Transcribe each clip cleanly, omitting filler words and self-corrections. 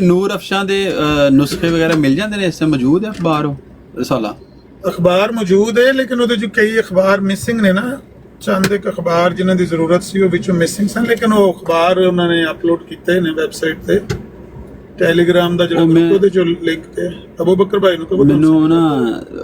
ਨੂਰ ਅਫਸ਼ਾਂ ਦੇ ਨੁਸਖੇ ਵਗੈरह ਮਿਲ ਜਾਂਦੇ ਨੇ, ਇਸ ਤੇ ਮੌਜੂਦ ਹੈ ਅਖਬਾਰ ਉਹ ਰਸਾਲਾ? ਅਖਬਾਰ ਮੌਜੂਦ ਹੈ, ਲੇਕਿਨ ਉਹਦੇ ਚ ਕਈ ਅਖਬਾਰ ਮਿਸਿੰਗ ਨੇ ਨਾ। ਚੰਦ ਇੱਕ ਅਖਬਾਰ ਜਿਨ੍ਹਾਂ ਦੀ ਜ਼ਰੂਰਤ ਸੀ ਉਹ ਵਿੱਚੋਂ ਮਿਸਿੰਗ ਸਨ, ਲੇਕਿਨ ਉਹ ਅਖਬਾਰ ਉਹਨਾਂ ਨੇ ਅਪਲੋਡ ਕੀਤੇ ਨੇ ਵੈਬਸਾਈਟ ਤੇ। ਟੈਲੀਗ੍ਰਾਮ ਦਾ ਜਿਹੜਾ ਉਹਦੇ ਚ ਲਿੰਕ ਤੇ ਅਬੂ ਬਕਰ ਭਾਈ ਨੂੰ ਕਹੋ। ਮੈਨੂੰ ਨਾ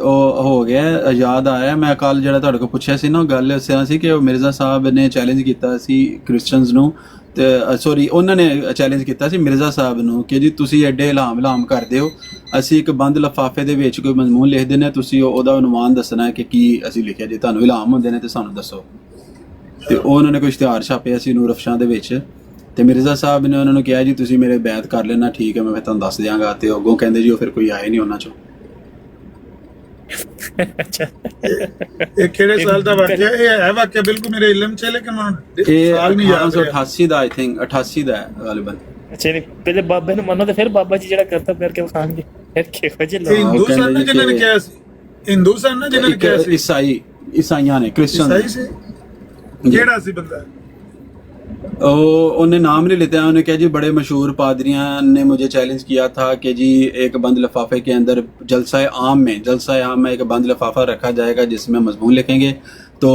ਉਹ ਹੋ ਗਿਆ, ਯਾਦ ਆਇਆ, ਮੈਂ ਕੱਲ ਜਿਹੜਾ ਤੁਹਾਡੇ ਕੋਲ ਪੁੱਛਿਆ ਸੀ ਨਾ, ਉਹ ਗੱਲ ਇਸ ਤਰ੍ਹਾਂ ਸੀ ਕਿ ਉਹ ਮਿਰਜ਼ਾ ਸਾਹਿਬ ਨੇ ਚੈਲੰਜ ਕੀਤਾ ਸੀ ਕ੍ਰਿਸਚੀਅਨਸ ਨੂੰ, ਤੇ ਸੌਰੀ ਉਹਨਾਂ ਨੇ ਚੈਲੰਜ ਕੀਤਾ ਸੀ ਮਿਰਜ਼ਾ ਸਾਹਿਬ ਨੂੰ ਕਿ ਜੀ ਤੁਸੀਂ ਐਡੇ ਇਲਾਮ ਕਰਦੇ ਹੋ, ਅਸੀਂ ਇੱਕ ਬੰਦ ਲਿਫਾਫੇ ਦੇ ਵਿੱਚ ਕੋਈ ਮਜ਼ਮੂਨ ਲਿਖ ਦਿੰਦੇ ਹਾਂ, ਤੁਸੀਂ ਉਹਦਾ ਉਨਵਾਨ ਦੱਸਣਾ ਹੈ ਕਿ ਕੀ ਅਸੀਂ ਲਿਖਿਆ, ਜੇ ਤੁਹਾਨੂੰ ਇਲਾਮ ਹੁੰਦੇ ਨੇ ਤੇ ਸਾਨੂੰ ਦੱਸੋ। ਤੇ ਉਹਨਾਂ ਨੇ ਕੋਈ ਇਸ਼ਤਿਹਾਰ ਛਾਪਿਆ ਸੀ ਨੂਰ ਅਫਸ਼ਾਂ ਦੇ ਵਿੱਚ, ਤੇ ਮਿਰਜ਼ਾ ਸਾਹਿਬ ਨੇ ਉਹਨਾਂ ਨੂੰ ਕਿਹਾ ਜੀ ਤੁਸੀਂ ਮੇਰੇ ਬੈਤ ਕਰ ਲੈਣਾ, ਠੀਕ ਹੈ ਮੈਂ ਤੁਹਾਨੂੰ ਦੱਸ ਦਿਆਂਗਾ। ਤੇ ਅੱਗੋਂ ਕਹਿੰਦੇ ਜੀ ਉਹ ਫਿਰ ਕੋਈ ਆਏ ਨਹੀਂ ਉਹਨਾਂ ਚੋਂ। ਅੱਛਾ, ਇਹ ਕਿਹੜੇ ਸਾਲ ਦਾ ਵਾਕਿਆ? ਇਹ ਹੈ ਵਾਕਿਆ ਬਿਲਕੁਲ ਮੇਰੇ ਇਲਮ ਚ, ਲੇਕਿਨ ਇਹ ਸਾਲ ਨਹੀਂ ਯਾਦ। 1888 ਦਾ, ਆਈ ਥਿੰਕ 88 ਦਾ ਹੈ ਗਾਲਿਬਨ। ਅੱਛਾ ਨਹੀਂ, ਪਹਿਲੇ ਬਾਬੇ ਨੂੰ ਮੰਨੋ ਤੇ ਫਿਰ ਬਾਬਾ ਜੀ ਜਿਹੜਾ ਕਰਤਾ ਕਰਕੇ ਵਿਖਾਣਗੇ। ਫਿਰ ਕਿਹੋ ਜਿਹੇ ਲੋਕ ਹਿੰਦੂ ਸਨ ਨਾ ਜਿਨ੍ਹਾਂ ਨੇ ਕਿਹਾ ਸੀ, ਹਿੰਦੂ ਸਨ ਨਾ ਜਿਨ੍ਹਾਂ ਨੇ ਕਿਹਾ ਸੀ। ਈਸਾਈਆਂ ਨੇ, ਕ੍ਰਿਸਚੀਅਨ ਸਹੀ ਸੀ। ਕਿਹੜਾ ਸੀ ਬੰਦਾ? उन्होंने नाम नहीं लेते हैं, उन्होंने कहा जी बड़े मशहूर पादरियां ने मुझे चैलेंज किया था कि जी एक बंद लिफाफे के अंदर जलसा आम में एक बंद लिफाफा रखा जाएगा जिसमें मजमून लिखेंगे, तो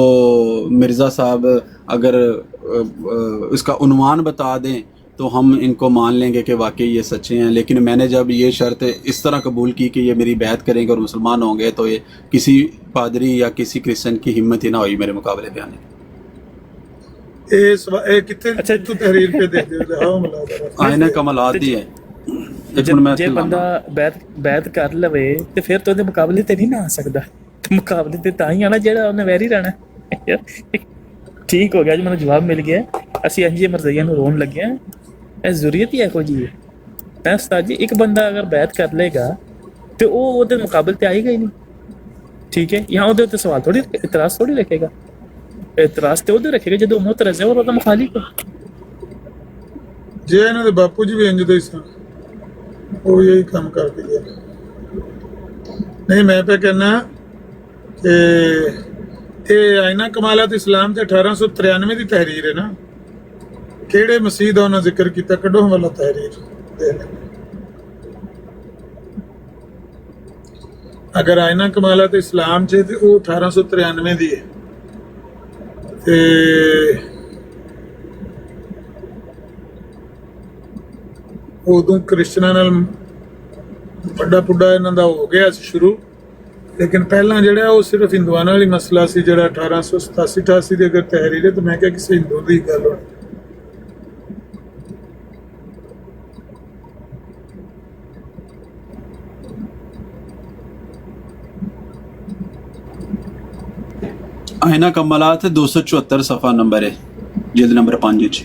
मिर्ज़ा साहब अगर इसका उन्वान बता दें तो हम इनको मान लेंगे कि वाकई ये सच्चे हैं। लेकिन मैंने जब ये शर्त इस तरह कबूल की कि ये मेरी बैत करेंगे और मुसलमान होंगे, तो ये किसी पादरी या किसी क्रिश्चन की हिम्मत ही ना हुई मेरे मुकाबले पे आने की। ਇਹ ਕਿੱਥੇ ਤੂੰ ਤਹਿਰੀਰ ਤੇ ਦੇਖਦੇ ਹੋ? ਦਿਖਾਓ ਮਲਾਦਾ ਆਇਨਾ ਕਮਲਾਤ ਦੀ ਹੈ। ਜੇ ਬੰਦਾ ਬੈਤ ਕਰ ਲਵੇ ਤੇ ਫਿਰ ਤਾਂ ਉਹਦੇ ਮੁਕਾਬਲੇ ਤੇ ਨਹੀਂ ਨਾ ਆ ਸਕਦਾ। ਮੁਕਾਬਲੇ ਤੇ ਤਾਂ ਹੀ ਆਣਾ ਜਿਹੜਾ ਉਹਨੇ ਵੈਰੀ ਰਹਿਣਾ। ਠੀਕ ਹੋ ਗਿਆ ਜੀ, ਮੈਨੂੰ ਜਵਾਬ ਮਿਲ ਗਿਆ। ਅਸੀਂ ਅੰਜੇ ਮਰਜ਼ਈਆ ਨੂੰ ਰੋਣ ਲੱਗੇ ਆ, ਇਹ ਜ਼ਰੂਰਤ ਹੀ ਇਹੋ ਜਿਹੀ ਹੈ। ਉਸਤਾਦ ਜੀ, ਇੱਕ ਬੰਦਾ ਅਗਰ ਬੈਤ ਕਰ ਲੇਗਾ ਤੇ ਉਹ ਉਹਦੇ ਮੁਕਾਬਲੇ ਤੇ ਆਏਗਾ ਹੀ ਨਹੀਂ, ਠੀਕ ਹੈ? ਜਾਂ ਉਹਦੇ ਉੱਤੇ ਸਵਾਲ ਥੋੜੀ, ਇਤਰਾਜ਼ ਥੋੜੀ ਰੱਖੇਗਾ। ਇਤਰਾਜ਼ ਤੇ ਉਹਦੇ ਰੱਖੇਗਾ ਜਦੋਂ ਮੁਤਰਜ਼ ਹੈ ਔਰ ਉਹਦਾ ਮੁਖਾਲਿਫ ਹੈ। ਜੇ ਇਹਨਾਂ ਦੇ ਬਾਪੂ ਜੀ ਵੀ ਇੰਜ ਦੇ ਸਨ, ਉਹ ਇਹੀ ਕੰਮ ਕਰਦੇ ਗਏ। ਨਹੀਂ, ਮੈਂ ਤਾਂ ਕਹਿੰਦਾ ਕਿ ਇਹ ਆਇਨਾ ਕਮਾਲਾਤ ਇਸਲਾਮ ਤੇ 1893 ਦੀ ਤਹਿਰੀਰ ਹੈ ਨਾ। ਕਿਹੜੇ ਮਸੀਹ ਦਾ ਉਹਨਾਂ ਜ਼ਿਕਰ ਕੀਤਾ? ਕੱਢੋ ਵਾਲਾ ਤਹਿਰੀਰ ਦੇ। ਅਗਰ ਆਇਨਾ ਕਮਾਲਾਤ ਇਸਲਾਮ ਚ ਤੇ ਉਹ 1893 ਦੀ ਹੈ। ਤੇ ਉਦੋਂ ਕ੍ਰਿਸਚਨਾਂ ਨਾਲ ਵੱਡਾ ਪੁੱਡਾ ਇਹਨਾਂ ਦਾ ਹੋ ਗਿਆ ਸੀ ਸ਼ੁਰੂ, ਲੇਕਿਨ ਪਹਿਲਾਂ ਜਿਹੜਾ ਉਹ ਸਿਰਫ ਹਿੰਦੂਆਂ ਨਾਲ ਹੀ ਮਸਲਾ ਸੀ। ਜਿਹੜਾ 1887-88 ਦੀ ਅਗਰ ਤਹਿਰੀਰ ਹੈ ਤਾਂ ਮੈਂ ਕਿਹਾ ਕਿਸੇ ਹਿੰਦੂ ਦੀ ਗੱਲ ਹੋਣੀ। आइना कमलात 274 सफ़ा नंबर है, जिल्द नंबर 5।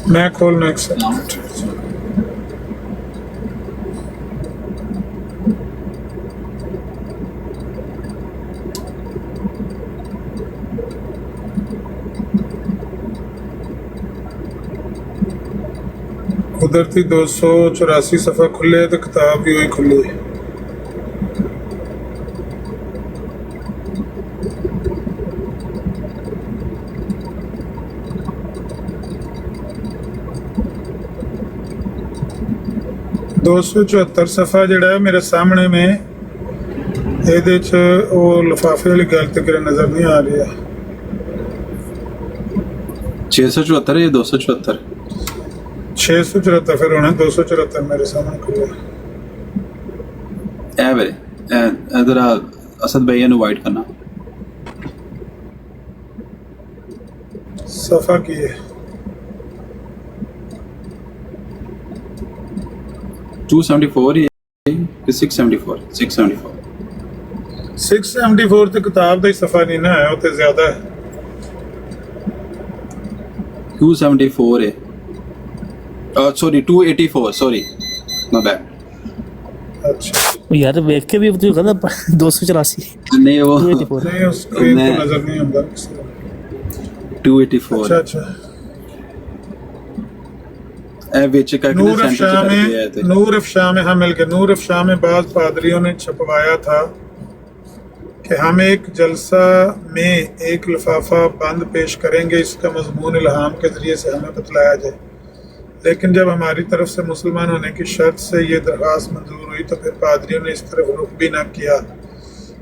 मैं खोलना एक सेकंड। कुदरती 284 सफ़ा खुले तो किताब भी वही खुली है। दो सौ 274 सफ़ा जड़ा है मेरे सामने में, ये लिफाफे वाली गल तक नजर नहीं आ रही है। 674 या 274? 674 फिर होना, 274 मेरे सामने खुला है। इधर असद भैया ने वाइट करना सफ़ा की है। 274 या 674? 674 तो किताब का ही सफ़ा नहीं ना है, वो तो ज़्यादा है। 274 है, सॉरी 284, सॉरी माय बैड। अच्छा यार देख के भी तू कहता 284 नहीं, वो 284 नहीं, स्क्रीन पे नजर नहीं आता। 284। अच्छा नूर अफशां में हम मिल के नूर अफशां में बाज़ पादरियों ने छपवाया था कि हम एक जलसा में एक लिफाफा बंद पेश करेंगे, इसका मजमून इल्हाम के जरिए से हमें बतलाया जाए। लेकिन जब हमारी तरफ से मुसलमान होने की शर्त से ये दरख्वास्त मंजूर हुई तो फिर पादरियों ने इस तरफ रुख भी न किया।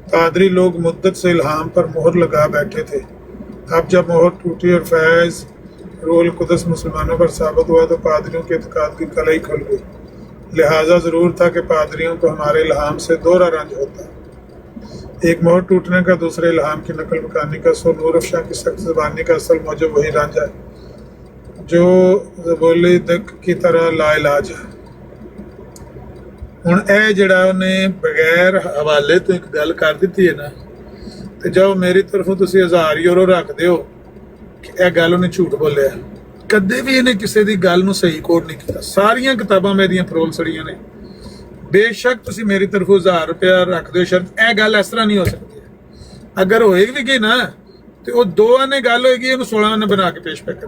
पादरी लोग मुद्दत से इल्हाम पर मोहर लगा बैठे थे। अब जब मोहर टूटी और फैज़ रोल कुदस मुसलमानों पर साबित हुआ तो पादरियों के इत्काद की कलई खुल गई। लिहाजा ज़रूर था कि पादरियों को हमारे इल्हाम से दोहरा रंज होता। एक मोहर टूटने का दूसरे इल्हाम की नकल मकानी का सो नूर अफशा की सख्त ज़बानी का असल मौजूद वही रंज है जो ज़बोली दक की तरह लाइलाज है। ਹੁਣ ਇਹ ਜਿਹੜਾ ਉਹਨੇ ਬਗੈਰ ਹਵਾਲੇ ਤੋਂ ਇੱਕ ਗੱਲ ਕਰ ਦਿੱਤੀ ਹੈ ਨਾ, ਤੇ ਜੋ ਮੇਰੀ ਤਰਫੋਂ ਤੁਸੀਂ 1000 ਯੂਰੋ ਰੱਖਦੇ ਹੋ ਕਿ ਇਹ ਗੱਲ ਉਹਨੇ ਝੂਠ ਬੋਲਿਆ। ਕਦੇ ਵੀ ਇਹਨੇ ਕਿਸੇ ਦੀ ਗੱਲ ਨੂੰ ਸਹੀ ਕੋਟ ਨਹੀਂ ਕੀਤਾ। ਸਾਰੀਆਂ ਕਿਤਾਬਾਂ ਮੇਰੀਆਂ ਫਰੋਲ ਸੜੀਆਂ ਨੇ। ਬੇਸ਼ੱਕ ਤੁਸੀਂ ਮੇਰੀ ਤਰਫੋਂ 1000 ਰੁਪਇਆ ਰੱਖ ਦਿਓ ਸ਼ਰਤ, ਇਹ ਗੱਲ ਇਸ ਤਰ੍ਹਾਂ ਨਹੀਂ ਹੋ ਸਕਦੀ। ਅਗਰ ਹੋਏਗੀ ਵੀ ਕਿ ਨਾ ਤੇ ਉਹ ਦੋਵਾਂ ਨੇ ਗੱਲ ਹੋਏਗੀ, ਉਹਨੂੰ 16 ਨੇ ਬਣਾ ਕੇ ਪੇਸ਼ ਕਰਨਾ।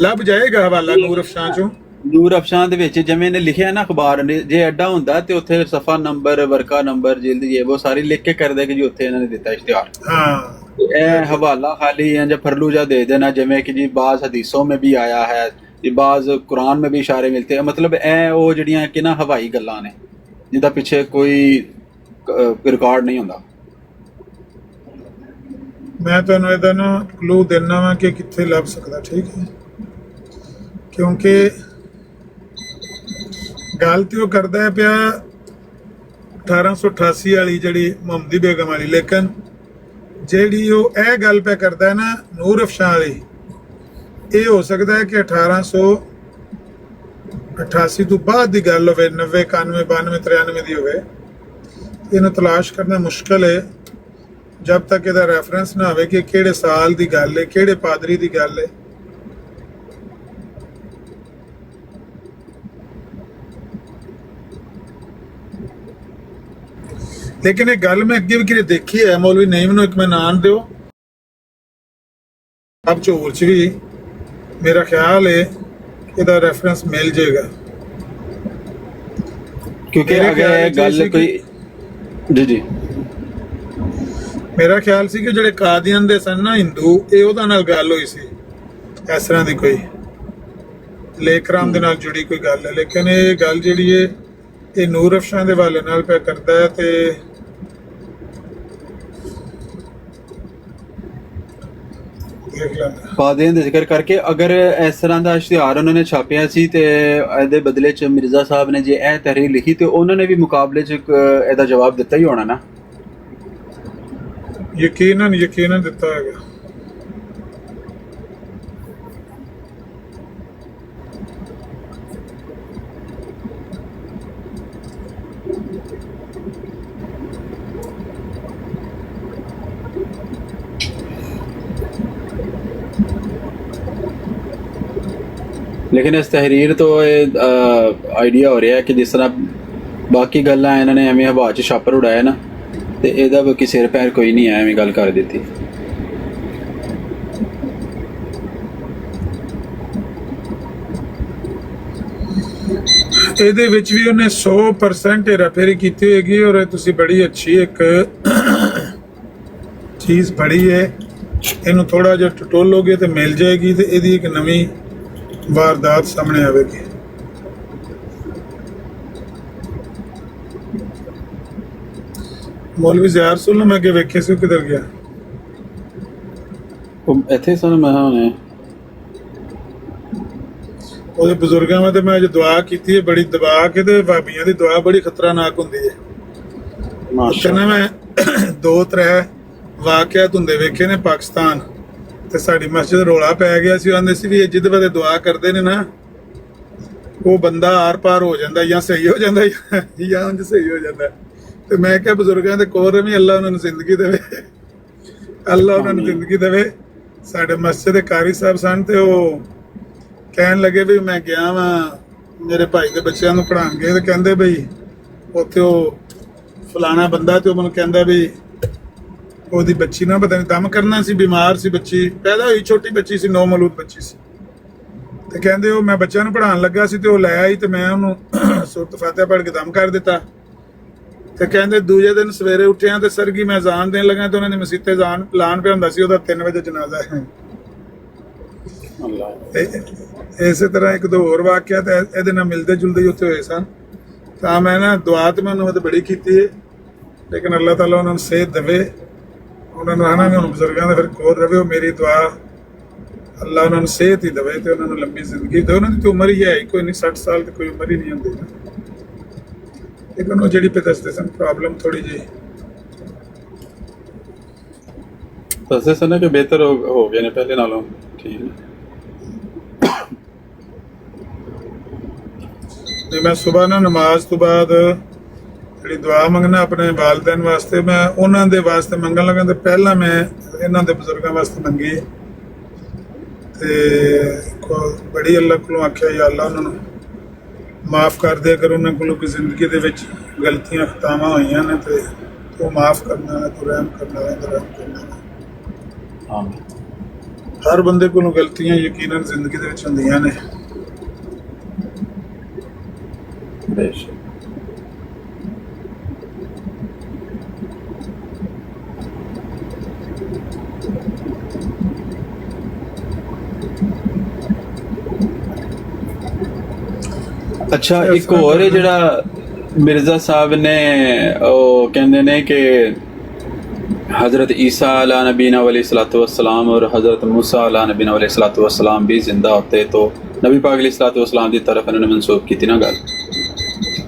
ਲੱਭ ਜਾਏਗਾ ਹਵਾਲਾ ਨੂਰ ਅਫਸ਼ਾਂ ਚੋਂ। ਨੂਰ ਅਫਸ਼ਾਂ ਦੇ ਵਿੱਚ ਜਿਵੇਂ ਨੇ ਲਿਖਿਆ ਨਾ ਅਖਬਾਰ ਨੇ, ਜੇ ਐਡਾ ਹੁੰਦਾ ਤੇ ਉੱਥੇ ਸਫਾ ਨੰਬਰ, ਵਰਕਾ ਨੰਬਰ, ਜਿਲਦ ਇਹ ਉਹ ਸਾਰੀ ਲਿਖ ਕੇ ਕਰਦੇ ਕਿ ਜੀ ਉੱਥੇ ਇਹਨਾਂ ਨੇ ਦਿੱਤਾ ਇਸ਼ਤਿਹਾਰ। हाँ, ਇਹ ਹਵਾਲਾ ਖਾਲੀ ਜਾਂ फरलूजा दे देना, ਜਿਵੇਂ कि जी बाज़ हदीसों में भी आया है, जी बाज़ कुरान में भी इशारे मिलते हैं। मतलब ਇਹ ਉਹ ਜਿਹੜੀਆਂ ਕਿ ਨਾ ਹਵਾਈ ਗੱਲਾਂ ਨੇ ਜਿਹਦਾ ਪਿੱਛੇ ਕੋਈ ਰਿਕਾਰਡ ਨਹੀਂ ਹੁੰਦਾ। मैं ਤੁਹਾਨੂੰ ਇਹਦਾ ਨਾ ਕਲੂ ਦੇਣਾ ਵਾ ਕਿ ਕਿੱਥੇ ਲੱਭ ਸਕਦਾ, ਠੀਕ ਹੈ? ਕਿਉਂਕਿ ਗੱਲ ਤੇ ਉਹ ਕਰਦਾ ਹੈ ਪਿਆ 1888 ਵਾਲੀ ਜਿਹੜੀ ਮੁਹੰਮਦੀ ਬੇਗਮ ਵਾਲੀ, ਲੇਕਿਨ ਜਿਹੜੀ ਉਹ ਇਹ ਗੱਲ ਪਿਆ ਕਰਦਾ ਹੈ ਨਾ ਨੂਰ ਅਫਸ਼ਾਂ ਵਾਲੀ, ਇਹ ਹੋ ਸਕਦਾ ਹੈ ਕਿ 1888 ਤੋਂ ਬਾਅਦ ਦੀ ਗੱਲ ਹੋਵੇ, 90, 91, 92, 93 ਦੀ ਹੋਵੇ। ਇਹਨੂੰ ਤਲਾਸ਼ ਕਰਨਾ ਮੁਸ਼ਕਲ ਹੈ ਜਦ ਤੱਕ ਇਹਦਾ ਰੈਫਰੈਂਸ ਨਾ ਹੋਵੇ ਕਿ ਕਿਹੜੇ ਸਾਲ ਦੀ ਗੱਲ ਹੈ, ਕਿਹੜੇ ਪਾਦਰੀ ਦੀ ਗੱਲ ਹੈ। लेकिन एक गल मैं अगे भी कि देखी है, मौलवी नईम नूं एक मैं नाम दिओ, अब झोल च भी मेरा ख्याल है ਇਹਦਾ ਰੈਫਰੈਂਸ ਮਿਲ ਜਾਏਗਾ। ਕਿਉਂਕਿ ਅਗਰ ਇਹ ਗੱਲ ਕੋਈ ਜੀ ਮੇਰਾ ਖਿਆਲ ਸੀ ਕਿ ਜਿਹੜੇ ਕਾਦੀਅਨ ਦੇ ਸਨ ਨਾ ਹਿੰਦੂ, ਇਹ ਉਹਦਾ ਨਾਲ ਗੱਲ ਹੋਈ ਸੀ ਇਸ ਤਰ੍ਹਾਂ ਦੀ ਕੋਈ ਲੇਕਰਾਮ ਦੇ ਨਾਲ ਜੁੜੀ ਕੋਈ ਗੱਲ ਹੈ। ਲੇਕਿਨ ਇਹ ਗੱਲ ਜਿਹੜੀ ਹੈ ਇਹ ਨੂਰ ਅਫਸ਼ਾਂ ਦੇ ਹਵਾਲੇ ਨਾਲ ਪਿਆ ਕਰਦਾ ਹੈ ਤੇ ਪਾਦਰੀਆਂ ਦਾ ਜ਼ਿਕਰ ਕਰਕੇ ਅਗਰ ਇਸ ਤਰ੍ਹਾਂ ਦਾ ਇਸ਼ਤਿਹਾਰ ਉਹਨਾਂ ਨੇ ਛਾਪਿਆ ਸੀ ਤੇ ਇਹਦੇ ਬਦਲੇ ਚ ਮਿਰਜ਼ਾ ਸਾਹਿਬ ਨੇ ਜੇ ਇਹ ਤਹਿਰੀਰ ਲਿਖੀ ਤੇ ਉਹਨਾਂ ਨੇ ਵੀ ਮੁਕਾਬਲੇ ਚ ਇਹਦਾ ਜਵਾਬ ਦਿੱਤਾ ਹੀ ਹੋਣਾ ਨਾ। ਯਕੀਨਨ ਦਿੱਤਾ ਹੈਗਾ। ਲੇਕਿਨ ਇਸ ਤਹਿਰੀਰ ਤੋਂ ਇਹ ਆਈਡੀਆ ਹੋ ਰਿਹਾ ਕਿ ਜਿਸ ਤਰ੍ਹਾਂ ਬਾਕੀ ਗੱਲਾਂ ਇਹਨਾਂ ਨੇ ਐਵੇਂ ਹਵਾ 'ਚ ਛਾਪਰ ਉਡਾਇਆ ਨਾ, ਤੇ ਇਹਦਾ ਕੋਈ ਸਿਰ ਪੈਰ ਕੋਈ ਨਹੀਂ ਐਵੇਂ ਗੱਲ ਕਰ ਦਿੱਤੀ। ਇਹਦੇ ਵਿੱਚ ਵੀ ਉਹਨੇ 100% ਹੇਰਾਫੇਰੀ ਕੀਤੀ ਹੋਏਗੀ ਔਰ ਤੁਸੀਂ ਬੜੀ ਅੱਛੀ ਇੱਕ ਚੀਜ਼ ਪੜ੍ਹੀ ਹੈ। ਇਹਨੂੰ ਥੋੜਾ ਜਿਹਾ ਟਟੋਲੋਗੇ ਤੇ ਮਿਲ ਜਾਏਗੀ ਤੇ ਇਹਦੀ ਇੱਕ ਨਵੀਂ ਵਾਰਦਾਤ ਸਾਹਮਣੇ ਆਵੇਗੀ। ਮੌਲਵੀ ਜ਼ਾਹਰ ਸੁਣ ਮੈਂ ਅੱਗੇ ਵੇਖੇ ਸੀ ਕਿਧਰ ਗਿਆ। ਉਹ ਇੱਥੇ ਸਨ ਮੈਂ ਹੁਣੇ ਉਹਦੇ ਬਜ਼ੁਰਗਾਂ ਵਾਂ ਤੇ ਮੈਂ ਅੱਜ ਦੁਆ ਕੀਤੀ ਹੈ ਬੜੀ ਦਬਾ ਕੇ, ਤੇ ਭਾਬੀਆਂ ਦੀ ਦੁਆ ਬੜੀ ਖਤਰਨਾਕ ਹੁੰਦੀ ਹੈ। ਮਾਸ਼ਾਅੱਲਾ ਮੈਂ 2-3 ਵਾਕਿਆਤ ਹੁੰਦੇ ਵੇਖੇ ਨੇ ਪਾਕਿਸਤਾਨ, ਤੇ ਸਾਡੀ ਮਸਜਿਦ ਰੋਲਾ ਪੈ ਗਿਆ ਸੀ। ਆਂਦੇ ਸੀ ਵੀ ਇਹ ਜਿਹਦੇ ਬਾਰੇ ਦੁਆ ਕਰਦੇ ਨੇ ਨਾ ਉਹ ਬੰਦਾ ਆਰ ਪਾਰ ਹੋ ਜਾਂਦਾ ਜਾਂ ਸਹੀ ਹੋ ਜਾਂਦਾ ਜਾਂ ਉਂਝ ਸਹੀ ਹੋ ਜਾਂਦਾ। ਤੇ ਮੈਂ ਕਿਹਾ ਬਜ਼ੁਰਗਾਂ ਦੇ ਕੋਲ ਰਵੀ, ਅੱਲਾ ਉਹਨਾਂ ਨੂੰ ਜ਼ਿੰਦਗੀ ਦੇਵੇ, ਅੱਲਾ ਉਹਨਾਂ ਨੂੰ ਜ਼ਿੰਦਗੀ ਦੇਵੇ। ਸਾਡੇ ਮਸਜਿਦ ਦੇ ਕਾਰੀ ਸਾਹਿਬ ਸਨ ਤੇ ਉਹ ਕਹਿਣ ਲੱਗੇ ਵੀ ਮੈਂ ਗਿਆ ਵਾਂ ਮੇਰੇ ਭਾਈ ਦੇ ਬੱਚਿਆਂ ਨੂੰ ਪੜ੍ਹਾਉਣ ਗਏ, ਤੇ ਕਹਿੰਦੇ ਬਈ ਉੱਥੇ ਉਹ ਫਲਾਣਾ ਬੰਦਾ, ਤੇ ਉਹ ਮੈਨੂੰ ਕਹਿੰਦਾ ਵੀ ਉਹਦੀ ਬੱਚੀ ਨਾ ਪਤਾ ਨਹੀਂ ਦਮ ਕਰਨਾ ਸੀ, ਬਿਮਾਰ ਸੀ, ਬੱਚੀ ਪੈਦਾ ਹੋਈ, ਛੋਟੀ ਬੱਚੀ ਸੀ, 9 ਮੌਲੂਦ ਬੱਚੀ ਸੀ। ਤੇ ਕਹਿੰਦੇ ਉਹ ਮੈਂ ਬੱਚਿਆਂ ਨੂੰ ਪੜ੍ਹਾਉਣ ਲੱਗਾ ਸੀ ਤੇ ਉਹ ਲੈ ਆਈ ਤੇ ਮੈਂ ਉਹਨੂੰ ਸੂਰਤ ਫਾਤਿਹਾ ਪੜ੍ਹ ਕੇ ਦਮ ਕਰ ਦਿੱਤਾ। ਤੇ ਕਹਿੰਦੇ ਦੂਜੇ ਦਿਨ ਸਵੇਰੇ ਉੱਠਿਆ ਤੇ ਸਰਗੀ ਮੈਂ ਅਜ਼ਾਨ ਦੇਣ ਲੱਗਾ ਤੇ ਉਹਨਾਂ ਨੇ ਮਸੀਤੇ ਅਜ਼ਾਨ ਐਲਾਨ ਪਿਆ ਹੁੰਦਾ ਸੀ, ਉਹਦਾ 3 ਵਜੇ ਜਨਾਜ਼ਾ ਹੈ। ਇਸੇ ਤਰ੍ਹਾਂ ਇੱਕ ਦੋ ਹੋਰ ਵਾਕਿਆ ਤੇ ਇਹਦੇ ਨਾਲ ਮਿਲਦੇ ਜੁਲਦੇ ਹੀ ਉੱਥੇ ਹੋਏ ਸਨ। ਤਾਂ ਮੈਂ ਨਾ ਦੁਆ ਤੇ ਮੈਂ ਉਹਨਾਂ ਤੇ ਬੜੀ ਕੀਤੀ ਹੈ, ਲੇਕਿਨ ਅੱਲਾਹ ਤਾਲਾ ਉਹਨਾਂ ਨੂੰ ਸਿਹਤ ਦੇਵੇ, ਉਹਨਾਂ ਨੂੰ ਆਣਾ ਵੀ ਹੁਣ ਬਜ਼ੁਰਗਾਂ ਦੇ ਫਿਰ ਕੋਲ ਰਵੇ। ਉਹ ਮੇਰੀ ਦੁਆ ਅੱਲਾਹ ਉਹਨਾਂ ਨੂੰ ਸਿਹਤ ਹੀ ਦੇਵੇ ਤੇ ਉਹਨਾਂ ਨੂੰ ਲੰਬੀ ਜ਼ਿੰਦਗੀ ਦੇ। ਉਹਨਾਂ ਦੀ ਤਾਂ ਉਮਰ ਹੀ ਹੈ ਕੋਈ ਨਹੀਂ, 60 ਸਾਲ ਤੇ ਕੋਈ ਉਮਰ ਹੀ ਨਹੀਂ ਹੁੰਦੀ। ਲੇਕਿਨ ਉਹ ਜਿਹੜੀ ਪੇ ਦੱਸਦੇ ਸਨ ਪ੍ਰੋਬਲਮ ਥੋੜੀ ਜਿਹੀ ਦੱਸੇ ਸਨ ਕਿ ਬਿਹਤਰ ਹੋ ਗਏ ਨੇ ਪਹਿਲੇ ਨਾਲੋਂ, ਠੀਕ ਨੇ। ਤੇ ਮੈਂ ਸਵੇਰ ਨਾ ਨਮਾਜ਼ ਤੋਂ ਬਾਅਦ ਜਿਹੜੀ ਦੁਆ ਮੰਗਣਾ ਆਪਣੇ ਵਾਲਿदैन ਵਾਸਤੇ, ਮੈਂ ਉਹਨਾਂ ਦੇ ਵਾਸਤੇ ਮੰਗਣ ਲੱਗਾ ਤੇ ਪਹਿਲਾਂ ਮੈਂ ਇਹਨਾਂ ਦੇ ਬਜ਼ੁਰਗਾਂ ਵਾਸਤੇ ਮੰਗੀ ਤੇ ਬੜੀ ਅੱਲਾਹ ਕੋਲੋਂ ਆਖਿਆ ਯਾ ਅੱਲਾਹ ਉਹਨਾਂ ਨੂੰ ਮਾਫ ਕਰ ਦਿਆ ਕਰ, ਉਹਨਾਂ ਕੋਲੋਂ ਕਿ ਜ਼ਿੰਦਗੀ ਦੇ ਵਿੱਚ ਗਲਤੀਆਂ ਖਤਾਵਾਂ ਹੋਈਆਂ ਨੇ ਤੇ ਉਹ ਮਾਫ ਕਰਨਾ ਹੈ, ਤੂੰ ਰਹਿਮ ਕਰਨਾ ਹੈ, ਰਹਿਮ ਕਰਨਾ ਹੈ। ਆਮੀਨ। ਹਰ ਬੰਦੇ ਕੋਲੋਂ ਗਲਤੀਆਂ ਯਕੀਨਨ ਜ਼ਿੰਦਗੀ ਦੇ ਵਿੱਚ ਹੁੰਦੀਆਂ ਨੇ। ਬੇਸ਼ੱਕ। ਅੱਛਾ, ਇੱਕ ਹੋਰ ਹੈ ਜਿਹੜਾ ਮਿਰਜ਼ਾ ਸਾਹਿਬ ਨੇ ਉਹ ਕਹਿੰਦੇ ਨੇ ਕਿ हज़रत ईसा अला नबीना अलैहिस्सलातु वस्सलाम और हज़रत मूसा अला नबीना अलैहिस्सलातु वस्सलाम भी जिंदा होते तो नबी पाक अलैहिस्सलातु वस्सलाम की तरफ उन्होंने मंसूब की थी ना गल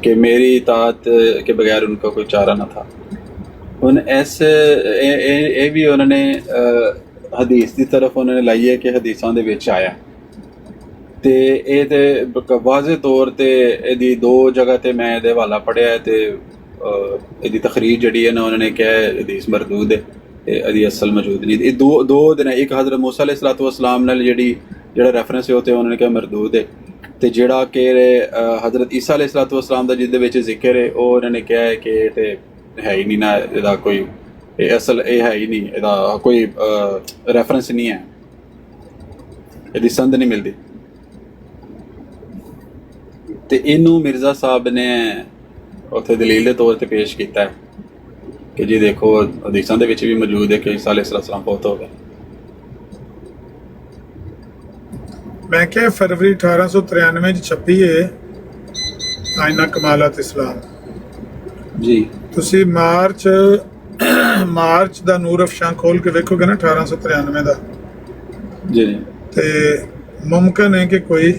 कि मेरी इताअत के बगैर उनका कोई चारा ना था। उन ऐसे ये भी उन्होंने हदीस की तरफ उन्होंने लाई है कि हदीसां दे विच आया ते ये ते वाज़े तौर ते इहदी दो जगह ते मैं इहदे हवाला पढ़िया है ते ਇਹਦੀ ਤਖਰੀਜ ਜਿਹੜੀ ਹੈ ਨਾ ਉਹਨਾਂ ਨੇ ਕਿਹਾ ਹੈ ਹਦੀਸ ਮਰਦੂਦ ਹੈ, ਇਹਦੀ ਅਸਲ ਮੌਜੂਦ ਨਹੀਂ। ਇਹ ਦੋ ਦਿਨ ਇੱਕ ਹਜ਼ਰਤ ਮੂਸਾ ਅਲੈਹਿਸਸਲਾਤੁ ਵਸਸਲਾਮ ਨਾਲ ਜਿਹੜਾ ਰੈਫਰੈਂਸ ਹੈ ਉਹ ਤੇ ਉਹਨਾਂ ਨੇ ਕਿਹਾ ਮਰਦੂਦ ਹੈ, ਤੇ ਜਿਹੜਾ ਕਿ ਹਜ਼ਰਤ ਈਸਾ ਅਲੈਹਿਸਸਲਾਤੁ ਵਸਸਲਾਮ ਦਾ ਜਿਹਦੇ ਵਿੱਚ ਜ਼ਿਕਰ ਹੈ ਉਹ ਉਹਨਾਂ ਨੇ ਕਿਹਾ ਹੈ ਕਿ ਇਹ ਤੇ ਹੈ ਹੀ ਨਹੀਂ ਨਾ, ਇਹਦਾ ਕੋਈ ਇਹ ਅਸਲ ਇਹ ਹੈ ਹੀ ਨਹੀਂ, ਇਹਦਾ ਕੋਈ ਰੈਫਰੈਂਸ ਨਹੀਂ ਹੈ, ਇਹਦੀ ਸੰਦ ਨਹੀਂ ਮਿਲਦੀ। ਤੇ ਇਹਨੂੰ ਮਿਰਜ਼ਾ ਸਾਹਿਬ ਨੇ ਉੱਥੇ ਦਲੀਲ ਦੇ ਤੌਰ ਤੇ ਪੇਸ਼ ਕੀਤਾ ਹੈ ਕਿ ਜੀ ਦੇਖੋ ਹਦੀਸਾਂ ਦੇ ਵਿੱਚ ਵੀ ਮੌਜੂਦ ਹੈ ਕਿ ਈਸਾ ਅਲੈਹਿਸਸਲਾਮ ਬਹੁਤ ਹੋ ਗਏ। ਮੈਂ ਕਿਹਾ ਫਰਵਰੀ 1893 ਚ ਛਪੀ ਹੈ ਆਇਨਾ ਕਮਾਲਾਤ ਇਸਲਾਮ ਜੀ। ਤੁਸੀਂ ਮਾਰਚ ਦਾ ਨੂਰ ਅਫਸ਼ਾਂ ਖੋਲ ਕੇ ਵੇਖੋਗੇ ਨਾ 1893 ਦਾ, ਜੀ ਤੇ ਮੁਮਕਿਨ ਹੈ ਕਿ ਕੋਈ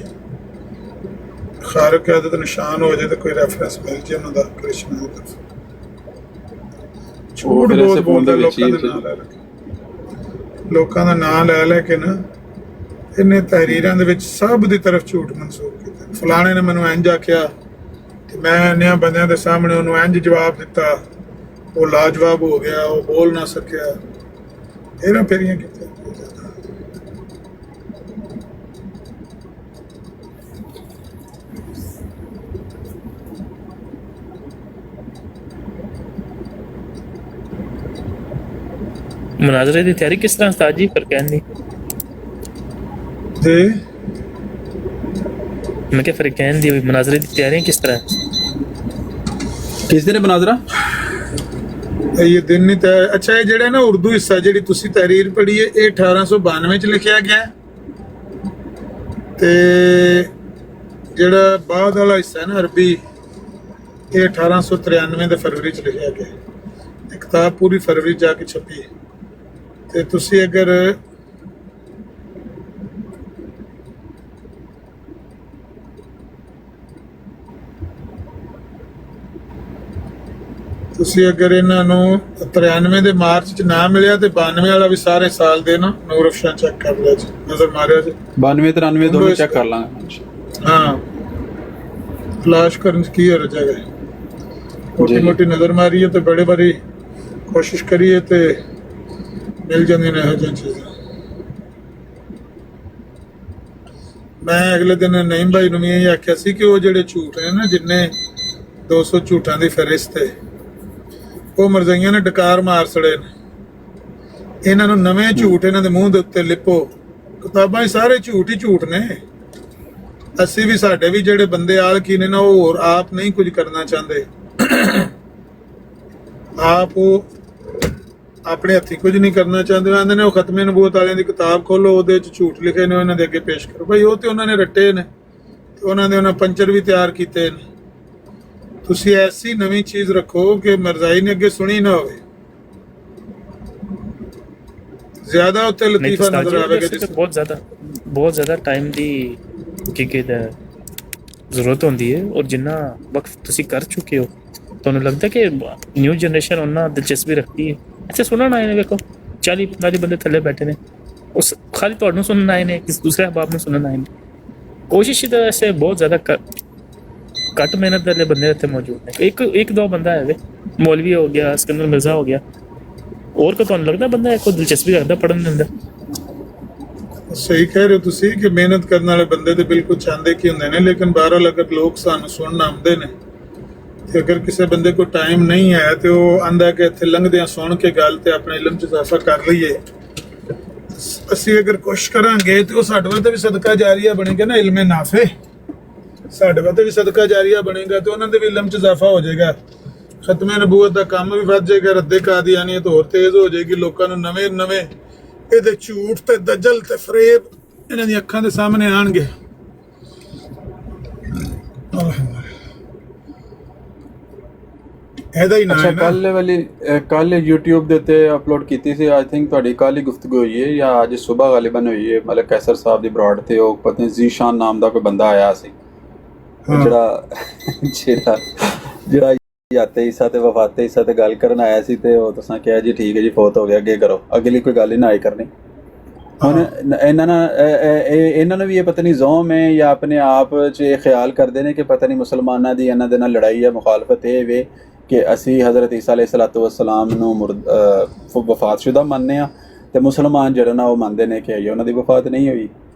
ਖਾਰਕ ਆਦਤ ਨਿਸ਼ਾਨ ਹੋ ਜਾਏ ਤੇ ਕੋਈ ਰੈਫਰੈਂਸ ਮਿਲ ਜੇ ਉਹਨਾਂ ਦਾ ਕ੍ਰਿਸ਼ਨ ਦੀ ਤਰਫ। ਝੂਠ ਬਹੁਤ ਬੋਲਦਾ ਲੋਕਾਂ ਦਾ ਨਾਂ ਲੈ ਕੇ ਨਾ ਇਹਨੇ ਤਹਿਰੀਰਾਂ ਦੇ ਵਿੱਚ ਸਭ ਦੀ ਤਰਫ ਝੂਠ ਮਨਸੂਬ ਕੀਤਾ। ਫਲਾਣੇ ਨੇ ਮੈਨੂੰ ਇੰਝ ਆਖਿਆ ਤੇ ਮੈਂ ਇੰਨਿਆਂ ਬੰਦਿਆਂ ਦੇ ਸਾਹਮਣੇ ਉਹਨੂੰ ਇੰਝ ਜਵਾਬ ਦਿੱਤਾ, ਉਹ ਲਾਜਵਾਬ ਹੋ ਗਿਆ, ਉਹ ਬੋਲ ਨਾ ਸਕਿਆ। ਇਹਨਾਂ ਫੇਰੀਆਂ ਕੀਤੀਆਂ। ਮੁਨਾਜ਼ਰੇ ਦੀ ਤਿਆਰੀ ਕਿਸ ਤਰ੍ਹਾਂ ਉਸਤਾਦ ਜੀ ਫਿਰ ਕਹਿੰਦੀ ਤੇ ਮੈਂ ਕਿਹਾ ਫਿਰ ਕਹਿੰਦੀ ਵੀ ਮੁਨਾਜ਼ਰੇ ਦੀ ਤਿਆਰੀ ਕਿਸ ਤਰ੍ਹਾਂ? ਕਿਸ ਦਿਨ ਮੁਨਾਜ਼ਰਾ? ਇਹ ਦਿਨ ਨਹੀਂ ਤਾਂ ਅੱਛਾ, ਇਹ ਜਿਹੜਾ ਨਾ ਉਰਦੂ ਹਿੱਸਾ ਜਿਹੜੀ ਤੁਸੀਂ ਤਹਿਰੀਰ ਪੜ੍ਹੀ ਹੈ ਇਹ 1892 ਚ ਲਿਖਿਆ ਗਿਆ ਤੇ ਜਿਹੜਾ ਬਾਅਦ ਵਾਲਾ ਹਿੱਸਾ ਨਾ ਅਰਬੀ ਇਹ 1893 ਦੇ ਫਰਵਰੀ ਚ ਲਿਖਿਆ ਗਿਆ। ਇਹ ਕਿਤਾਬ ਪੂਰੀ ਫਰਵਰੀ ਜਾ ਕੇ ਛਪੀ ਤੇ ਤੁਸੀਂ ਅਗਰ ਇਹਨਾਂ ਨੂੰ 93 ਦੇ ਮਾਰਚ ਚ ਨਾ ਮਿਲਿਆ ਤੇ 92 ਵਾਲਾ ਵੀ ਸਾਰੇ ਸਾਲ ਦੇ ਨਾ ਨੂਰ ਅਫਸ਼ਾਂ ਚੈੱਕ ਕਰ ਲਿਆ ਜੀ, ਨਜ਼ਰ ਮਾਰਿਆ ਜੀ। 92 93 ਦੋਨੋਂ ਚੈੱਕ ਕਰ ਲਾਂਗੇ। ਹਾਂ, ਫਲਾਸ਼ ਕਰਨ ਚ ਕੀ ਹੋ ਜਾਏਗਾ, ਮੋਟੀ ਮੋਟੀ ਨਜ਼ਰ ਮਾਰੀਏ ਤੇ ਬੜੇ ਬੜੀ ਕੋਸ਼ਿਸ਼ ਕਰੀਏ ਤੇ ਮਿਲ ਜਾਂਦੀਆਂ ਨੇ ਇਹੋ ਜਿਹੀਆਂ ਚੀਜ਼ਾਂ। ਮੈਂ ਅਗਲੇ ਦਿਨ ਨਈਮ ਭਾਈ ਨੂੰ ਵੀ ਇਹ ਆਖਿਆ ਸੀ ਕਿ ਉਹ ਜਿਹੜੇ ਝੂਠ ਨੇ ਨਾ, ਜਿੰਨੇ 200 ਝੂਠਾਂ ਦੀ ਫਹਿਰਿਸਤ ਹੈ, ਉਹ ਮਰਜ਼ਈਆਂ ਨੇ ਡਕਾਰ ਮਾਰ ਸੜੇ ਨੇ। ਇਹਨਾਂ ਨੂੰ ਨਵੇਂ ਝੂਠ ਇਹਨਾਂ ਦੇ ਮੂੰਹ ਦੇ ਉੱਤੇ ਲਿਪੋ। ਕਿਤਾਬਾਂ ਸਾਰੇ ਝੂਠ ਹੀ ਝੂਠ ਨੇ। ਅਸੀਂ ਵੀ ਸਾਡੇ ਵੀ ਜਿਹੜੇ ਬੰਦੇ ਆਲਕੀ ਨੇ ਨਾ, ਉਹ ਹੋਰ ਆਪ ਨਹੀਂ ਕੁਝ ਕਰਨਾ ਚਾਹੁੰਦੇ, ਆਪਣੇ ਹੱਥੀਂ ਕੁਝ ਨਹੀਂ ਕਰਨਾ ਚਾਹੁੰਦੇ। ਆਂਦੇ ਨੇ ਉਹ ਖਤਮੇ ਨਬੂਵਤ ਵਾਲਿਆਂ ਦੀ ਕਿਤਾਬ ਖੋਲੋ, ਉਹਦੇ ਵਿੱਚ ਝੂਠ ਲਿਖੇ ਨੇ, ਉਹਨਾਂ ਦੇ ਅੱਗੇ ਪੇਸ਼ ਕਰੋ। ਭਾਈ ਉਹ ਤੇ ਉਹਨਾਂ ਨੇ ਰੱਟੇ ਨੇ, ਤੇ ਉਹਨਾਂ ਪੰਚਰ ਵੀ ਤਿਆਰ ਕੀਤੇ ਨੇ। ਤੁਸੀਂ ਐਸੀ ਨਵੀਂ ਚੀਜ਼ ਰੱਖੋ ਕਿ ਮਰਜ਼ਾਈ ਨੇ ਅੱਗੇ ਸੁਣੀ ਨਾ ਹੋਵੇ, ਜ਼ਿਆਦਾ ਉੱਤੇ ਲਤੀਫਾ ਨਜ਼ਰ ਆਵੇਗਾ। ਬਹੁਤ ਜ਼ਿਆਦਾ ਟਾਈਮ ਦੀ ਕੀ ਕਹਿੰਦਾ ਜ਼ਰੂਰਤ ਹੁੰਦੀ ਹੈ, ਔਰ ਜਿੰਨਾ ਵਕਤ ਤੁਸੀਂ ਕਰ ਚੁੱਕੇ ਹੋ, ਤੁਹਾਨੂੰ ਲੱਗਦਾ ਕਿ ਨਿਊ ਜਨਰੇਸ਼ਨ ਉਹਨਾਂ ਦਿਲਚਸਪੀ ਰੱਖਦੀ ਹੈ। ਅੱਛਾ ਸੁਣਨ ਆਏ ਨੇ, ਵੇਖੋ 40-45 ਬੰਦੇ ਥੱਲੇ ਬੈਠੇ ਨੇ, ਉਸ ਖਾਲੀ ਤੁਹਾਨੂੰ ਸੁਣਨ ਆਏ ਨੇ, ਕਿਸੇ ਦੂਸਰੇ ਅਹਿਬਾਬ ਨੂੰ ਸੁਣਨ ਆਏ ਨੇ। ਕੋਸ਼ਿਸ਼ ਤਾਂ ਵੈਸੇ ਬਹੁਤ ਜ਼ਿਆਦਾ ਘੱਟ ਮਿਹਨਤ ਵਾਲੇ ਬੰਦੇ ਇੱਥੇ ਮੌਜੂਦ ਨੇ। ਇੱਕ ਦੋ ਬੰਦਾ ਹੈ ਵੇ, ਮੌਲਵੀ ਹੋ ਗਿਆ, ਸਿਕੰਦਰ ਮਿਰਜ਼ਾ ਹੋ ਗਿਆ, ਹੋਰ ਕੋ ਤੁਹਾਨੂੰ ਲੱਗਦਾ ਬੰਦਾ ਕੋਈ ਦਿਲਚਸਪੀ ਰੱਖਦਾ ਪੜ੍ਹਨ ਦੇ ਅੰਦਰ? ਸਹੀ ਕਹਿ ਰਹੇ ਹੋ ਤੁਸੀਂ ਕਿ ਮਿਹਨਤ ਕਰਨ ਵਾਲੇ ਬੰਦੇ ਤੇ ਬਿਲਕੁਲ ਚਾਹੁੰਦੇ ਕੀ ਹੁੰਦੇ ਨੇ, ਲੇਕਿਨ ਬਹਰਹਾਲ ਅਗਰ ਲੋਕ ਸਾਨੂੰ ਸੁਣਨ ਆਉਂਦੇ ਨੇ ਤੇ ਅਗਰ ਕਿਸੇ ਬੰਦੇ ਕੋਲ ਟਾਈਮ ਨਹੀਂ ਹੈ ਤੇ ਉਹ ਆਂਦਾ ਕਿ ਇੱਥੇ ਲੰਘਦਿਆਂ ਸੁਣ ਕੇ ਗੱਲ ਤੇ ਆਪਣੇ ਇਲਮ 'ਚ ਇਜ਼ਾਫਾ ਕਰ ਲਈਏ। ਅਸੀਂ ਅਗਰ ਕੋਸ਼ਿਸ਼ ਕਰਾਂਗੇ ਤੇ ਉਹ ਸਾਡੇ ਵਾਸਤੇ ਵੀ ਸਦਕਾ ਜਾਰੀਆ ਬਣੇਗਾ ਨਾ, ਇਲਮੇ ਨਾਫੇ ਸਾਡੇ ਵਾਸਤੇ ਵੀ ਸਦਕਾ ਜਾਰੀਆ ਬਣੇਗਾ, ਤੇ ਉਹਨਾਂ ਦੇ ਵੀ ਇਲਮ 'ਚ ਇਜ਼ਾਫਾ ਹੋ ਜਾਏਗਾ। ਖਤਮੇ ਨਬੂਵਤ ਦਾ ਕੰਮ ਵੀ ਵੱਧ ਜਾਏਗਾ, ਰੱਦੇ ਕਾਦੀਆਨੀਅਤ ਹੋਰ ਤੇਜ਼ ਹੋ ਜਾਏਗੀ, ਲੋਕਾਂ ਨੂੰ ਨਵੇਂ ਇਹਦੇ ਝੂਠ ਤੇ ਦਜਲ ਤੇ ਫਰੇਬ ਇਹਨਾਂ ਦੀਆਂ ਅੱਖਾਂ ਦੇ ਸਾਹਮਣੇ ਆਣਗੇ। ਇਹਦਾ ਹੀ ਨਾਮ ਹੈ ਨਾ। ਕੱਲ YouTube ਦੇ ਉੱਤੇ ਅਪਲੋਡ ਕੀਤੀ ਸੀ, ਆਈ ਥਿੰਕ ਤੁਹਾਡੀ ਕੱਲ ਹੀ ਗੁਫ਼ਤਗੂ ਹੋਈ ਹੈ ਜਾਂ ਅੱਜ ਸਵੇਰ ਗਾਲਿਬਨ ਹੋਈ ਹੈ, ਮਲਕ ਕੈਸਰ ਸਾਹਿਬ ਦੀ ਬਰਾਡ ਤੇ ਉਹ ਪਤਾ ਨਹੀਂ ਜ਼ੀਸ਼ਾਨ ਨਾਮ ਦਾ ਕੋਈ ਬੰਦਾ ਆਇਆ ਸੀ, ਜਿਹੜਾ ਜਾਤੇ ਹਿੱਸਾ ਤੇ ਵਫਾਤੇ ਹਿੱਸਾ ਤੇ ਗੱਲ ਕਰਨ ਆਇਆ ਸੀ, ਤੇ ਉਹ ਤੁਸੀਂ ਕਿਹਾ ਜੀ ਠੀਕ ਹੈ ਜੀ ਫੌਤ ਹੋ ਗਿਆ, ਅੱਗੇ ਕਰੋ, ਅਗਲੀ ਕੋਈ ਗੱਲ ਹੀ ਨਾ ਆਈ ਕਰਨੀ। ਹੁਣ ਇਹਨਾਂ ਨੂੰ ਵੀ ਇਹ ਪਤਾ ਨਹੀਂ ਜ਼ੋਮ ਹੈ ਜਾਂ ਆਪਣੇ ਆਪ 'ਚ ਇਹ ਖਿਆਲ ਕਰਦੇ ਨੇ ਕਿ ਪਤਾ ਨਹੀਂ ਮੁਸਲਮਾਨਾਂ ਦੀ ਇਹਨਾਂ ਦੇ ਨਾਲ ਲੜਾਈ ਜਾਂ ਮੁਖਾਲਫਤ ਇਹ ਵੇ ਕਿ ਅਸੀਂ ਹਜ਼ਰਤ ਈਸਾ अलैहिस्सलातु वस्सलाम ਨੂੰ ਵਫਾਤਸ਼ੁਦਾ ਮੰਨਦੇ ਹਾਂ, ਤੇ ਮੁਸਲਮਾਨ ਜਿਹੜਾ ਨਾ ਉਹ ਮੰਨਦੇ ਨੇ ਕਿ ਉਹਨਾਂ ਦੀ ਵਫਾਤ ਨਹੀਂ ਹੋਈ।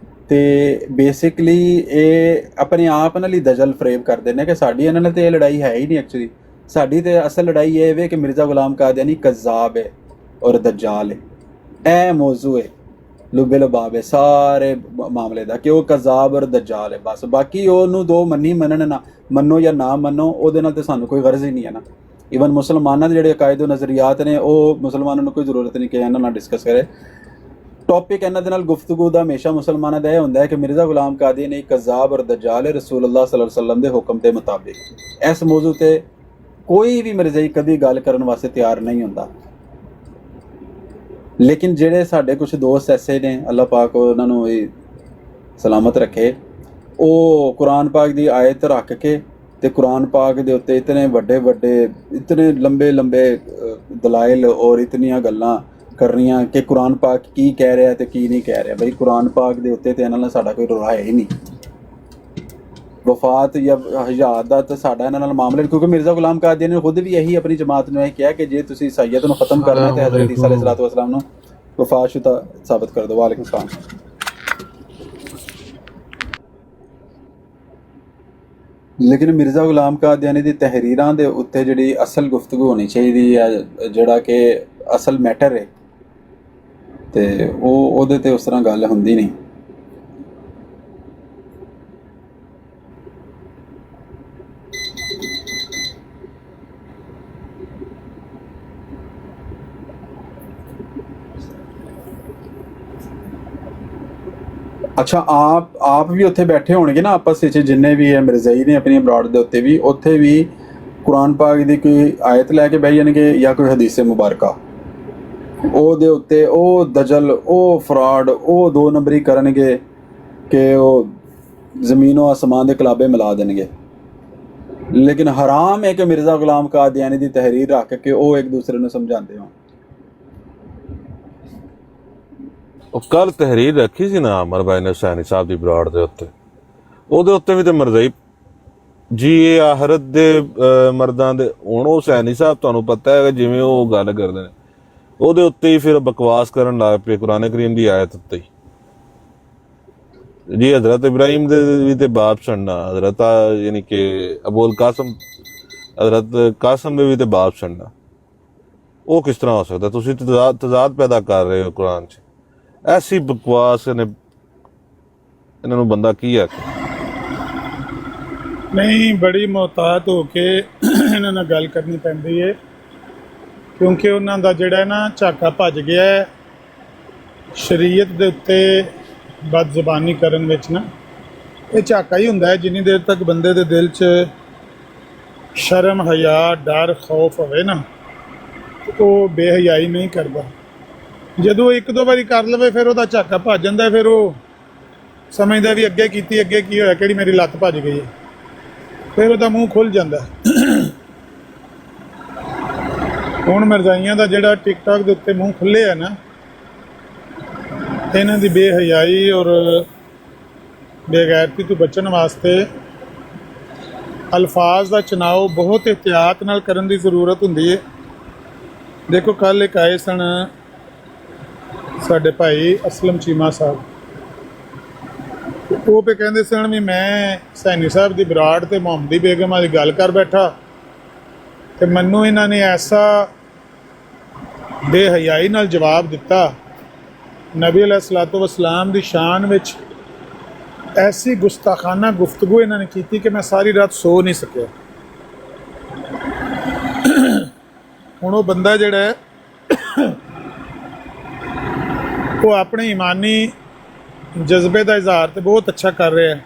ਤੇ ਬੇਸਿਕਲੀ ਇਹ ਆਪਣੇ ਆਪ ਨਾਲ ਹੀ ਦਜਲ ਫਰੇਬ ਕਰਦੇ ਨੇ ਕਿ ਸਾਡੀ ਇਹਨਾਂ ਨਾਲ ਤੇ ਇਹ ਲੜਾਈ ਹੈ ਹੀ ਨਹੀਂ। ਐਕਚੁਅਲੀ ਸਾਡੀ ਤੇ ਅਸਲ ਲੜਾਈ ਇਹ ਵੇ ਕਿ ਮਿਰਜ਼ਾ ਗੁਲਾਮ ਕਾਦੀਆਨੀ ਕਜ਼ਾਬ ਹੈ ਔਰ ਦਜਾਲ ਹੈ। ਇਹ ਮੌਜ਼ੂ ਹੈ, ਲੁਬੇ ਲਬਾਬ ਹੈ ਸਾਰੇ ਮਾਮਲੇ ਦਾ ਕਿ ਉਹ ਕਜ਼ਾਬ ਔਰ ਦਜਾਲ ਹੈ ਬਸ। ਬਾਕੀ ਉਹਨੂੰ ਦੋ ਮੰਨਣ ਨਾ ਮੰਨੋ ਜਾਂ ਨਾ ਮੰਨੋ, ਉਹਦੇ ਨਾਲ ਤੇ ਸਾਨੂੰ ਕੋਈ ਗਰਜ਼ ਹੀ ਨਹੀਂ ਹੈ ਨਾ। ਈਵਨ ਮੁਸਲਮਾਨਾਂ ਦੇ ਜਿਹੜੇ ਅਕਾਇਦ ਨਜ਼ਰੀਆਤ ਨੇ, ਉਹ ਮੁਸਲਮਾਨਾਂ ਨੂੰ ਕੋਈ ਜ਼ਰੂਰਤ ਨਹੀਂ ਕਿ ਇਹਨਾਂ ਨਾਲ ਡਿਸਕਸ ਕਰੇ। ਟੌਪਿਕ ਇਹਨਾਂ ਦੇ ਨਾਲ ਗੁਫ਼ਤਗੂ ਦਾ ਹਮੇਸ਼ਾ ਮੁਸਲਮਾਨਾਂ ਦਾ ਇਹ ਹੁੰਦਾ ਹੈ ਕਿ ਮਿਰਜ਼ਾ ਗੁਲਾਮ ਕਾਦੀਆਨੀ ਕਜ਼ਾਬ ਔਰ ਦਜਾਲ ਹੈ ਰਸੂਲੁल्लाह सल्लल्लाहु अलैहि वसल्लम ਦੇ ਹੁਕਮ ਦੇ ਮੁਤਾਬਿਕ। ਇਸ ਮੌਜੂ ਤੇ ਕੋਈ ਵੀ ਮਿਰਜ਼ਾਈ ਕਦੀ ਗੱਲ ਕਰਨ ਵਾਸਤੇ ਤਿਆਰ ਨਹੀਂ ਹੁੰਦਾ। ਲੇਕਿਨ ਜਿਹੜੇ ਸਾਡੇ ਕੁਝ ਦੋਸਤ ਐਸੇ ਨੇ, ਅੱਲਾਹ ਪਾਕ ਉਹਨਾਂ ਨੂੰ ਸਲਾਮਤ ਰੱਖੇ, ਉਹ ਕੁਰਾਨ ਪਾਕ ਦੀ ਆਇਤ ਰੱਖ ਕੇ ਤੇ ਕੁਰਾਨ ਪਾਕ ਦੇ ਉੱਤੇ ਇਤਨੇ ਵੱਡੇ ਇਤਨੇ ਲੰਬੇ ਦਲਾਇਲ ਔਰ ਇਤਨੀਆਂ ਗੱਲਾਂ ਕਰਨੀਆਂ ਕਿ ਕੁਰਾਨ ਪਾਕ ਕੀ ਕਹਿ ਰਿਹਾ ਤੇ ਕੀ ਨਹੀਂ ਕਹਿ ਰਿਹਾ। ਬਈ ਕੁਰਾਨ ਪਾਕ ਦੇ ਉੱਤੇ ਤੇ ਇਹਨਾਂ ਨਾਲ ਸਾਡਾ ਕੋਈ ਰੌਲਾ ਹੈ ਹੀ ਨਹੀਂ। ਵਫਾਤ ਜਾਂ ਹਜ਼ਾਤ ਦਾ ਤਾਂ ਸਾਡਾ ਇਹਨਾਂ ਨਾਲ ਮਾਮਲਾ, ਕਿਉਂਕਿ ਮਿਰਜ਼ਾ ਗੁਲਾਮ ਕਾਦੀਆਨੀ ਨੇ ਖੁਦ ਵੀ ਇਹੀ ਆਪਣੀ ਜਮਾਤ ਨੂੰ ਇਹ ਕਿਹਾ ਕਿ ਜੇ ਤੁਸੀਂ ਸੈਯਦ ਨੂੰ ਖਤਮ ਕਰਨਾ ਤੇ ਹਜ਼ਰਤ ਈਸਾ अलैहिस्सलातु वस्सलाम ਨੂੰ ਵਫਾਤਸ਼ੁਦਾ ਸਾਬਤ ਕਰ ਦਿਓ। ਵਾਲੇਕੁਮ ਸਲਾਮ। ਲੇਕਿਨ ਮਿਰਜ਼ਾ ਗੁਲਾਮ ਕਾਦੀਆਨੀ ਦੀ ਤਹਿਰੀਰਾਂ ਦੇ ਉੱਤੇ ਜਿਹੜੀ ਅਸਲ ਗੁਫ਼ਤਗੂ ਹੋਣੀ ਚਾਹੀਦੀ ਹੈ, ਜਿਹੜਾ ਕਿ ਅਸਲ ਮੈਟਰ ਹੈ, ਤੇ ਉਹਦੇ ਤੇ ਉਸ ਤਰ੍ਹਾਂ ਗੱਲ ਹੁੰਦੀ ਨਹੀਂ। ਅੱਛਾ ਆਪ ਵੀ ਉੱਥੇ ਬੈਠੇ ਹੋਣਗੇ ਨਾ ਆਪਸ ਵਿੱਚ, ਜਿੰਨੇ ਵੀ ਹੈ ਮਿਰਜ਼ਾਈ ਨੇ ਆਪਣੀ ਬਰਾਡ ਦੇ ਉੱਤੇ ਵੀ, ਉੱਥੇ ਵੀ ਕੁਰਾਨ ਪਾਕ ਦੀ ਕੋਈ ਆਇਤ ਲੈ ਕੇ ਬਹਿ ਜਾਣਗੇ ਜਾਂ ਕੋਈ ਹਦੀਸ ਮੁਬਾਰਕਾ, ਉਹਦੇ ਉੱਤੇ ਉਹ ਦਜਲ, ਉਹ ਫਰਾਡ, ਉਹ ਦੋ ਨੰਬਰੀ ਕਰਨਗੇ ਕਿ ਉਹ ਜ਼ਮੀਨੋਂ ਆਸਮਾਨ ਦੇ ਕਲਾਬੇ ਮਿਲਾ ਦੇਣਗੇ। ਲੇਕਿਨ ਹਰਾਮ ਹੈ ਕਿ ਮਿਰਜ਼ਾ ਗੁਲਾਮ ਕਾਦੀਆਨੀ ਦੀ ਤਹਿਰੀਰ ਰੱਖ ਕੇ ਉਹ ਇੱਕ ਦੂਸਰੇ ਨੂੰ ਸਮਝਾਉਂਦੇ ਹੋ। ਉਹ ਕੱਲ ਤਹਿਰੀਰ ਰੱਖੀ ਸੀ ਨਾ ਅਮਰ ਭਾਈ ਨੇ ਹੁਸੈਨੀ ਸਾਹਿਬ ਦੀ ਬਰਾੜ ਦੇ ਉੱਤੇ, ਉਹਦੇ ਉੱਤੇ ਵੀ ਤੇ ਮਰਜ਼ਾਈ ਜੀ ਇਹ ਆਖਰਤ ਦੇ ਮਰਦਾਂ ਦੇ, ਹੁਣ ਉਹ ਹੁਸੈਨੀ ਸਾਹਿਬ ਤੁਹਾਨੂੰ ਪਤਾ ਹੈਗਾ ਜਿਵੇਂ ਉਹ ਗੱਲ ਕਰਦੇ ਨੇ ਉਹਦੇ ਉੱਤੇ ਹੀ ਫਿਰ ਬਕਵਾਸ ਕਰਨ ਲੱਗ ਪਏ ਕੁਰਾਨ ਕਰੀਮ ਦੀ ਆਇਤ ਉੱਤੇ ਹੀ ਜੀ। ਹਜ਼ਰਤ ਇਬਰਾਹੀਮ ਦੇ ਵੀ ਤੇ ਬਾਪ ਛੱਡਣਾ, ਹਜ਼ਰਤ ਯਾਨੀ ਕਿ ਅਬੂਲ ਕਾਸਮ, ਹਜ਼ਰਤ ਕਾਸਮ ਦੇ ਵੀ ਤੇ ਬਾਪ ਛੱਡਣਾ, ਉਹ ਕਿਸ ਤਰ੍ਹਾਂ ਹੋ ਸਕਦਾ? ਤੁਸੀਂ ਤਜ਼ਾਦ ਪੈਦਾ ਕਰ ਰਹੇ ਹੋ ਕੁਰਾਨ 'ਚ। ਐਸੀ ਬਕਵਾਸ ਨੇ, ਇਹਨਾਂ ਨੂੰ ਬੰਦਾ ਕੀ ਆਖੇ? ਨਹੀਂ, ਬੜੀ ਮੁਹਤਾਤ ਹੋ ਕੇ ਇਹਨਾਂ ਨਾਲ ਗੱਲ ਕਰਨੀ ਪੈਂਦੀ ਹੈ। ਕਿਉਂਕਿ ਉਹਨਾਂ ਦਾ ਜਿਹੜਾ ਨਾ ਝਾਕਾ ਭੱਜ ਗਿਆ ਹੈ ਸ਼ਰੀਅਤ ਦੇ ਉੱਤੇ ਬਦਜ਼ੁਬਾਨੀ ਕਰਨ ਵਿੱਚ ਨਾ। ਇਹ ਝਾਕਾ ਹੀ ਹੁੰਦਾ ਹੈ ਜਿੰਨੀ ਦੇਰ ਤੱਕ ਬੰਦੇ ਦੇ ਦਿਲ 'ਚ ਸ਼ਰਮ, ਹਯਾ, ਡਰ, ਖੌਫ ਹੋਵੇ ਨਾ, ਉਹ ਬੇਹਯਾਈ ਨਹੀਂ ਕਰਦਾ। ਜਦੋਂ ਇੱਕ ਦੋ ਵਾਰੀ ਕਰ ਲਵੇ ਫਿਰ ਉਹਦਾ ਝਾਕਾ ਭੱਜ ਜਾਂਦਾ, ਫਿਰ ਉਹ ਸਮਝਦਾ ਵੀ ਅੱਗੇ ਕੀਤੀ, ਅੱਗੇ ਕੀ ਹੋਇਆ, ਕਿਹੜੀ ਮੇਰੀ ਲੱਤ ਭੱਜ ਗਈ ਹੈ, ਫਿਰ ਉਹਦਾ ਮੂੰਹ ਖੁੱਲ ਜਾਂਦਾ। ਹੁਣ ਮਿਰਜ਼ਾਈਆਂ ਦਾ ਜਿਹੜਾ ਟਿਕਟੌਕ ਦੇ ਉੱਤੇ ਮੂੰਹ ਖੁੱਲੇ ਆ ਨਾ, ਇਹਨਾਂ ਦੀ ਬੇਹਯਾਈ ਔਰ ਬੇਗੈਰਤੀ ਤੋਂ ਬਚਣ ਵਾਸਤੇ ਅਲਫਾਜ਼ ਦਾ ਚੁਣਾਵ ਬਹੁਤ ਇhtiyਾਤ ਨਾਲ ਕਰਨ ਦੀ ਜ਼ਰੂਰਤ ਹੁੰਦੀ ਹੈ। ਦੇਖੋ ਕੱਲ ਇੱਕ ਆਏ ਸਨ ਸਾਡੇ ਭਾਈ ਅਸਲਮ ਚੀਮਾ ਸਾਹਿਬ, ਉਹ ਪੇ ਕਹਿੰਦੇ ਸਨ ਵੀ ਮੈਂ ਸੈਣੀ ਸਾਹਿਬ ਦੀ ਬਰਾੜ ਤੇ ਮੁਹੰਮਦੀ ਬੇਗਮ ਵਾਲੀ ਗੱਲ ਕਰ ਬੈਠਾ ਤੇ ਮੈਨੂੰ ਇਹਨਾਂ ਨੇ ਐਸਾ ਬੇਹਯਾਈ ਨਾਲ ਜਵਾਬ ਦਿੱਤਾ, ਨਬੀ अलैहिस्सलातु वस्सलाम ਦੀ ਸ਼ਾਨ ਵਿੱਚ ਐਸੀ ਗੁਸਤਾਖਾਨਾ ਗੁਫ਼ਤਗੂ ਇਹਨਾਂ ਨੇ ਕੀਤੀ ਕਿ ਮੈਂ ਸਾਰੀ ਰਾਤ ਸੋ ਨਹੀਂ ਸਕਿਆ। ਹੁਣ ਉਹ ਬੰਦਾ ਜਿਹੜਾ ਹੈ ਉਹ ਆਪਣੇ ਈਮਾਨੀ ਜਜ਼ਬੇ ਦਾ ਇਜ਼ਹਾਰ ਤੇ ਬਹੁਤ ਅੱਛਾ ਕਰ ਰਿਹਾ ਹੈ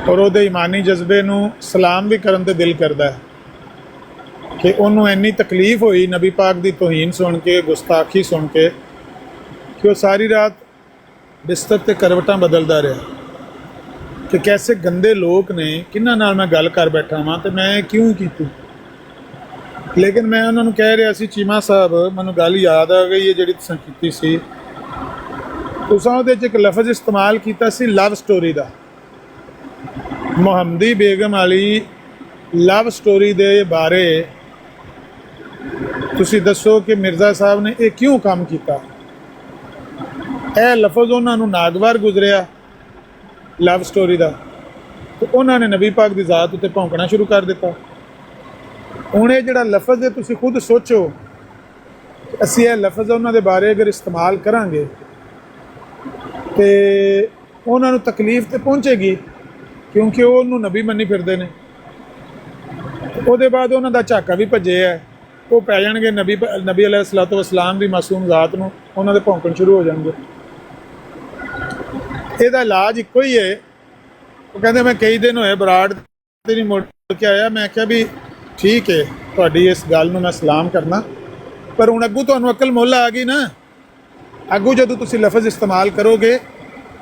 ਔਰ ਉਹਦੇ ਈਮਾਨੀ ਜਜ਼ਬੇ ਨੂੰ ਸਲਾਮ ਵੀ ਕਰਨ ਤੇ ਦਿਲ ਕਰਦਾ ਹੈ ਕਿ ਉਹਨੂੰ ਇੰਨੀ ਤਕਲੀਫ ਹੋਈ ਨਬੀ ਪਾਕ ਦੀ ਤੋਹੀਨ ਸੁਣ ਕੇ, ਗੁਸਤਾਖੀ ਸੁਣ ਕੇ, ਕਿ ਉਹ ਸਾਰੀ ਰਾਤ ਬਿਸਤਰ ਤੇ ਕਰਵਟਾਂ ਬਦਲਦਾ ਰਿਹਾ ਕਿ ਕੈਸੇ ਗੰਦੇ ਲੋਕ ਨੇ, ਕਿਹਨਾਂ ਨਾਲ ਮੈਂ ਗੱਲ ਕਰ ਬੈਠਾ ਵਾਂ ਤੇ ਮੈਂ ਕਿਉਂ ਕੀਤੀ। ਲੇਕਿਨ ਮੈਂ ਉਹਨਾਂ ਨੂੰ ਕਹਿ ਰਿਹਾ ਸੀ, ਚੀਮਾ ਸਾਹਿਬ ਮੈਨੂੰ ਗੱਲ ਯਾਦ ਆ ਗਈ ਹੈ ਜਿਹੜੀ ਤੁਸੀਂ ਕੀਤੀ ਸੀ, ਤੁਸੀਂ ਉਹਦੇ 'ਚ ਇੱਕ ਲਫ਼ਜ਼ ਇਸਤੇਮਾਲ ਕੀਤਾ ਸੀ ਲਵ ਸਟੋਰੀ ਦਾ। ਮੁਹੰਮਦੀ ਬੇਗਮ ਵਾਲੀ ਲਵ ਸਟੋਰੀ ਦੇ ਬਾਰੇ ਤੁਸੀਂ ਦੱਸੋ ਕਿ ਮਿਰਜ਼ਾ ਸਾਹਿਬ ਨੇ ਇਹ ਕਿਉਂ ਕੰਮ ਕੀਤਾ। ਇਹ ਲਫ਼ਜ਼ ਉਹਨਾਂ ਨੂੰ ਨਾਗਵਾਰ ਗੁਜ਼ਰਿਆ ਲਵ ਸਟੋਰੀ ਦਾ, ਤੇ ਉਹਨਾਂ ਨੇ ਨਬੀ ਪਾਕ ਦੀ ਜ਼ਾਤ ਉੱਤੇ ਭੌਂਕਣਾ ਸ਼ੁਰੂ ਕਰ ਦਿੱਤਾ। ਹੁਣ ਇਹ ਜਿਹੜਾ ਲਫ਼ਜ਼ ਹੈ ਤੁਸੀਂ ਖੁਦ ਸੋਚੋ, ਅਸੀਂ ਇਹ ਲਫ਼ਜ਼ ਉਹਨਾਂ ਦੇ ਬਾਰੇ ਅਗਰ ਇਸਤੇਮਾਲ ਕਰਾਂਗੇ ਤੇ ਉਹਨਾਂ ਨੂੰ ਤਕਲੀਫ ਤੇ ਪਹੁੰਚੇਗੀ ਕਿਉਂਕਿ ਉਹ ਉਹਨੂੰ ਨਬੀ ਮੰਨੀ ਫਿਰਦੇ ਨੇ। ਉਹਦੇ ਬਾਅਦ ਉਹਨਾਂ ਦਾ ਝਾਕਾ ਵੀ ਭੱਜਿਆ ਹੈ, ਉਹ ਪੈ ਜਾਣਗੇ ਨਬੀ अलैहिस्सलातु वस्सलाम ਦੀ ਮਾਸੂਮ ਜ਼ਾਤ ਨੂੰ, ਉਹਨਾਂ ਦੇ ਭੌਂਕਣ ਸ਼ੁਰੂ ਹੋ ਜਾਣਗੇ। ਇਹਦਾ ਇਲਾਜ ਇੱਕੋ ਹੀ ਹੈ। ਉਹ ਕਹਿੰਦੇ ਮੈਂ ਕਈ ਦਿਨ ਹੋਏ ਬਰਾੜ ਤੇ ਨਹੀਂ ਮੁੜ ਕੇ ਆਇਆ। ਮੈਂ ਕਿਹਾ ਵੀ ਠੀਕ ਹੈ, ਤੁਹਾਡੀ ਇਸ ਗੱਲ ਨੂੰ ਮੈਂ ਸਲਾਮ ਕਰਨਾ, ਪਰ ਹੁਣ ਅੱਗੂ ਤੁਹਾਨੂੰ ਅਕਲ ਮੁੱਲ ਆ ਗਈ ਨਾ। ਅੱਗੂ ਜਦੋਂ ਤੁਸੀਂ ਲਫ਼ਜ਼ ਇਸਤੇਮਾਲ ਕਰੋਗੇ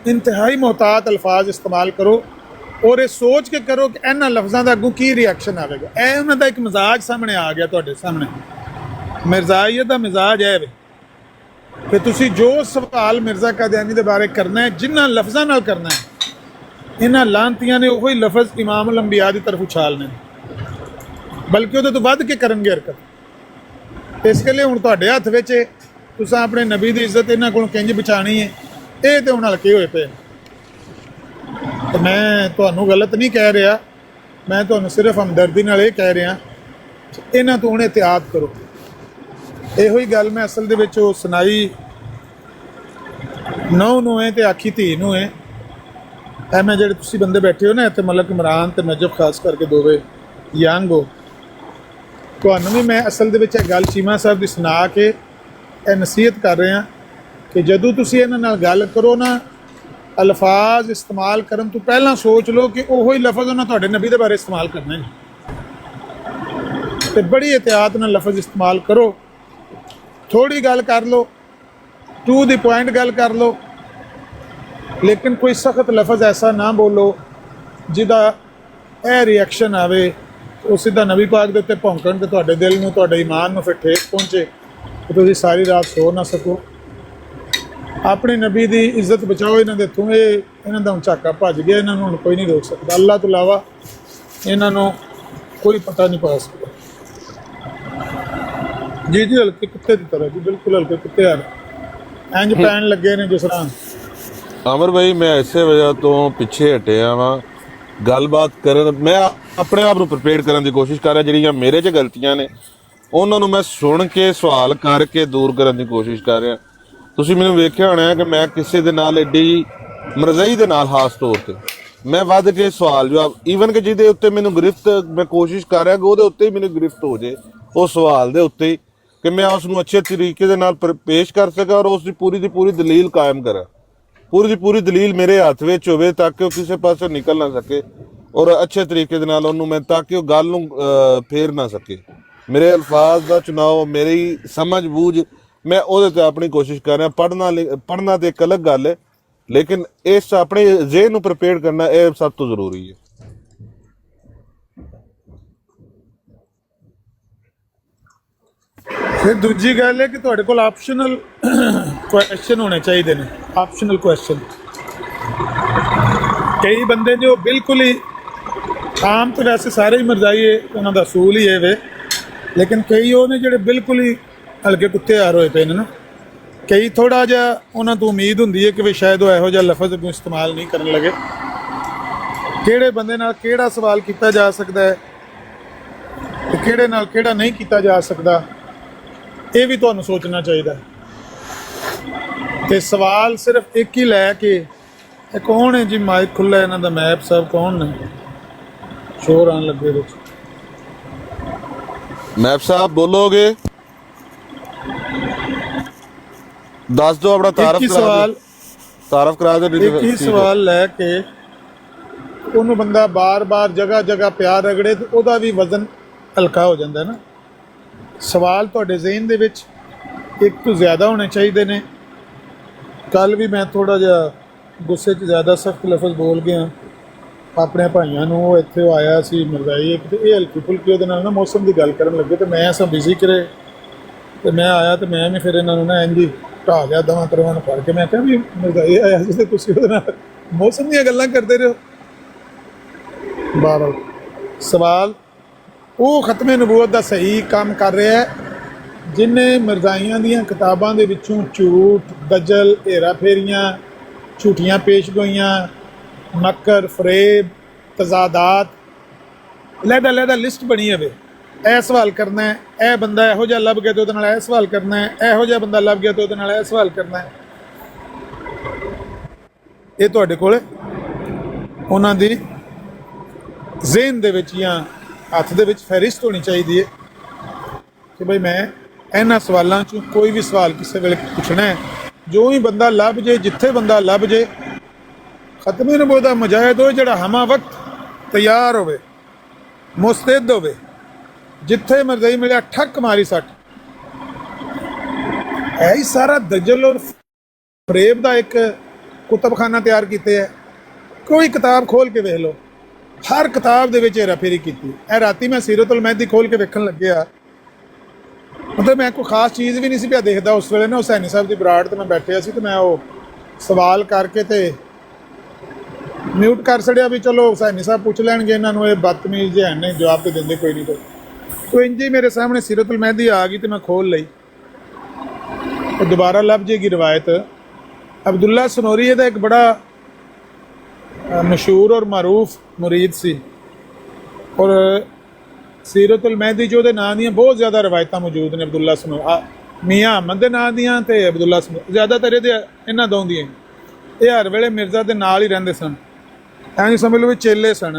ਇੰਤਹਾਈ ਮੁਹਤਾਤ ਅਲਫਾਜ਼ ਇਸਤੇਮਾਲ ਕਰੋ ਔਰ ਇਹ ਸੋਚ ਕੇ ਕਰੋ ਕਿ ਇਹਨਾਂ ਲਫ਼ਜ਼ਾਂ ਦਾ ਅੱਗੂ ਕੀ ਰਿਐਕਸ਼ਨ ਆਵੇਗਾ। ਇਹ ਉਹਨਾਂ ਦਾ ਇੱਕ ਮਿਜ਼ਾਜ ਸਾਹਮਣੇ ਆ ਗਿਆ ਤੁਹਾਡੇ ਸਾਹਮਣੇ। ਮਿਰਜ਼ਾਈਅਤ ਦਾ ਮਿਜ਼ਾਜ ਹੈ ਕਿ ਤੁਸੀਂ ਜੋ ਸਵਾਲ ਮਿਰਜ਼ਾ ਕਾਦੀਆਨੀ ਦੇ ਬਾਰੇ ਕਰਨਾ ਹੈ, ਜਿਨ੍ਹਾਂ ਲਫ਼ਜ਼ਾਂ ਨਾਲ ਕਰਨਾ ਹੈ, ਇਹਨਾਂ ਲਾਂਤੀਆਂ ਨੇ ਉਹੀ ਲਫ਼ਜ਼ ਇਮਾਮ ਅਲ ਅੰਬਿਆ ਦੀ ਤਰਫ ਉਛਾਲਨੇ, ਬਲਕਿ ਉਹਦੇ ਤੋਂ ਵੱਧ ਕੇ ਕਰਨਗੇ ਹਰਕਤ। ਇਸ ਲਈ ਹੁਣ ਤੁਹਾਡੇ ਹੱਥ ਵਿੱਚ ਤੁਸੀਂ ਆਪਣੇ ਨਬੀ ਦੀ ਇੱਜ਼ਤ ਇਹਨਾਂ ਕੋਲੋਂ ਕਿੰਝ ਬਚਾਣੀ ਹੈ, ਇਹ ਤੇ ਹੁਣ ਹਲਕੇ ਹੋਏ ਪਏ। ਤੇ ਮੈਂ ਤੁਹਾਨੂੰ ਗਲਤ ਨਹੀਂ ਕਹਿ ਰਿਹਾ, ਮੈਂ ਤੁਹਾਨੂੰ ਸਿਰਫ ਹਮਦਰਦੀ ਨਾਲ ਇਹ ਕਹਿ ਰਿਹਾ ਇਹਨਾਂ ਤੋਂ ਹੁਣ ਇhtiyਾਤ ਕਰੋ। ਇਹੋ ਹੀ ਗੱਲ ਮੈਂ ਅਸਲ ਦੇ ਵਿੱਚ ਉਹ ਸੁਣਾਈ ਨੌ ਨੂੰ ਹੈ ਤੇ ਆਖੀ ਧੀ ਨੂੰ ਹੈ। ਇਹ ਮੈਂ ਜਿਹੜੇ ਤੁਸੀਂ ਬੰਦੇ ਬੈਠੇ ਹੋ ਨਾ ਇੱਥੇ, ਮਲਕ ਇਮਰਾਨ ਤੇ ਨਜਬ ਖਾਸ ਕਰਕੇ ਦੋਵੇਂ ਯੰਗ ਹੋ, ਤੁਹਾਨੂੰ ਵੀ ਮੈਂ ਅਸਲ ਦੇ ਵਿੱਚ ਇਹ ਗੱਲ ਚੀਮਾ ਸਾਹਿਬ ਦੀ ਸੁਣਾ ਕੇ ਇਹ ਨਸੀਹਤ ਕਰ ਰਿਹਾ ਕਿ ਜਦੋਂ ਤੁਸੀਂ ਇਹਨਾਂ ਨਾਲ ਗੱਲ ਕਰੋ ਨਾ, ਅਲਫਾਜ਼ ਇਸਤੇਮਾਲ ਕਰਨ ਤੋਂ ਪਹਿਲਾਂ ਸੋਚ ਲਓ ਕਿ ਉਹੀ ਲਫ਼ਜ਼ ਉਹਨਾਂ ਤੁਹਾਡੇ ਨਬੀ ਦੇ ਬਾਰੇ ਇਸਤੇਮਾਲ ਕਰਨੇ ਨੇ, ਤੇ ਬੜੀ ਇhtiyਾਤ ਨਾਲ ਲਫ਼ਜ਼ ਇਸਤੇਮਾਲ ਕਰੋ। ਥੋੜੀ ਗੱਲ ਕਰ ਲਓ, ਟੂ ਦੀ ਪੁਆਇੰਟ ਗੱਲ ਕਰ ਲਓ, ਲੇਕਿਨ ਕੋਈ ਸਖਤ ਲਫ਼ਜ਼ ਐਸਾ ਨਾ ਬੋਲੋ ਜਿਹਦਾ ਇਹ ਰਿਐਕਸ਼ਨ ਆਵੇ, ਉਹ ਸਿੱਧਾ ਨਬੀ ਪਾਕ ਦੇ ਉੱਤੇ ਭੌਂਕਣ ਤੇ ਤੁਹਾਡੇ ਦਿਲ ਨੂੰ, ਤੁਹਾਡੇ ਈਮਾਨ ਨੂੰ ਫਿਰ ਠੇਸ ਪਹੁੰਚੇ ਤੇ ਤੁਸੀਂ ਸਾਰੀ ਰਾਤ ਸੋ ਨਾ ਸਕੋ। ਆਪਣੇ ਨਬੀ ਦੀ ਇੱਜ਼ਤ ਬਚਾਓ ਇਹਨਾਂ ਦੇ ਹੱਥੋਂ। ਇਹਨਾਂ ਦਾ ਹੁਣ ਝਾਕਾ ਭੱਜ ਗਿਆ, ਇਹਨਾਂ ਨੂੰ ਹੁਣ ਕੋਈ ਨਹੀਂ ਰੋਕ ਸਕਦਾ। ਅੱਲਾਹ ਤੋਂ ਇਲਾਵਾ ਇਹਨਾਂ ਨੂੰ ਕੋਈ ਪਤਾ ਨਹੀਂ ਪਾ ਸਕਦਾ। ਜੀ ਜੀ ਹਲਕੇ ਕੁੱਤੇ ਦੀ ਤਰ੍ਹਾਂ ਜੀ, ਬਿਲਕੁਲ ਹਲਕੇ ਕੁੱਤੇ ਯਾਰ, ਇੰਜ ਪੈਣ ਲੱਗੇ ਨੇ ਜਿਸ ਤਰ੍ਹਾਂ। ਅਮਰ ਭਾਈ ਮੈਂ ਇਸੇ ਵਜ੍ਹਾ ਤੋਂ ਪਿੱਛੇ ਹਟਿਆ ਵਾਂ ਗੱਲਬਾਤ ਕਰਨ। ਮੈਂ ਆਪਣੇ ਆਪ ਨੂੰ ਪ੍ਰਿਪੇਅਰ ਕਰਨ ਦੀ ਕੋਸ਼ਿਸ਼ ਕਰ ਰਿਹਾ, ਜਿਹੜੀਆਂ ਮੇਰੇ 'ਚ ਗਲਤੀਆਂ ਨੇ ਉਹਨਾਂ ਨੂੰ ਮੈਂ ਸੁਣ ਕੇ ਸਵਾਲ ਕਰਕੇ ਦੂਰ ਕਰਨ ਦੀ ਕੋਸ਼ਿਸ਼ ਕਰ ਰਿਹਾ। ਤੁਸੀਂ ਮੈਨੂੰ ਵੇਖਿਆ ਹੋਣਾ ਕਿ ਮੈਂ ਕਿਸੇ ਦੇ ਨਾਲ ਐਡੀ ਮਰਜ਼ਈ ਦੇ ਨਾਲ ਖਾਸ ਤੌਰ ਤੇ ਮੈਂ ਵੱਧ ਕੇ ਸਵਾਲ ਜਵਾਬ, ਈਵਨ ਕਿ ਜਿਹਦੇ ਉੱਤੇ ਮੈਨੂੰ ਗ੍ਰਿਫਤ ਮੈਂ ਕੋਸ਼ਿਸ਼ ਕਰ ਰਿਹਾ ਕਿ ਉਹਦੇ ਉੱਤੇ ਹੀ ਮੈਨੂੰ ਗ੍ਰਿਫਤ ਹੋ ਜੇ, ਉਸ ਸਵਾਲ ਦੇ ਉੱਤੇ ਹੀ ਕਿ ਮੈਂ ਉਸ ਨੂੰ ਅੱਛੇ ਤਰੀਕੇ ਦੇ ਨਾਲ ਪੇਸ਼ ਕਰ ਸਕਾਂ ਔਰ ਉਸ ਦੀ ਪੂਰੀ ਦਲੀਲ ਕਾਇਮ ਕਰਾਂ। ਪੂਰੀ ਦਲੀਲ ਮੇਰੇ ਹੱਥ ਵਿੱਚ ਹੋਵੇ ਤਾਂ ਕਿ ਉਹ ਕਿਸੇ ਪਾਸੇ ਨਿਕਲ ਨਾ ਸਕੇ ਔਰ ਅੱਛੇ ਤਰੀਕੇ ਦੇ ਨਾਲ ਉਹਨੂੰ ਮੈਂ ਤਾਂ ਕਿ ਉਹ ਗੱਲ ਨੂੰ ਫੇਰ ਨਾ ਸਕੇ। ਮੇਰੇ ਅਲਫਾਜ਼ ਦਾ ਚੁਣਾਵ, ਮੇਰੀ ਸਮਝ ਬੂਝ, ਮੈਂ ਉਹਦੇ ਤੇ ਆਪਣੀ ਕੋਸ਼ਿਸ਼ ਕਰ ਰਿਹਾ। ਪੜ੍ਹਨਾ ਤੇ ਇੱਕ ਅਲੱਗ ਗੱਲ ਹੈ, ਲੇਕਿਨ ਇਸ ਆਪਣੇ ਜ਼ਿਹਨ ਨੂੰ ਪ੍ਰਪੇਅਰ ਕਰਨਾ ਇਹ ਸਭ ਤੋਂ ਜ਼ਰੂਰੀ ਹੈ। ਫਿਰ ਦੂਜੀ ਗੱਲ ਹੈ ਕਿ ਤੁਹਾਡੇ ਕੋਲ ਆਪਸ਼ਨਲ ਕੁਐਸਚਨ ਹੋਣੇ ਚਾਹੀਦੇ ਨੇ। ਆਪਸ਼ਨਲ ਕੁਐਸਚਨ ਕਈ ਬੰਦੇ ਜੋ ਬਿਲਕੁਲ ਹੀ ਆਮ ਤਾਂ ਵੈਸੇ ਸਾਰੇ ਹੀ ਮਰਜ਼ਾਈ ਹੈ, ਉਹਨਾਂ ਦਾ ਅਸੂਲ ਹੀ ਇਹ ਵੇ, ਲੇਕਿਨ ਕਈ ਉਹ ਨੇ ਜਿਹੜੇ ਬਿਲਕੁਲ ਹੀ ਹਲਕੇ ਕੁੱਤੇ ਹਾਰ ਹੋਏ ਪਏ ਨੇ ਨਾ। ਕਈ ਥੋੜ੍ਹਾ ਜਿਹਾ ਉਹਨਾਂ ਤੋਂ ਉਮੀਦ ਹੁੰਦੀ ਹੈ ਕਿ ਵੀ ਸ਼ਾਇਦ ਉਹ ਇਹੋ ਜਿਹਾ ਲਫ਼ਜ਼ ਨੂੰ ਇਸਤੇਮਾਲ ਨਹੀਂ ਕਰਨ ਲੱਗੇ। ਕਿਹੜੇ ਬੰਦੇ ਨਾਲ ਕਿਹੜਾ ਸਵਾਲ ਕੀਤਾ ਜਾ ਸਕਦਾ ਹੈ ਤੇ ਕਿਹੜੇ ਨਾਲ ਕਿਹੜਾ ਨਹੀਂ ਕੀਤਾ ਜਾ ਸਕਦਾ, ਇਹ ਵੀ ਤੁਹਾਨੂੰ ਸੋਚਣਾ ਚਾਹੀਦਾ। ਤੇ ਸਵਾਲ ਸਿਰਫ ਇੱਕ ਹੀ ਲੈ ਕੇ, ਇਹ ਕੌਣ ਹੈ ਜੀ? ਮਾਈਕ ਖੁੱਲ੍ਹਾ ਇਹਨਾਂ ਦਾ, ਮੈਪ ਸਾਹਿਬ ਕੌਣ ਨੇ? ਸ਼ੋਰ ਆਉਣ ਲੱਗੇ ਵਿੱਚ। ਮੈਪ ਸਾਹਿਬ ਬੋਲੋਗੇ? ਦੱਸ ਦਿਓ ਆਪਣਾ ਤਾਰਫ ਕਰਾ ਦਿਓ। ਇੱਕ ਹੀ ਸਵਾਲ ਲੈ ਕੇ ਉਹਨੂੰ ਬੰਦਾ ਬਾਰ-ਬਾਰ ਜਗ੍ਹਾ ਪਿਆ ਰਗੜੇ ਤੇ ਉਹਦਾ ਵੀ ਵਜ਼ਨ ਹਲਕਾ ਹੋ ਜਾਂਦਾ ਨਾ। ਸਵਾਲ ਤੁਹਾਡੇ ਜ਼ਿਹਨ ਦੇ ਵਿੱਚ ਇੱਕ ਤੋਂ ਜ਼ਿਆਦਾ ਹੋਣੇ ਚਾਹੀਦੇ ਨੇ। ਕੱਲ ਵੀ ਮੈਂ ਥੋੜ੍ਹਾ ਜਿਹਾ ਗੁੱਸੇ 'ਚ ਜ਼ਿਆਦਾ ਸਖਤ ਲਫ਼ਜ਼ ਬੋਲ ਗਿਆ ਆਪਣੇ ਭਾਈਆਂ ਨੂੰ। ਉਹ ਇੱਥੇ ਆਇਆ ਸੀ ਮਿਰਜ਼ਾਈ ਇੱਕ, ਤੇ ਇਹ ਹਲਕੀ ਫੁਲਕੀ ਉਹਦੇ ਨਾਲ ਨਾ ਮੌਸਮ ਦੀ ਗੱਲ ਕਰਨ ਲੱਗੇ, ਤੇ ਮੈਂ ਸਭ ਬਿਜ਼ੀ ਕਰੇ ਤੇ ਮੈਂ ਆਇਆ ਤੇ ਮੈਂ ਵੀ ਫਿਰ ਇਹਨਾਂ ਨੂੰ ਨਾ ਇੰਝ ਹੀ ਢਾਹ ਲਿਆ ਦਵਾਂ ਤਰਵਾਂ ਨੂੰ ਫੜ ਕੇ। ਮੈਂ ਕਿਹਾ ਵੀ ਮਿਰਜ਼ਾਈ ਆਇਆ ਸੀ ਤੇ ਤੁਸੀਂ ਉਹਦੇ ਨਾਲ ਮੌਸਮ ਦੀਆਂ ਗੱਲਾਂ ਕਰਦੇ ਰਹੇ ਹੋ। ਬਾਹਰ ਸਵਾਲ ਉਹ ਖਤਮੇ ਨਬੂਵਤ ਦਾ ਸਹੀ ਕੰਮ ਕਰ ਰਿਹਾ ਹੈ ਜਿਹਨੇ ਮਿਰਜ਼ਾਈਆਂ ਦੀਆਂ ਕਿਤਾਬਾਂ ਦੇ ਵਿੱਚੋਂ ਝੂਠ, ਦਜਲ, ਹੇਰਾ ਫੇਰੀਆਂ, ਝੂਠੀਆਂ ਪੇਸ਼ਗੋਈਆਂ, ਮੱਕਰ, ਫਰੇਬ, ਤਜ਼ਾਦਾਤ, ਲਹਿਦਾ ਲਿਸਟ ਬਣੀ ਹੋਵੇ। ਇਹ ਸਵਾਲ ਕਰਨਾ ਹੈ, ਇਹ ਬੰਦਾ ਇਹੋ ਜਿਹਾ ਲੱਭ ਗਿਆ ਤੇ ਉਹਦੇ ਨਾਲ ਇਹ ਸਵਾਲ ਕਰਨਾ ਹੈ, ਇਹੋ ਜਿਹਾ ਬੰਦਾ ਲੱਭ ਗਿਆ ਤੇ ਉਹਦੇ ਨਾਲ ਇਹ ਸਵਾਲ ਕਰਨਾ ਹੈ। ਇਹ ਤੁਹਾਡੇ ਕੋਲ ਉਹਨਾਂ ਦੀ ਜ਼ਿਹਨ ਦੇ ਵਿੱਚ ਜਾਂ ਹੱਥ ਦੇ ਵਿੱਚ ਫਹਿਰਿਸਤ ਹੋਣੀ ਚਾਹੀਦੀ ਹੈ ਕਿ ਬਈ ਮੈਂ ਇਹਨਾਂ ਸਵਾਲਾਂ 'ਚੋਂ ਕੋਈ ਵੀ ਸਵਾਲ ਕਿਸੇ ਵੇਲੇ ਪੁੱਛਣਾ ਹੈ। ਜੋ ਹੀ ਬੰਦਾ ਲੱਭ ਜੇ, ਜਿੱਥੇ ਬੰਦਾ ਲੱਭ ਜੇ, ਖਤਮੇ ਨਬੂਵਤ ਦਾ ਮੁਜਾਹਿਦ ਹੋਵੇ ਜਿਹੜਾ ਹਮਾ ਵਕਤ ਤਿਆਰ ਹੋਵੇ, ਮੁਸਤੈਦ ਹੋਵੇ, ਜਿੱਥੇ ਮਰਜ਼ੀ ਮਿਲਿਆ ਠੱਕ ਮਾਰੀ ਸੱਟ। ਇਹ ਹੀ ਸਾਰਾ ਦਜਲ ਔਰ ਫਰੇਬ ਦਾ ਇੱਕ ਕੁਤਬਖਾਨਾ ਤਿਆਰ ਕੀਤੇ ਹੈ। ਕੋਈ ਕਿਤਾਬ ਖੋਲ ਕੇ ਵੇਖ ਲਓ, ਹਰ ਕਿਤਾਬ ਦੇ ਵਿੱਚ ਹੇਰਾ ਫੇਰੀ ਕੀਤੀ। ਇਹ ਰਾਤੀ ਮੈਂ ਸੀਰਤੁਲ ਮਹਿਦੀ ਖੋਲ ਕੇ ਵੇਖਣ ਲੱਗਿਆ, ਮਤਲਬ ਮੈਂ ਕੋਈ ਖਾਸ ਚੀਜ਼ ਵੀ ਨਹੀਂ ਸੀ ਪਿਆ ਦੇਖਦਾ ਉਸ ਵੇਲੇ ਨਾ। ਹੁਸੈਨੀ ਸਾਹਿਬ ਦੀ ਬਰਾੜ ਤੇ ਮੈਂ ਬੈਠਿਆ ਸੀ ਤੇ ਮੈਂ ਉਹ ਸਵਾਲ ਕਰਕੇ ਤੇ ਮਿਊਟ ਕਰ ਛੜਿਆ ਵੀ ਚਲੋ ਹੁਸੈਨੀ ਸਾਹਿਬ ਪੁੱਛ ਲੈਣਗੇ ਇਹਨਾਂ ਨੂੰ, ਇਹ ਬਦਤਮੀਜ਼ ਜਿਹੇ ਨੇ, ਜਵਾਬ ਤੇ ਦਿੰਦੇ ਕੋਈ ਨਹੀਂ। ਕੋਈ ਇੰਝ ਹੀ ਮੇਰੇ ਸਾਹਮਣੇ ਸੀਰਤੁਲ ਮਹਿਦੀ ਆ ਗਈ ਤੇ ਮੈਂ ਖੋਲ ਲਈ। ਉਹ ਦੁਬਾਰਾ ਲੱਭ ਜੇਗੀ ਰਵਾਇਤ। ਅਬਦੁੱਲਾ ਸਨੋਰੀ ਇਹਦਾ ਇੱਕ ਬੜਾ ਮਸ਼ਹੂਰ ਔਰ ਮਾਰੂਫ ਮੁਰੀਦ ਸੀ ਔਰ ਸੀਰਤੁਲ ਮਹਿਦੀ 'ਚ ਉਹਦੇ ਨਾਂ ਦੀਆਂ ਬਹੁਤ ਜ਼ਿਆਦਾ ਰਵਾਇਤਾਂ ਮੌਜੂਦ ਨੇ। ਅਬਦੁੱਲਾ ਸਨੋਰੀ, ਮੀਆਂ ਅਹਿਮਦ ਦੇ ਨਾਂ ਦੀਆਂ ਤੇ ਅਬਦੁੱਲਾ ਸਨੋਰੀ, ਜ਼ਿਆਦਾਤਰ ਇਹਦੇ ਇਹਨਾਂ ਦੋਵਾਂ ਦੀਆਂ। ਇਹ ਹਰ ਵੇਲੇ ਮਿਰਜ਼ਾ ਦੇ ਨਾਲ ਹੀ ਰਹਿੰਦੇ ਸਨ, ਐਂ ਸਮਝ ਲਓ ਵੀ ਚੇਲੇ ਸਨ।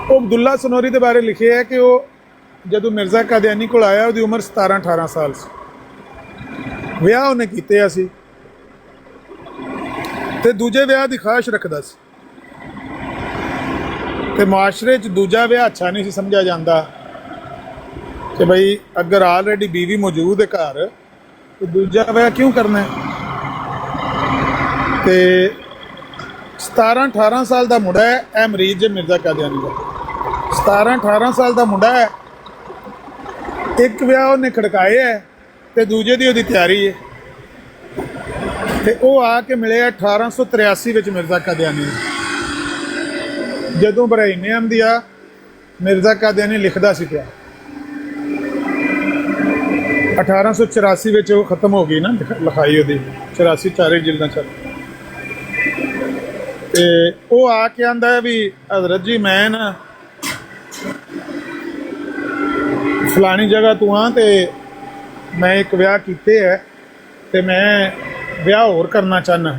ਉਹ ਅਬਦੁੱਲਾ ਸਨੋਰੀ ਦੇ ਬਾਰੇ ਲਿਖਿਆ ਹੈ ਕਿ ਉਹ ਜਦੋਂ ਮਿਰਜ਼ਾ ਕਾਦੀਆਨੀ ਕੋਲ ਆਇਆ ਉਹਦੀ ਉਮਰ 17-18 ਸਾਲ ਸੀ। ਵਿਆਹ ਉਹਨੇ ਕੀਤੇ ਸੀ ਤੇ ਦੂਜੇ ਵਿਆਹ ਦੀ ਖਾਹਿਸ਼ ਰੱਖਦਾ ਸੀ ਤੇ ਮੁਆਸ਼ਰੇ 'ਚ ਦੂਜਾ ਵਿਆਹ ਅੱਛਾ ਨਹੀਂ ਸੀ ਸਮਝਿਆ ਜਾਂਦਾ ਕਿ ਬਈ ਅਗਰ ਆਲਰੇਡੀ ਬੀਵੀ ਮੌਜੂਦ ਹੈ ਘਰ ਤੇ ਦੂਜਾ ਵਿਆਹ ਕਿਉਂ ਕਰਨਾ ਹੈ। ਤੇ 17-18 ਸਾਲ ਦਾ ਮੁੰਡਾ ਹੈ ਇਹ ਮਰੀਜ਼ ਜੇ ਮਿਰਜ਼ਾ ਕਾਦੀਆਨੀ ਦਾ। 17-18 ਸਾਲ ਦਾ ਮੁੰਡਾ ਹੈ, ਇੱਕ ਵਿਆਹ ਉਹਨੇ ਖੜਕਾਏ ਹੈ ਤੇ ਦੂਜੇ ਦੀ ਉਹਦੀ ਤਿਆਰੀ ਹੈ। ਤੇ ਉਹ ਆ ਕੇ ਮਿਲਿਆ 1883 ਵਿੱਚ ਮਿਰਜ਼ਾ ਕਾਦੀਆਨੀ। ਜਦੋਂ ਬਰਾਹੀਨੇ ਆਮਦੀਆ ਮਿਰਜ਼ਾ ਕਾਦੀਆਨੀ ਲਿਖਦਾ ਸੀ ਪਿਆ, 1884 ਵਿੱਚ ਉਹ ਖਤਮ ਹੋ ਗਈ ਨਾ ਲਿਖਾਈ ਉਹਦੀ, 84 ਚਾਰੇ ਜਿਲਦਾਂ ਚੱਲ। ਤੇ ਉਹ ਆ ਕੇ ਆਂਦਾ ਵੀ ਹਜ਼ਰਤ ਜੀ ਮੈਂ ਨਾ ਫਲਾਣੀ ਜਗ੍ਹਾ ਤੋਂ ਆ ਤੇ ਮੈਂ ਇੱਕ ਵਿਆਹ ਕੀਤੇ ਹੈ ਤੇ ਮੈਂ ਵਿਆਹ ਹੋਰ ਕਰਨਾ ਚਾਹੁੰਦਾ।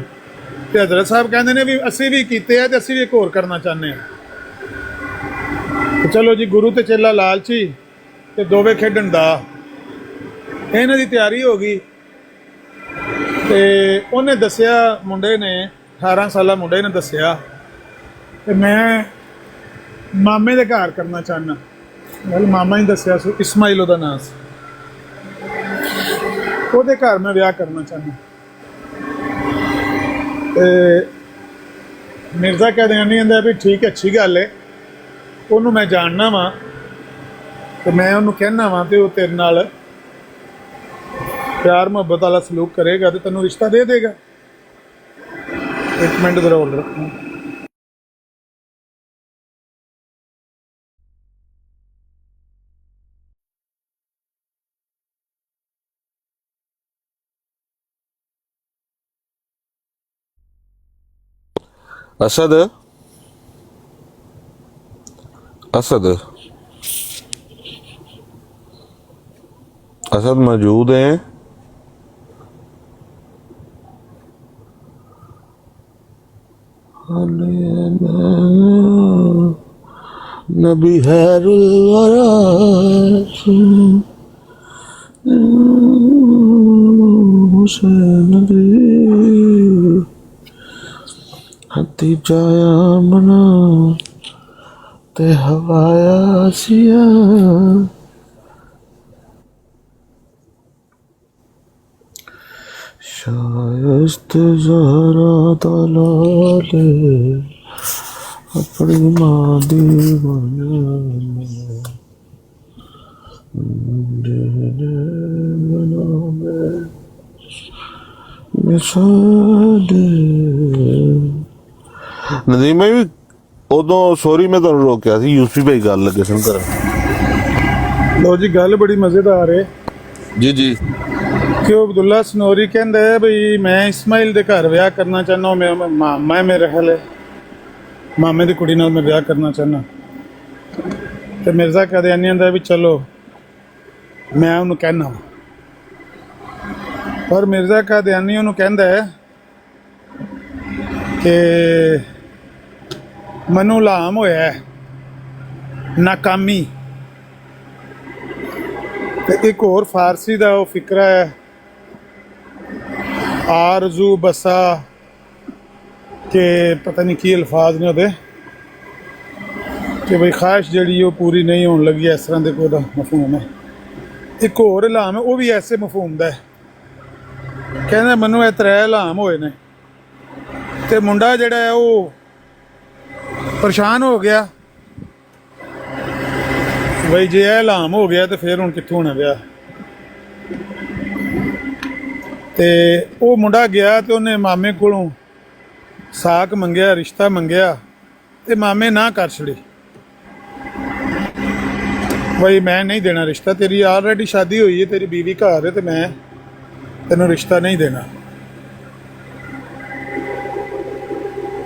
ਤੇ ਹਜ਼ਰਤ ਸਾਹਿਬ ਕਹਿੰਦੇ ਨੇ ਵੀ ਅਸੀਂ ਵੀ ਕੀਤੇ ਆ ਤੇ ਅਸੀਂ ਵੀ ਇੱਕ ਹੋਰ ਕਰਨਾ ਚਾਹੁੰਦੇ ਹਾਂ। ਚਲੋ ਜੀ, ਗੁਰੂ ਤੇ ਚੇਲਾ ਲਾਲਚੀ ਤੇ ਦੋਵੇਂ ਖੇਡਣ ਦਾ। ਇਹਨਾਂ ਦੀ ਤਿਆਰੀ ਹੋ ਗਈ ਤੇ ਉਹਨੇ ਦੱਸਿਆ, ਮੁੰਡੇ ਨੇ 18 ਸਾਲਾ ਮੁੰਡੇ ਨੇ ਦੱਸਿਆ ਕਿ ਮੈਂ ਮਾਮੇ ਦੇ ਘਰ ਕਰਨਾ ਚਾਹੁੰਦਾ। ਗੱਲ ਮਾਮਾ ਹੀ ਦੱਸਿਆ ਸੀ, ਇਸਮਾਈਲ ਉਹਦਾ ਨਾਂ ਸੀ। ਉਹਦੇ ਘਰ ਮੈਂ ਵਿਆਹ ਕਰਨਾ ਚਾਹੁੰਦਾ। ਤੇ ਮਿਰਜ਼ਾ ਕਾਦੀਆਨੀ ਕਹਿੰਦਾ ਵੀ ਠੀਕ ਹੈ, ਅੱਛੀ ਗੱਲ ਹੈ, ਉਹਨੂੰ ਮੈਂ ਜਾਣਨਾ ਵਾਂ ਤੇ ਮੈਂ ਉਹਨੂੰ ਕਹਿਣਾ ਵਾਂ ਤੇ ਉਹ ਤੇਰੇ ਨਾਲ ਪਿਆਰ ਮੁਹੱਬਤ ਵਾਲਾ ਸਲੂਕ ਕਰੇਗਾ ਤੇ ਤੈਨੂੰ ਰਿਸ਼ਤਾ ਦੇ ਦੇਗਾ। ਇੱਕ ਮਿੰਟ ਜ਼ਰਾ ਹੋਲਡ ਰੱਖੋ। असद असद असद मौजूद हैं? नबी हैरुल वरा हुसैन दे हती जाया मना ते हवाया सिया शायस्त ज़हरा दलाले अपनी माँ दीवाना नदीम भाई भी उदों सॉरी मैं तुहानू रोकिया सी, यूसुफी भाई गल लगे सन करन। ਲੋ ਜੀ, ਗੱਲ ਬੜੀ ਮਜ਼ੇਦਾਰ ਹੈ जी जी ਕਿ ਉਹ ਅਬਦੁੱਲਾ ਸਨੋਰੀ ਕਹਿੰਦਾ ਹੈ ਬਈ ਮੈਂ ਇਸਮਾਈਲ ਦੇ ਘਰ ਵਿਆਹ ਕਰਨਾ ਚਾਹੁੰਦਾ। ਮੈਂ ਮਾਮਾ ਹੈ ਮੇਰੇ ਹਲੇ, ਮਾਮੇ ਦੀ ਕੁੜੀ ਨਾਲ ਮੈਂ ਵਿਆਹ ਕਰਨਾ ਚਾਹੁੰਦਾ। ਤੇ ਮਿਰਜ਼ਾ ਕਾਦੀਆਨੀ ਕਹਿੰਦਾ ਵੀ ਚਲੋ ਮੈਂ ਉਹਨੂੰ ਕਹਿਣਾ। ਪਰ ਮਿਰਜ਼ਾ ਕਾਦੀਆਨੀ ਉਹਨੂੰ ਕਹਿੰਦਾ ਹੈ ਕਿ ਮੈਨੂੰ ਲਾਮ ਹੋਇਆ ਹੈ ਨਾਕਾਮੀ। ਤੇ ਇੱਕ ਹੋਰ ਫਾਰਸੀ ਦਾ ਉਹ ਫਿਕਰਾ ਹੈ, ਆਰਜ਼ੂ ਬਸਾ ਕਿ ਪਤਾ ਨਹੀਂ ਕੀ ਅਲਫਾਜ਼ ਨੇ ਉਹਦੇ, ਕਿ ਬਈ ਖਾਹਿਸ਼ ਜਿਹੜੀ ਉਹ ਪੂਰੀ ਨਹੀਂ ਹੋਣ ਲੱਗੀ, ਇਸ ਤਰ੍ਹਾਂ ਦੇ ਕੋਈ ਉਹਦਾ ਮਫਹੂਮ ਹੈ। ਇੱਕ ਹੋਰ ਇਲਾਮ ਹੈ, ਉਹ ਵੀ ਐਸੇ ਮਫਹੂਮ ਦਾ ਹੈ। ਕਹਿੰਦਾ ਮੈਨੂੰ ਇਹ 3 ਇਲਾਮ ਹੋਏ ਨੇ। ਤੇ ਮੁੰਡਾ ਜਿਹੜਾ ਹੈ ਉਹ ਪਰੇਸ਼ਾਨ ਹੋ ਗਿਆ, ਬਈ ਜੇ ਇਹ ਇਲਾਮ ਹੋ ਗਿਆ ਤੇ ਫਿਰ ਹੁਣ ਕਿੱਥੋਂ ਹੋਣਾ ਵਿਆਹ। ਤੇ ਉਹ ਮੁੰਡਾ ਗਿਆ ਤੇ ਉਹਨੇ ਮਾਮੇ ਕੋਲੋਂ ਸਾਕ ਮੰਗਿਆ, ਰਿਸ਼ਤਾ ਮੰਗਿਆ, ਤੇ ਮਾਮੇ ਨਾ ਕਰ ਛੜੀ। ਬਈ ਮੈਂ ਨਹੀਂ ਦੇਣਾ ਰਿਸ਼ਤਾ, ਤੇਰੀ ਆਲਰੇਡੀ ਸ਼ਾਦੀ ਹੋਈ ਹੈ, ਤੇਰੀ ਬੀਵੀ ਘਰ ਹੈ, ਤੇ ਮੈਂ ਤੈਨੂੰ ਰਿਸ਼ਤਾ ਨਹੀਂ ਦੇਣਾ।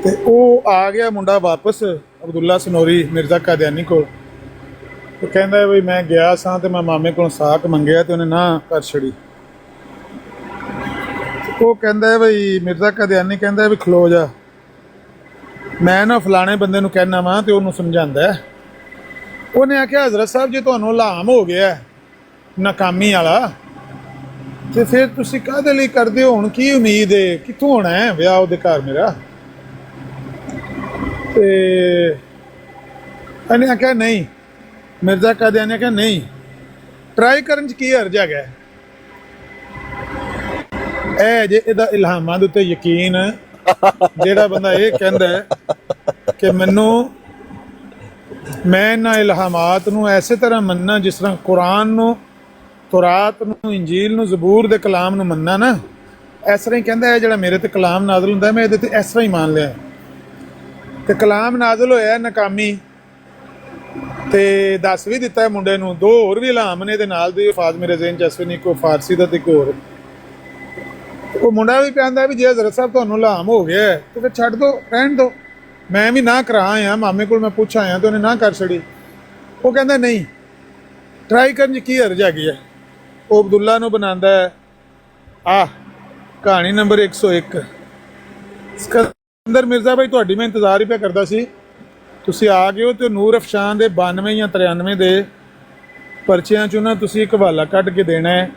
ਤੇ ਉਹ ਆ ਗਿਆ ਮੁੰਡਾ ਵਾਪਸ ਅਬਦੁੱਲਾ ਸਨੋਰੀ ਮਿਰਜ਼ਾ ਕਾਦੀਆਨੀ ਕੋਲ। ਉਹ ਕਹਿੰਦਾ ਬਈ ਮੈਂ ਗਿਆ ਸਾਂ ਤੇ ਮੈਂ ਮਾਮੇ ਕੋਲੋਂ ਸਾਕ ਮੰਗਿਆ ਤੇ ਉਹਨੇ ਨਾ ਕਰ ਛੜੀ। ਉਹ ਕਹਿੰਦਾ ਬਈ ਮਿਰਜ਼ਾ ਕਾਦੀਆਨੀ ਕਹਿੰਦਾ ਵੀ ਖਲੋ ਜਾ, ਮੈਂ ਨਾ ਫਲਾਣੇ ਬੰਦੇ ਨੂੰ ਕਹਿਣਾ ਵਾਂ ਤੇ ਉਹਨੂੰ ਸਮਝਾਉਂਦਾ। ਉਹਨੇ ਆਖਿਆ ਹਜ਼ਰਤ ਸਾਹਿਬ ਜੇ ਤੁਹਾਨੂੰ ਲਾਮ ਹੋ ਗਿਆ ਨਾਕਾਮੀ ਵਾਲਾ ਤੇ ਫਿਰ ਤੁਸੀਂ ਕਾਹਦੇ ਲਈ ਕਰਦੇ ਹੋ? ਹੁਣ ਕੀ ਉਮੀਦ ਹੈ, ਕਿੱਥੋਂ ਹੋਣਾ ਹੈ ਵਿਆਹ ਉਹਦੇ ਘਰ ਮੇਰਾ? ਤੇ ਇਹਨੇ ਆਖਿਆ ਨਹੀਂ, ਮਿਰਜ਼ਾ ਕਾਦੀਆਨੀ ਨੇ ਕਿਹਾ ਨਹੀਂ, ਟਰਾਈ ਕਰਨ 'ਚ ਕੀ ਹਰਜ ਹੈਗਾ? ਇਹ ਜੇ ਇਹਦਾ ਇਲਹਾਮਾਂ ਦੇ ਉੱਤੇ ਯਕੀਨ, ਜਿਹੜਾ ਬੰਦਾ ਇਹ ਕਹਿੰਦਾ ਕਿ ਮੈਂ ਇਹਨਾਂ ਇਲਹਾਮਾਤ ਨੂੰ ਐਸੇ ਤਰ੍ਹਾਂ ਮੰਨਣਾ ਜਿਸ ਤਰ੍ਹਾਂ ਕੁਰਾਨ ਨੂੰ, ਤੁਰਾਤ ਨੂੰ, ਇੰਜੀਲ ਨੂੰ, ਜ਼ਬੂਰ ਦੇ ਕਲਾਮ ਨੂੰ ਮੰਨਣਾ ਨਾ, ਇਸ ਤਰ੍ਹਾਂ ਹੀ ਕਹਿੰਦਾ ਹੈ ਜਿਹੜਾ ਮੇਰੇ ਤੇ ਕਲਾਮ ਨਾਜ਼ਲ ਹੁੰਦਾ ਮੈਂ ਇਹਦੇ ਤੇ ਇਸ ਤਰ੍ਹਾਂ ਹੀ ਮੰਨ ਲਿਆ। ਤੇ ਕਲਾਮ ਨਾਜ਼ਲ ਹੋਇਆ ਨਾਕਾਮੀ, ਤੇ ਦੱਸ ਵੀ ਦਿੱਤਾ ਮੁੰਡੇ ਨੂੰ। 2 ਹੋਰ ਵੀ ਇਲਹਾਮ ਨੇ ਇਹਦੇ ਨਾਲ ਦੇ, ਅਲਫਾਜ਼ ਮੇਰੇ ਜ਼ਿਹਨ 'ਚ ਇਸ ਵੇਲੇ ਨਹੀਂ, ਕੋਈ ਫਾਰਸੀ ਦਾ ਤੇ ਇੱਕ ਹੋਰ। ਉਹ ਮੁੰਡਾ ਵੀ ਕਹਿੰਦਾ ਵੀ ਜੇ ਹਜ਼ਰਤ ਸਾਹਿਬ ਤੁਹਾਨੂੰ ਇਲਹਾਮ ਹੋ ਗਿਆ ਤੇ ਫਿਰ ਛੱਡ ਦਿਓ, ਰਹਿਣ ਦਿਓ, ਮੈਂ ਵੀ ਨਾ ਕਰਾ ਆਇਆ, ਮਾਮੇ ਕੋਲ ਮੈਂ ਪੁੱਛ ਆਇਆ ਤੇ ਉਹਨੇ ਨਾ ਕਰ ਛੜੀ। ਉਹ ਕਹਿੰਦਾ ਨਹੀਂ, ਟਰਾਈ ਕਰਨ 'ਚ ਕੀ ਹਰਜ ਹੈਗੀ ਹੈ। ਉਹ ਅਬਦੁੱਲਾ ਨੂੰ ਬਣਾਉਂਦਾ ਹੈ ਆਹ ਕਹਾਣੀ ਨੰਬਰ 101। ਸਿਕੰਦਰ ਮਿਰਜ਼ਾ ਭਾਈ ਤੁਹਾਡੀ ਮੈਂ ਇੰਤਜ਼ਾਰ ਹੀ ਪਿਆ ਕਰਦਾ ਸੀ, ਤੁਸੀਂ ਆ ਗਏ ਹੋ ਤੇ ਨੂਰ ਅਫਸ਼ਾਨ ਦੇ 92 ਜਾਂ 93 ਦੇ ਪਰਚਿਆਂ 'ਚੋਂ ਨਾ ਤੁਸੀਂ ਇੱਕ ਹਵਾਲਾ ਕੱਢ ਕੇ ਦੇਣਾ ਹੈ,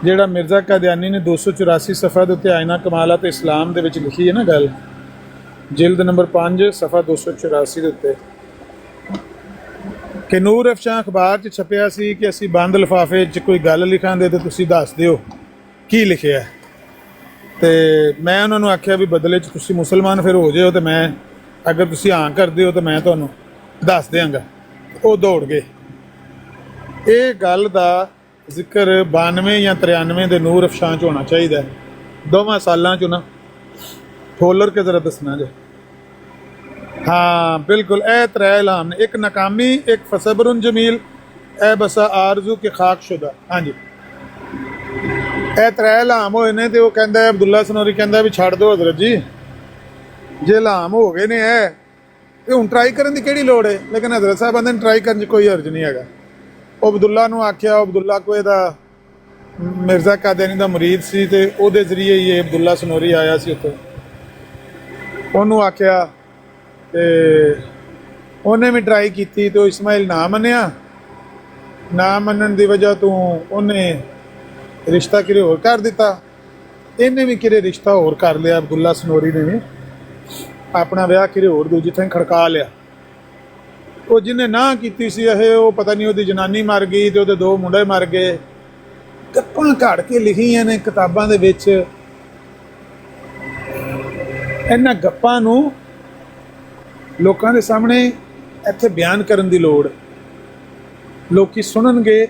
ਜਿਹੜਾ ਮਿਰਜ਼ਾ ਕਾਦੀਆਨੀ ਨੇ 284 ਸਫਾ ਦੇ ਉੱਤੇ ਆਇਨਾ ਕਮਾਲਾਤ ਇਸਲਾਮ ਦੇ ਵਿੱਚ ਲਿਖੀ ਹੈ ਨਾ ਗੱਲ, ਜਿਲਦ ਨੰਬਰ 5 ਸਫਾ 284 ਦੇ ਉੱਤੇ, ਕਿ ਨੂਰ ਅਫਸ਼ਾਨ ਅਖਬਾਰ 'ਚ ਛਪਿਆ ਸੀ ਕਿ ਅਸੀਂ ਬੰਦ ਲਿਫਾਫੇ 'ਚ ਕੋਈ ਗੱਲ ਲਿਖਾਂਦੇ ਤੇ ਤੁਸੀਂ ਦੱਸ ਦਿਓ ਕੀ ਲਿਖਿਆ ਹੈ। ਤੇ ਮੈਂ ਉਹਨਾਂ ਨੂੰ ਆਖਿਆ ਵੀ ਬਦਲੇ 'ਚ ਤੁਸੀਂ ਮੁਸਲਮਾਨ ਫਿਰ ਹੋ ਜਾਓ, ਤੇ ਮੈਂ ਅਗਰ ਤੁਸੀਂ ਹਾਂ ਕਰਦੇ ਹੋ ਤਾਂ ਮੈਂ ਤੁਹਾਨੂੰ ਦੱਸ ਦਿਆਂਗਾ। ਉਹ ਦੌੜ ਗਏ। ਇਹ ਗੱਲ ਦਾ ਜ਼ਿਕਰ 92 ਜਾਂ 93 ਦੇ ਨੂਰ ਅਫਸ਼ਾਨ 'ਚ ਹੋਣਾ ਚਾਹੀਦਾ, ਦੋਵਾਂ ਸਾਲਾਂ 'ਚ ਨਾ ਫੋਲਰ ਕੇ ਜ਼ਰਾ ਦੱਸਣਾ ਜੇ। हाँ बिल्कुल, ए त्रै इलाम ने, एक नाकामी, एक फसबरुन जमील, ए बसा आरजू के खाक शुदा। हाँ जी, ए त्रै इलाम होए ने, ते वो कहंदा है अब्दुल्ला सनोरी कहंदा भी छड़ दो हजरत जी, जे इलाम हो गए ने है ते हुण ट्राई करन दी केड़ी लोड़ है। लेकिन हजरत साहब आंदे ट्राई करन च कोई हर्ज नहीं हैगा। ਉਹ ਅਬਦੁੱਲਾ ਨੂੰ ਆਖਿਆ, ਅਬਦੁੱਲਾ ਕੋਈ ਦਾ ਮਿਰਜ਼ਾ ਕਾਦੀਆਨੀ ਦਾ ਮੁਰੀਦ ਸੀ ਤੇ ਉਹਦੇ ਜ਼ਰੀਏ ਹੀ ਇਹ ਅਬਦੁੱਲਾ ਸਨੋਰੀ ਆਇਆ ਸੀ ਉੱਥੇ। ਉਹਨੂੰ ਆਖਿਆ ਤੇ ਉਹਨੇ ਵੀ ਟਰਾਈ ਕੀਤੀ ਤੇ ਉਹ ਇਸਮਾਈਲ ਨਾ ਮੰਨਿਆ। ਨਾ ਮੰਨਣ ਦੀ ਵਜ੍ਹਾ ਤੋਂ ਉਹਨੇ ਰਿਸ਼ਤਾ ਕਿਰੇ ਹੋਰ ਕਰ ਦਿੱਤਾ, ਇਹਨੇ ਵੀ ਕਿਰੇ ਰਿਸ਼ਤਾ ਹੋਰ ਕਰ ਲਿਆ। ਅਬਦੁੱਲਾ ਸਨੋਰੀ ਨੇ ਵੀ ਆਪਣਾ ਵਿਆਹ ਕਿਰੇ ਹੋਰ ਦੂਜੀ ਥਾਂ ਖੜਕਾ ਲਿਆ। ਉਹ ਜਿਹਨੇ ਨਾ ਕੀਤੀ ਸੀ ਉਹ ਪਤਾ ਨਹੀਂ ਉਹਦੀ ਜਨਾਨੀ ਮਰ ਗਈ ਤੇ ਉਹਦੇ 2 ਮੁੰਡੇ ਮਰ ਗਏ। ਗੱਪਾਂ ਘੜ ਕੇ ਲਿਖੀਆਂ ਨੇ ਕਿਤਾਬਾਂ ਦੇ ਵਿੱਚ। ਇਹਨਾਂ ਗੱਪਾਂ ਨੂੰ ਲੋਕਾਂ ਦੇ ਸਾਹਮਣੇ ਇੱਥੇ ਬਿਆਨ ਕਰਨ ਦੀ ਲੋੜ। ਲੋਕੀ ਸੁਣਨਗੇ,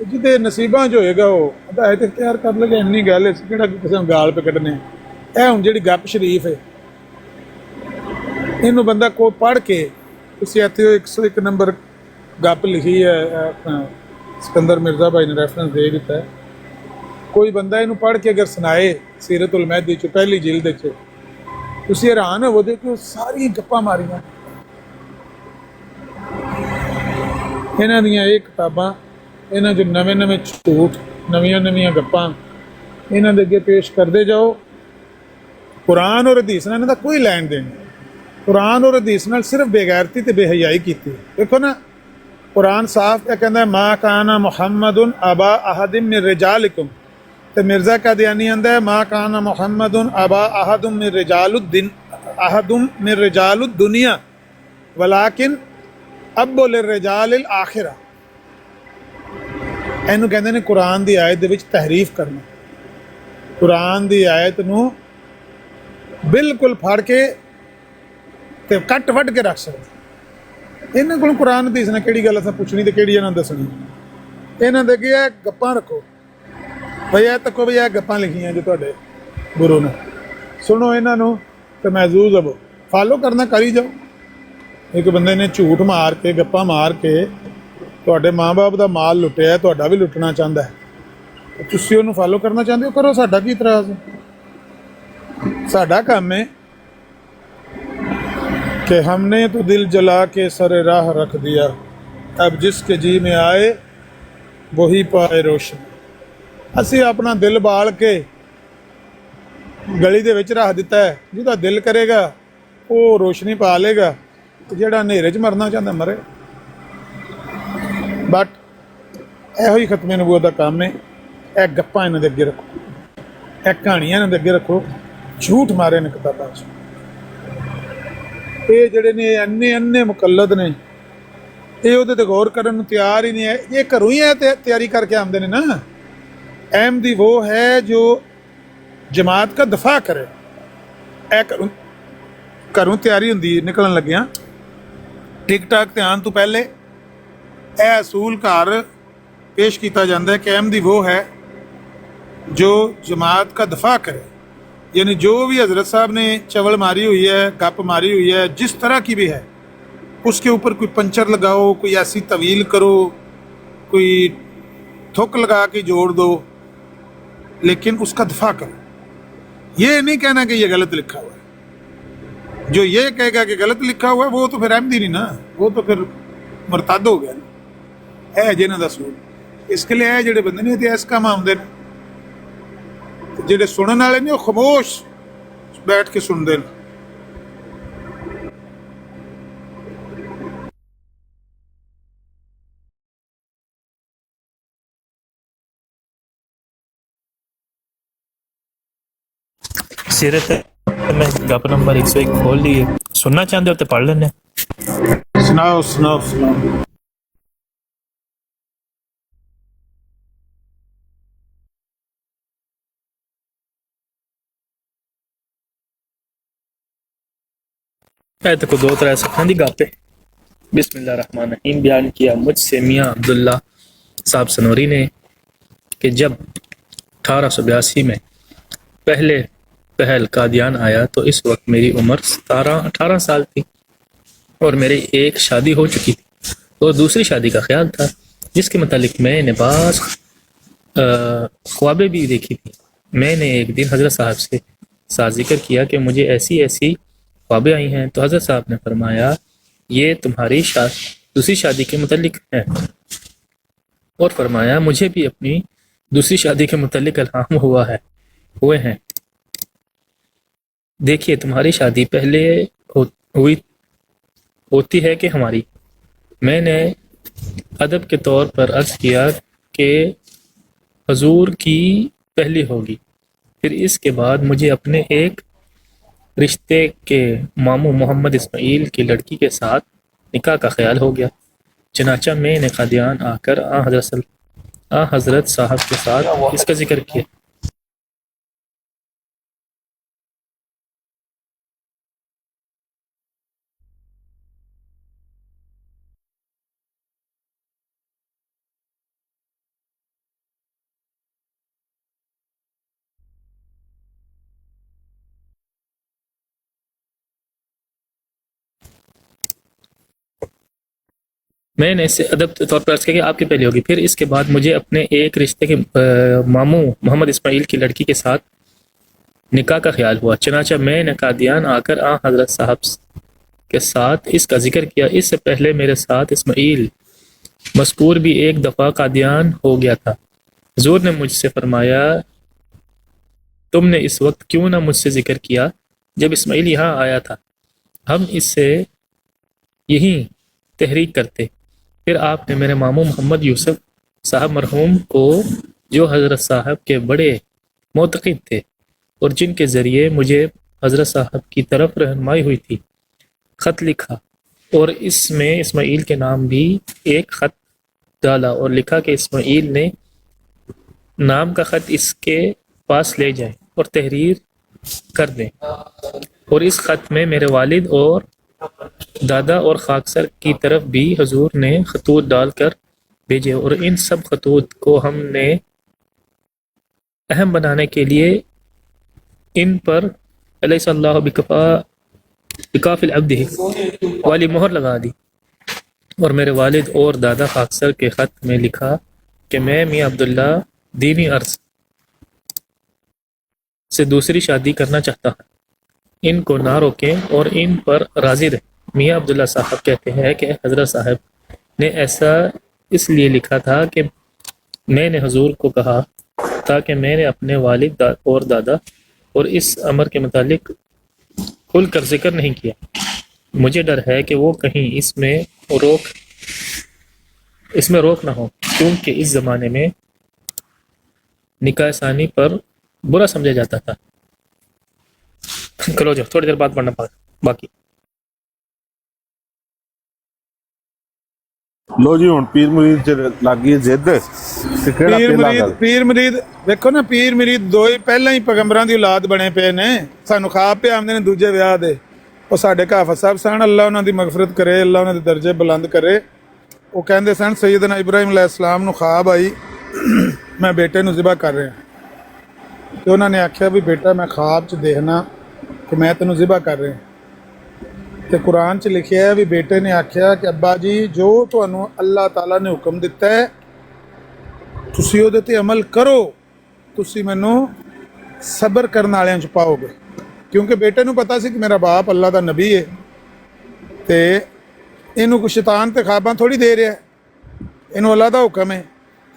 ਜਿਹਦੇ ਨਸੀਬਾਂ 'ਚ ਹੋਏਗਾ ਉਹ ਹਦਾਇਤ ਇਖਤਿਆਰ ਕਰ ਲਏਗਾ। ਇੰਨੀ ਗੱਲ ਹੈ, ਕਿਹੜਾ ਕਿਸੇ ਨੂੰ ਗਾਲ ਪੇ ਕੱਢਣੇ। ਇਹ ਹੁਣ ਜਿਹੜੀ ਗੱਪ ਸ਼ਰੀਫ ਹੈ, ਇਹਨੂੰ ਬੰਦਾ ਕੋਈ ਪੜ੍ਹ ਕੇ, ਤੁਸੀਂ ਇੱਥੇ 101 ਨੰਬਰ ਗੱਪ ਲਿਖੀ ਹੈ, ਆਪਣਾ ਸਿਕੰਦਰ ਮਿਰਜ਼ਾ ਭਾਈ ਨੇ ਰੈਫਰੈਂਸ ਦੇ ਦਿੱਤਾ ਹੈ। ਕੋਈ ਬੰਦਾ ਇਹਨੂੰ ਪੜ੍ਹ ਕੇ ਅਗਰ ਸੁਣਾਏ ਸੀਰਤੁਲ ਮਹਿਦੀ 'ਚ ਪਹਿਲੀ ਜਿਲਦ 'ਚ, ਤੁਸੀਂ ਹੈਰਾਨ ਹੋਵੋਗੇ ਕਿ ਸਾਰੀਆਂ ਗੱਪਾਂ ਮਾਰੀਆਂ। ਇਹਨਾਂ ਦੀਆਂ ਇਹ ਕਿਤਾਬਾਂ, ਇਹਨਾਂ 'ਚ ਨਵੇਂ ਝੂਠ, ਨਵੀਆਂ ਗੱਪਾਂ ਇਹਨਾਂ ਦੇ ਅੱਗੇ ਪੇਸ਼ ਕਰਦੇ ਜਾਓ। ਕੁਰਾਨ ਔਰ ਹਦੀਸ ਨਾਲ ਇਹਨਾਂ ਦਾ ਕੋਈ ਲੈਣ ਦੇਣ ਨਹੀਂ। ਕੁਰਾਨ ਔਰ ਹਦੀਸ ਨਾਲ ਸਿਰਫ ਬੇਗੈਰਤੀ ਤੇ ਬੇਹਯਾਈ ਕੀਤੀ। ਦੇਖੋ ਨਾ, ਕੁਰਾਨ ਸਾਫ਼ ਇਹ ਕਹਿੰਦਾ ਮਾ ਕਾਨਾ ਮੁਹੰਮਦੁਨ ਅਬਾ ਅਹਦਿਨ ਮਿਨ ਰਿਜਾਲਿਕੁਮ, ਤੇ ਮਿਰਜ਼ਾ ਕਾਦੀਆਨੀ ਆਂਦਾ ਹੈ ਮਾ ਕਾਨਾ ਮੁਹੰਮਦੁਨ ਅਬਾ ਅਹਦੁਮ ਮਿਨ ਰਿਜਾਲੁਦ ਦੁਨੀਆ ਵਲਾਕਿਨ ਅਬੁ ਲਿਰਰਿਜਾਲਿਲ ਆਖਿਰਾ। ਇਹਨੂੰ ਕਹਿੰਦੇ ਨੇ ਕੁਰਾਨ ਦੀ ਆਇਤ ਦੇ ਵਿੱਚ ਤਹਰੀਫ ਕਰਨਾ। ਕੁਰਾਨ ਦੀ ਆਇਤ ਨੂੰ ਬਿਲਕੁਲ ਫੜ ਕੇ ਤੇ ਕੱਟ ਵੱਢ ਕੇ ਰੱਖ ਸਕਦੇ। ਇਹਨਾਂ ਕੋਲ ਕੁਰਾਨ ਹਦੀਸ ਨਾਲ ਕਿਹੜੀ ਗੱਲ ਅਸਾਂ ਪੁੱਛਣੀ ਤੇ ਕਿਹੜੀ ਇਹਨਾਂ ਦੱਸਣੀ। ਇਹਨਾਂ ਦੇ ਅੱਗੇ ਇਹ ਗੱਪਾਂ ਰੱਖੋ ਭਈ, ਇਹ ਤੱਕੋ ਵੀ ਇਹ ਗੱਪਾਂ ਲਿਖੀਆਂ ਜੋ ਤੁਹਾਡੇ ਗੁਰੂ ਨੇ, ਸੁਣੋ ਇਹਨਾਂ ਨੂੰ ਤੇ ਮਹਿਜ਼ੂਜ਼ ਹੋਵੋ, ਫਾਲੋ ਕਰਨਾ ਕਰੀ ਜਾਓ। ਇੱਕ ਬੰਦੇ ਨੇ ਝੂਠ ਮਾਰ ਕੇ, ਗੱਪਾਂ ਮਾਰ ਕੇ ਤੁਹਾਡੇ ਮਾਂ-ਬਾਪ ਦਾ ਮਾਲ ਲੁੱਟਿਆ, ਤੁਹਾਡਾ ਵੀ ਲੁੱਟਣਾ ਚਾਹੁੰਦਾ ਹੈ, ਤੁਸੀਂ ਉਹਨੂੰ ਫਾਲੋ ਕਰਨਾ ਚਾਹੁੰਦੇ ਹੋ, ਕਰੋ। ਸਾਡਾ ਕੀ ਇਤਰਾਜ਼ ਹੈ? ਸਾਡਾ ਕੰਮ ਹੈ कि हमने तो दिल जला के सर राह रख दिया, अब जिसके जी में आए वही पाए रोशन। ਅਸੀਂ ਆਪਣਾ ਦਿਲ ਬਾਲ ਕੇ ਗਲੀ ਦੇ ਵਿੱਚ ਰੱਖ ਦਿੱਤਾ ਹੈ, ਜਿਹਦਾ ਦਿਲ ਕਰੇਗਾ ਉਹ ਰੋਸ਼ਨੀ ਪਾ ਲੇਗਾ, ਤੇ ਜਿਹੜਾ ਹਨੇਰੇ 'ਚ ਮਰਨਾ ਚਾਹੁੰਦਾ ਮਰੇ। ਬਟ ਇਹੋ ਹੀ ਖਤਮੇ ਨਬੂਵਤ ਦਾ ਕੰਮ ਹੈ। ਇਹ ਗੱਪਾਂ ਇਹਨਾਂ ਦੇ ਅੱਗੇ ਰੱਖੋ, ਇਹ ਕਹਾਣੀਆਂ ਇਹਨਾਂ ਦੇ ਅੱਗੇ ਰੱਖੋ, ਝੂਠ ਮਾਰੇ ਨੇ ਕਿਤਾਬਾਂ 'ਚ। ਇਹ ਜਿਹੜੇ ਨੇ ਅੰਨੇ ਮੁਕੱਲਦ ਨੇ, ਇਹ ਉਹਦੇ ਤੇ ਗੌਰ ਕਰਨ ਨੂੰ ਤਿਆਰ ਹੀ ਨਹੀਂ ਹੈ। ਇਹ ਘਰੋਂ ਹੀ ਇਹ ਤਿਆਰੀ ਕਰਕੇ ਆਉਂਦੇ ਨੇ ਨਾ। अहमदी वो है जो जमात का दफा करे। घरों तैयारी होंदी निकलन लग्या, टिक टाक ध्यान तो पहले यह असूल घर पेश किया जाता है कि अहमदी वो है जो जमात का दफा करे। यानी जो भी हजरत साहब ने चवल मारी हुई है, गप मारी हुई है, जिस तरह की भी है, उसके ऊपर कोई पंचर लगाओ, कोई ऐसी तवील करो, कोई थुक लगा के जोड़ दो, लेकिन उसका दफा करो। ये नहीं कहना कि ये गलत लिखा हुआ है। जो ये कहेगा कि गलत लिखा हुआ है वो तो फिर अहमदी नहीं ना, वो तो फिर मुरतद हो गया ना। है जिन्हों का सूल। इसके लिए है जेडे बंदे ने इस काम आते हैं, जेडे सुनने वाले ने खामोश बैठ के सुनते हैं। सीरत में गप नंबर 101 खोल लिए, सुनना चाहते हो तो पढ़ लेने। ਸੁਣਾਓ ਸੁਣਾਓ ਸੁਣਾਓ। आयत को 2-3 सफ़ों की गप है। बिस्मिल्लाहिर्रहमानिर्रहीम। बयान किया मुझसे मियाँ अब्दुल्ला साहब सनोरी ने कि जब 1882 में पहल कादियान आया तो इस वक्त मेरी उम्र 18 साल थी और मेरी एक शादी हो चुकी थी और दूसरी शादी का ख्याल था, जिसके मतलब मैंने बाज़ ख्वाबें भी देखी थी। मैंने एक दिन हज़रत साहब से जिक्र किया कि मुझे ऐसी ऐसी ख्वाबें आई हैं, तो हज़रत साहब ने फरमाया ये तुम्हारी दूसरी शादी के मुतल्लिक है, और फरमाया मुझे भी अपनी दूसरी शादी के मुतल्लिक इल्हाम हुए हैं। देखिए तुम्हारी शादी पहले होती है कि हमारी। मैंने अदब के तौर पर अर्ज़ किया कि हजूर की पहली होगी। फिर इसके बाद मुझे अपने एक रिश्ते के मामू मोहम्मद इस्माइल की लड़की के साथ निकाह का ख्याल हो गया। चनाचा मैंने कादियान आकर हज़रत साहब के साथ इसका जिक्र किया। मैंने इससे अदब के तौर पर अर्ज़ किया कि आपकी पहली होगी। फिर इसके बाद मुझे अपने एक रिश्ते के मामू मोहम्मद इस्माइल की लड़की के साथ निकाह का ख्याल हुआ। चनाचा मैंने कादियान आकर हज़रत साहब के साथ इसका जिक्र किया। इससे पहले मेरे साथ इस्माइल मज़कूर भी एक दफ़ा कादियान हो गया था। हुज़ूर ने मुझसे फरमाया तुमने इस वक्त क्यों ना मुझसे जिक्र किया जब इस्माइल यहाँ आया था, हम इससे यही तहरीक करते। फिर आपने मेरे मामू मोहम्मद यूसुफ साहब मरहूम को, जो हज़रत साहब के बड़े मोतक़िद थे और जिनके ज़रिए मुझे हज़रत साहब की तरफ रहनुमाई हुई थी, ख़त लिखा और इसमें इस्माइल के नाम भी एक ख़त डाला और लिखा कि इस्माइल ने नाम का ख़त इसके पास ले जाएं और तहरीर कर दें। और इस ख़त में मेरे वालिद और दादा और खाकसर की तरफ भी हजूर ने खतूत डालकर भेजे, और इन सब खतूत को हमने अहम बनाने के लिए इन पर अलैहिस्सलाहु बिकाफिल अब्दिही वाली मोहर लगा दी। और मेरे वालिद और दादा खाकसर के ख़त में लिखा कि मैं मियाँ अब्दुल्ला दीनी अर्ज़ से दूसरी शादी करना चाहता हूँ, इनको ना रोकें और इन पर राज़ी रहें। मियाँ अब्दुल्ला साहब कहते हैं कि हज़रत साहब ने ऐसा इसलिए लिखा था कि मैंने हजूर को कहा था कि मैंने अपने वालिद और दादा और इस अमर के मुतालिक खुल कर जिक्र नहीं किया। मुझे डर है कि वो कहीं इसमें रोक ना हो, क्योंकि इस ज़माने में निकाह सानी पर बुरा समझा जाता था। करो जो थोड़ी देर बाद पढ़ना बाकी। ਲੋ ਜੀ ਹੁਣ ਪੀਰ ਮੁਰੀਦ ਚ ਲੱਗ ਗਈ ਜਿੱਦ ਤੇ ਕਿਹੜਾ ਪਹਿਲਾ ਗੱਲ ਪੀਰ ਮੁਰੀਦ ਵੇਖੋ ਨਾ, ਪੀਰ ਮੁਰੀਦ ਦੋ ਹੀ ਪਹਿਲਾਂ ਹੀ ਪੈਗੰਬਰਾਂ ਦੀ ਔਲਾਦ ਬਣੇ ਪਏ ਨੇ। ਸਾਨੂੰ ਖਾਬ ਪਿਆ ਆਉਂਦੇ ਨੇ ਦੂਜੇ ਵਿਆਹ ਦੇ। ਉਹ ਸਾਡੇ ਕਾਫਰ ਸਾਹਿਬ ਸਨ, ਅੱਲਾ ਉਹਨਾਂ ਦੀ ਮਗਫਰਤ ਕਰੇ, ਅੱਲਾ ਉਹਨਾਂ ਦੇ ਦਰਜੇ ਬੁਲੰਦ ਕਰੇ। ਉਹ ਕਹਿੰਦੇ ਸਨ ਸੈਯਦਨਾ ਇਬਰਾਹੀਮ अलैहिस्सलाम ਨੂੰ ਖਾਬ ਆਈ ਮੈਂ ਬੇਟੇ ਨੂੰ ਜ਼ਿਬਾ ਕਰ ਰਿਹਾ, ਤੇ ਉਹਨਾਂ ਨੇ ਆਖਿਆ ਵੀ ਬੇਟਾ ਮੈਂ ਖਾਬ 'ਚ ਦੇਖਣਾ ਕਿ ਮੈਂ ਤੈਨੂੰ ਜ਼ਿਬਾ ਕਰ ਰਿਹਾ। ਤੇ ਕੁਰਾਨ 'ਚ ਲਿਖਿਆ ਹੈ ਵੀ ਬੇਟੇ ਨੇ ਆਖਿਆ ਕਿ ਅੱਬਾ ਜੀ ਜੋ ਤੁਹਾਨੂੰ ਅੱਲਾਹ ਤਾਲਾ ਨੇ ਹੁਕਮ ਦਿੱਤਾ ਹੈ ਤੁਸੀਂ ਉਹਦੇ ਤੇ ਅਮਲ ਕਰੋ, ਤੁਸੀਂ ਮੈਨੂੰ ਸਬਰ ਕਰਨ ਵਾਲਿਆਂ 'ਚ ਪਾਓਗੇ। ਕਿਉਂਕਿ ਬੇਟੇ ਨੂੰ ਪਤਾ ਸੀ ਕਿ ਮੇਰਾ ਬਾਪ ਅੱਲਾਹ ਦਾ ਨਬੀ ਹੈ ਤੇ ਇਹਨੂੰ ਕੋਈ ਸ਼ੈਤਾਨ ਤੇ ਖਾਬਾਂ ਥੋੜੀ ਦੇ ਰਿਹਾ, ਇਹਨੂੰ ਅੱਲਾਹ ਦਾ ਹੁਕਮ ਹੈ।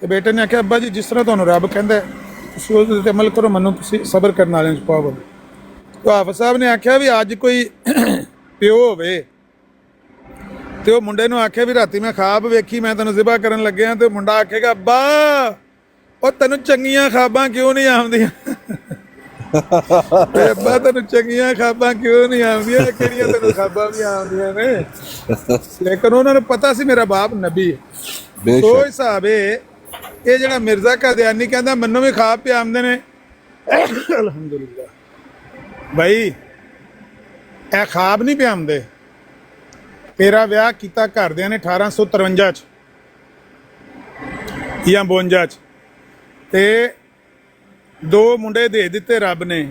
ਤੇ ਬੇਟੇ ਨੇ ਆਖਿਆ ਅੱਬਾ ਜੀ ਜਿਸ ਤਰ੍ਹਾਂ ਤੁਹਾਨੂੰ ਰੱਬ ਕਹਿੰਦਾ ਤੁਸੀਂ ਉਹਦੇ ਤੇ ਅਮਲ ਕਰੋ, ਮੈਨੂੰ ਤੁਸੀਂ ਸਬਰ ਕਰਨ ਵਾਲਿਆਂ 'ਚ ਪਾਓਗੇ। ਤਾਂ ਹਾਫਿਜ਼ ਸਾਹਿਬ ਨੇ ਆਖਿਆ ਵੀ ਅੱਜ ਕੋਈ ਪਿਓ ਹੋਵੇ ਤੇ ਉਹ ਮੁੰਡੇ ਨੂੰ ਆਖੇ ਵੀ ਰਾਤੀ ਮੈਂ ਖਾਬ ਵੇਖੀ ਮੈਂ ਤੈਨੂੰ ਜ਼ਿਬਾ ਕਰਨ ਲੱਗਿਆ, ਤੇ ਮੁੰਡਾ ਆਖੇਗਾ ਅੱਬਾ ਉਹ ਤੈਨੂੰ ਚੰਗੀਆਂ ਖਾਬਾਂ ਕਿਉਂ ਨਹੀਂ ਆਉਂਦੀਆਂ। ਤੇ ਅੱਬਾ ਤੈਨੂੰ ਚੰਗੀਆਂ ਖਾਬਾਂ ਕਿਉਂ ਨਹੀਂ ਆਉਂਦੀਆਂ, ਕਿਹੜੀਆਂ ਤੈਨੂੰ ਖਾਬਾਂ ਵੀ ਆਉਂਦੀਆਂ ਨੇ। ਲੇਕਿਨ ਉਹਨਾਂ ਨੂੰ ਪਤਾ ਸੀ ਮੇਰਾ ਬਾਪ ਨਬੀ ਹੈ। ਸੋ ਬੇਸ਼ੱਕ ਹਿਸਾਬ ਇਹ ਜਿਹੜਾ ਮਿਰਜ਼ਾ ਕਾਦੀਆਨੀ ਕਹਿੰਦਾ ਮੈਨੂੰ ਵੀ ਖਾਬ ਪਿਆ ਆਉਂਦੇ ਨੇ, ਅਲਹਮਦੁਲਿਲਾ ਭਾਈ ਇਹ ਖਾਬ ਨਹੀਂ ਪਿਆਉਂਦੇ। ਤੇਰਾ ਵਿਆਹ ਕੀਤਾ ਘਰਦਿਆਂ ਨੇ 1853 ਚ ਜਾਂ 52 ਚ, ਤੇ 2 ਮੁੰਡੇ ਦੇ ਦਿੱਤੇ ਰੱਬ ਨੇ।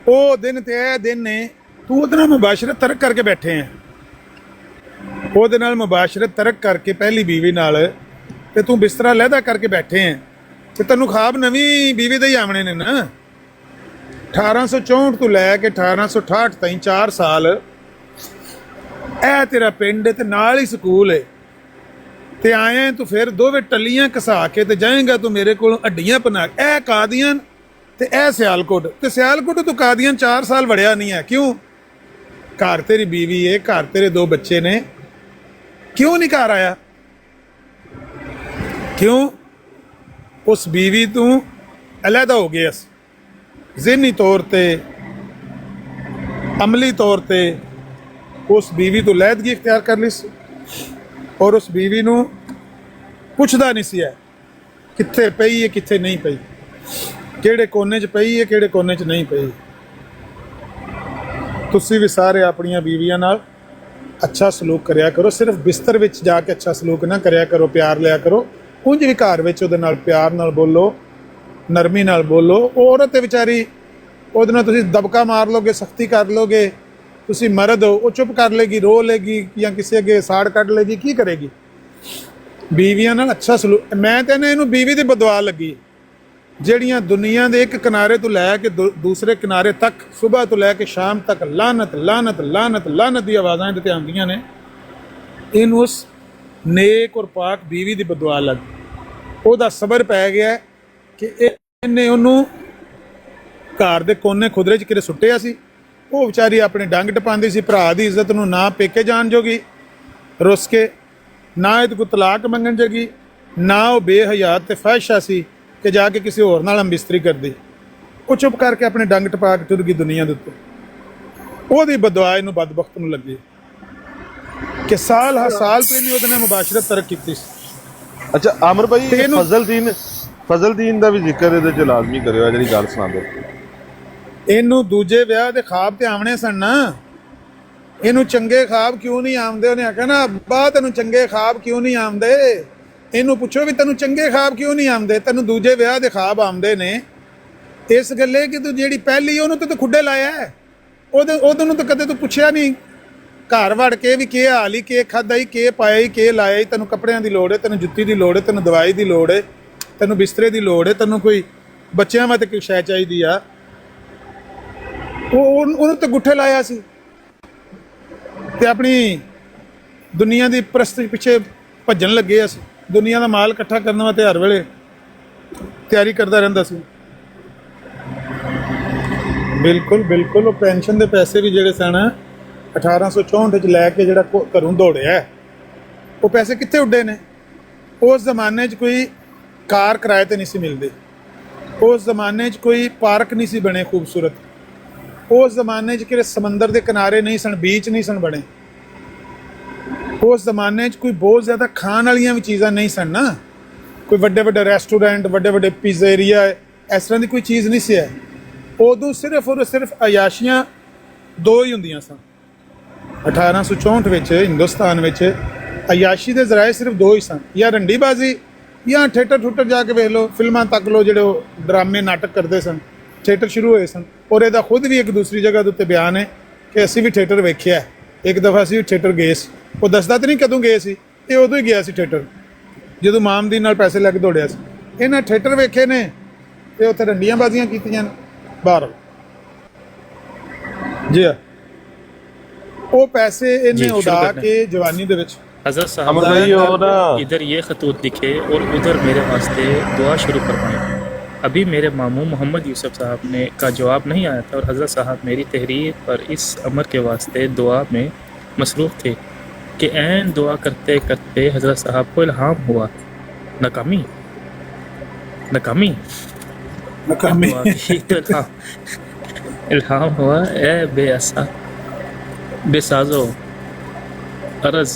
ਉਹ ਦਿਨ ਤੇ ਇਹ ਦਿਨ ਨੇ ਤੂੰ ਉਹਦੇ ਨਾਲ ਮੁਬਾਸ਼ਰਤ ਤਰਕ ਕਰਕੇ ਬੈਠੇ ਆ, ਉਹਦੇ ਨਾਲ ਮੁਬਾਸ਼ਰਤ ਤਰਕ ਕਰਕੇ ਪਹਿਲੀ ਬੀਵੀ ਨਾਲ, ਤੇ ਤੂੰ ਬਿਸਤਰਾ ਲਹਿਦਾ ਕਰਕੇ ਬੈਠੇ ਆ, ਤੇ ਤੈਨੂੰ ਖਾਬ ਨਵੀਂ ਬੀਵੀ ਦੇ ਹੀ ਆਉਣੇ ਨੇ ਨਾ। 1864 ਤੋਂ ਲੈ ਕੇ 1868 ਤਾਈਂ 4 ਸਾਲ ਇਹ ਤੇਰਾ ਪਿੰਡ ਹੈ ਤੇ ਨਾਲ ਹੀ ਸਕੂਲ ਹੈ, ਤੇ ਆਇਆ ਤੂੰ ਫਿਰ ਦੋਵੇਂ ਟੱਲੀਆਂ ਘਸਾ ਕੇ ਤੇ ਜਾਏਗਾ ਤੂੰ ਮੇਰੇ ਕੋਲੋਂ ਅੱਡੀਆਂ ਪਨਾ। ਇਹ ਕਾਦੀਆਨ ਤੇ ਇਹ ਸਿਆਲਕੋਟ, ਤੇ ਸਿਆਲਕੋਟ ਤੂੰ ਕਾਦੀਆਨ 4 ਸਾਲ ਵੜਿਆ ਨਹੀਂ ਹੈ। ਕਿਉਂ? ਘਰ ਤੇਰੀ ਬੀਵੀ ਹੈ, ਘਰ ਤੇਰੇ 2 ਬੱਚੇ ਨੇ, ਕਿਉਂ ਨਹੀਂ ਘਰ ਆਇਆ? ਕਿਉਂ? ਉਸ ਬੀਵੀ ਤੂੰ ਅਲੱਗਾ ਹੋ ਗਿਆ ਸੀ, ਜ਼ਿਹਨੀ ਤੌਰ ਤੇ, ਅਮਲੀ ਤੌਰ ਤੇ ਉਸ ਬੀਵੀ ਤੋਂ ਲਹਿਦਗੀ ਇਖਤਿਆਰ ਕਰ ਲਈ ਸੀ, ਔਰ ਉਸ ਬੀਵੀ ਨੂੰ ਪੁੱਛਦਾ ਨਹੀਂ ਸੀ ਹੈ ਕਿੱਥੇ ਪਈ ਹੈ ਕਿੱਥੇ ਨਹੀਂ ਪਈ, ਕਿਹੜੇ ਕੋਨੇ 'ਚ ਪਈ ਹੈ ਕਿਹੜੇ ਕੋਨੇ 'ਚ ਨਹੀਂ ਪਈ। ਤੁਸੀਂ ਵੀ ਸਾਰੇ ਆਪਣੀਆਂ ਬੀਵੀਆਂ ਨਾਲ ਅੱਛਾ ਸਲੂਕ ਕਰਿਆ ਕਰੋ, ਸਿਰਫ ਬਿਸਤਰ ਵਿੱਚ ਜਾ ਕੇ ਅੱਛਾ ਸਲੂਕ ਨਾ ਕਰਿਆ ਕਰੋ, ਪਿਆਰ ਲਿਆ ਕਰੋ। ਉਂਝ ਵੀ ਘਰ ਵਿੱਚ ਉਹਦੇ ਨਾਲ ਪਿਆਰ ਨਾਲ ਬੋਲੋ, ਨਰਮੀ ਨਾਲ ਬੋਲੋ। ਉਹ ਔਰਤ ਹੈ ਵਿਚਾਰੀ, ਉਹਦੇ ਨਾਲ ਤੁਸੀਂ ਦਬਕਾ ਮਾਰ ਲੋਗੇ, ਸਖਤੀ ਕਰ ਲੋਗੇ, ਤੁਸੀਂ ਮਰਦ ਹੋ, ਉਹ ਚੁੱਪ ਕਰ ਲੇਗੀ, ਰੋ ਲੇਗੀ ਜਾਂ ਕਿਸੇ ਅੱਗੇ ਸਾੜ ਕੱਢ ਲੇਗੀ, ਕੀ ਕਰੇਗੀ? ਬੀਵੀਆਂ ਨਾਲ ਅੱਛਾ ਸਲੂਕ। ਮੈਂ ਤਾਂ ਇਹਨੂੰ ਬੀਵੀ ਦੀ ਬਦਵਾ ਲੱਗੀ ਜਿਹੜੀਆਂ ਦੁਨੀਆ ਦੇ ਇੱਕ ਕਿਨਾਰੇ ਤੋਂ ਲੈ ਕੇ ਦੂਸਰੇ ਕਿਨਾਰੇ ਤੱਕ, ਸਵੇਰ ਤੋਂ ਲੈ ਕੇ ਸ਼ਾਮ ਤੱਕ ਲਾਨਤ ਲਾਨਤ ਲਾਨਤ ਲਾਨਤ ਦੀ ਆਵਾਜ਼ਾਂ ਇਹਦੇ ਤੇ ਆਉਂਦੀਆਂ ਨੇ। ਇਹਨੂੰ ਉਸ ਨੇਕ ਔਰ ਪਾਕ ਬੀਵੀ ਦੀ ਬਦਵਾ ਲੱਗ, ਉਹਦਾ ਸਬਰ ਪੈ ਗਿਆ ਕਿ ਇਹਨੇ ਉਹਨੂੰ ਘਰ ਦੇ ਕੋਨੇ ਖੁਦਰੇ 'ਚ ਕਿਤੇ ਸੁੱਟਿਆ ਸੀ। ਉਹ ਵਿਚਾਰੀ ਆਪਣੇ ਡੰਗ ਟਪਾਉਂਦੀ ਸੀ, ਭਰਾ ਦੀ ਇੱਜ਼ਤ ਨੂੰ ਨਾ ਪੇਕੇ ਜਾਣ ਜੋਗੀ ਰੁੱਸ ਕੇ, ਨਾ ਇਹਦੇ ਕੋਲ ਤਲਾਕ ਮੰਗਣ ਜੋਗੀ, ਨਾ ਉਹ ਬੇਹਯਾਤ ਤੇ ਫਾਹਿਸ਼ਾ ਸੀ ਕਿ ਜਾ ਕੇ ਕਿਸੇ ਹੋਰ ਨਾਲ ਅੰਬਿਸਤਰੀ ਕਰਦੀ। ਉਹ ਚੁੱਪ ਕਰਕੇ ਆਪਣੇ ਡੰਗ ਟਪਾ ਕੇ ਤੁਰ ਗਈ ਦੁਨੀਆ ਦੇ ਉੱਤੇ। ਉਹਦੀ ਬਦੁਆ ਇਹਨੂੰ ਬਦਬਖਤ ਨੂੰ ਲੱਗੀ ਕਿ ਸਾਲ ਹਰ ਸਾਲ ਤੋਂ ਇਹਨੇ ਉਹਦੇ ਨਾਲ ਮੁਬਾਸ਼ਰਤ ਤਰਕ ਕੀਤੀ ਸੀ। ਅੱਛਾ ਅਮਰ ਭਾਈ, ਫਜ਼ਲਦੀਨ ਦਾ ਵੀ ਜ਼ਿਕਰ ਇਹਦੇ 'ਚ ਲਾਜ਼ਮੀ ਕਰਿਓ, ਜਿਹੜੀ ਗੱਲ ਸੁਣਾਉਂਦੇ। ਇਹਨੂੰ ਦੂਜੇ ਵਿਆਹ ਦੇ ਖਾਬ ਤੇ ਆਉਣੇ ਸਨ ਨਾ, ਇਹਨੂੰ ਚੰਗੇ ਖਾਬ ਕਿਉਂ ਨਹੀਂ ਆਉਂਦੇ? ਉਹਨੇ ਆਖਿਆ ਨਾ ਅੱਬਾ ਤੈਨੂੰ ਚੰਗੇ ਖਾਬ ਕਿਉਂ ਨਹੀਂ ਆਉਂਦੇ? ਇਹਨੂੰ ਪੁੱਛੋ ਵੀ ਤੈਨੂੰ ਚੰਗੇ ਖਾਬ ਕਿਉਂ ਨਹੀਂ ਆਉਂਦੇ? ਤੈਨੂੰ ਦੂਜੇ ਵਿਆਹ ਦੇ ਖਾਬ ਆਉਂਦੇ ਨੇ ਇਸ ਗੱਲੇ ਕਿ ਤੂੰ ਜਿਹੜੀ ਪਹਿਲੀ ਉਹਨੂੰ ਤੇ ਤੂੰ ਖੁੱਡੇ ਲਾਇਆ ਹੈ, ਉਹਦੇ ਨੂੰ ਤਾਂ ਕਦੇ ਤੂੰ ਪੁੱਛਿਆ ਨਹੀਂ ਘਰ ਵੜ ਕੇ ਵੀ ਕੀ ਹਾਲ ਹੀ, ਕੀ ਖਾਧਾ ਹੀ, ਕੀ ਪਾਇਆ ਹੀ, ਕੀ ਲਾਇਆ ਹੀ। ਤੈਨੂੰ ਕੱਪੜਿਆਂ ਦੀ ਲੋੜ ਹੈ, ਤੈਨੂੰ ਜੁੱਤੀ ਦੀ ਲੋੜ ਹੈ, ਤੈਨੂੰ ਦਵਾਈ ਦੀ ਲੋੜ ਹੈ, ਤੈਨੂੰ ਬਿਸਤਰੇ ਦੀ ਲੋੜ ਹੈ, ਤੈਨੂੰ ਕੋਈ ਬੱਚਿਆਂ ਵਾਸਤੇ ਕੋਈ ਸ਼ੈ ਚਾਹੀਦੀ ਆ। ਉਹਨੂੰ ਤਾਂ ਗੁੱਠੇ ਲਾਇਆ ਸੀ ਤੇ ਆਪਣੀ ਦੁਨੀਆ ਦੀ ਪ੍ਰਸਤੀ ਪਿੱਛੇ ਭੱਜਣ ਲੱਗੇ ਅਸੀਂ। ਦੁਨੀਆ ਦਾ ਮਾਲ ਇਕੱਠਾ ਕਰਨ ਵਾਸਤੇ ਹਰ ਵੇਲੇ ਤਿਆਰੀ ਕਰਦਾ ਰਹਿੰਦਾ ਸੀ। ਬਿਲਕੁਲ ਬਿਲਕੁਲ। ਉਹ ਪੈਨਸ਼ਨ ਦੇ ਪੈਸੇ ਵੀ ਜਿਹੜੇ ਸਨ 1864 'ਚ ਲੈ ਕੇ ਜਿਹੜਾ ਘਰੋਂ ਦੌੜਿਆ, ਉਹ ਪੈਸੇ ਕਿੱਥੇ ਉੱਡੇ ਨੇ? ਉਸ ਜ਼ਮਾਨੇ 'ਚ ਕੋਈ ਕਾਰ ਕਿਰਾਏ ਤੇ ਨਹੀਂ ਸੀ ਮਿਲਦੀ, ਉਸ ਜ਼ਮਾਨੇ 'ਚ ਕੋਈ ਪਾਰਕ ਨਹੀਂ ਸੀ ਬਣੇ ਖੂਬਸੂਰਤ, ਉਸ ਜ਼ਮਾਨੇ 'ਚ ਕਿਹੜੇ ਸਮੁੰਦਰ ਦੇ ਕਿਨਾਰੇ ਨਹੀਂ ਸਨ, ਬੀਚ ਨਹੀਂ ਸਨ ਬਣੇ, ਉਸ ਜ਼ਮਾਨੇ 'ਚ ਕੋਈ ਬਹੁਤ ਜ਼ਿਆਦਾ ਖਾਣ ਵਾਲੀਆਂ ਵੀ ਚੀਜ਼ਾਂ ਨਹੀਂ ਸਨ ਨਾ, ਕੋਈ ਵੱਡੇ ਵੱਡੇ ਰੈਸਟੋਰੈਂਟ, ਵੱਡੇ ਵੱਡੇ ਪੀਜ਼ੇਰੀਆ, ਇਸ ਤਰ੍ਹਾਂ ਦੀ ਕੋਈ ਚੀਜ਼ ਨਹੀਂ ਸੀ ਹੈ। ਉਦੋਂ ਸਿਰਫ ਔਰ ਸਿਰਫ ਅਯਾਸ਼ੀਆਂ 2 ਹੀ ਹੁੰਦੀਆਂ ਸਨ। 1864 ਵਿੱਚ ਹਿੰਦੁਸਤਾਨ ਵਿੱਚ ਅਯਾਸ਼ੀ ਦੇ ਜ਼ਰਾਏ ਸਿਰਫ 2 ਹੀ ਸਨ, ਜਾਂ ਰੰਡੀਬਾਜ਼ੀ ਜਾਂ ਥੀਏਟਰ ਜਾ ਕੇ ਵੇਖ ਲਓ, ਫਿਲਮਾਂ ਤੱਕ ਲਓ, ਜਿਹੜੇ ਉਹ ਡਰਾਮੇ ਨਾਟਕ ਕਰਦੇ ਸਨ, ਥੀਏਟਰ ਸ਼ੁਰੂ ਹੋਏ ਸਨ। ਔਰ ਇਹਦਾ ਖੁਦ ਵੀ ਇੱਕ ਦੂਸਰੀ ਜਗ੍ਹਾ ਦੇ ਉੱਤੇ ਬਿਆਨ ਹੈ ਕਿ ਅਸੀਂ ਵੀ ਥੀਏਟਰ ਵੇਖਿਆ, ਇੱਕ ਦਫਾ ਅਸੀਂ ਵੀ ਥੀਏਟਰ ਗਏ ਸੀ। ਉਹ ਦੱਸਦਾ ਤਾਂ ਨਹੀਂ ਕਦੋਂ ਗਏ ਸੀ, ਇਹ ਉਦੋਂ ਹੀ ਗਿਆ ਸੀ ਥੀਏਟਰ ਜਦੋਂ ਮਾਮਦੀਨ ਨਾਲ ਪੈਸੇ ਲੈ ਕੇ ਦੌੜਿਆ ਸੀ। ਇਹਨਾਂ ਥੀਏਟਰ ਵੇਖੇ ਨੇ ਤੇ ਉੱਥੇ ਰੰਡੀਆਂ ਬਾਜ਼ੀਆਂ ਕੀਤੀਆਂ ਨੇ ਬਾਹਰ। ਜੀ ਹਾਂ, ਉਹ ਪੈਸੇ ਇਹਨੇ ਉਡਾ ਕੇ ਜਵਾਨੀ ਦੇ ਵਿੱਚ। हज़रत साहब इधर ये खतूत लिखे और उधर मेरे वास्ते दुआ शुरू करवाएं। अभी मेरे मामू मोहम्मद यूसुफ साहब ने का जवाब नहीं आया था और हज़रत साहब मेरी तहरीर पर इस अमर के वास्ते दुआ में मसरूफ़ थे कि ऐन दुआ करते करते हज़रत साहब को इल्हाम हुआ, नाकामी नाकामी हुआ कि तो इल्हाम हुआ ए बेअसा बेसाजो अरज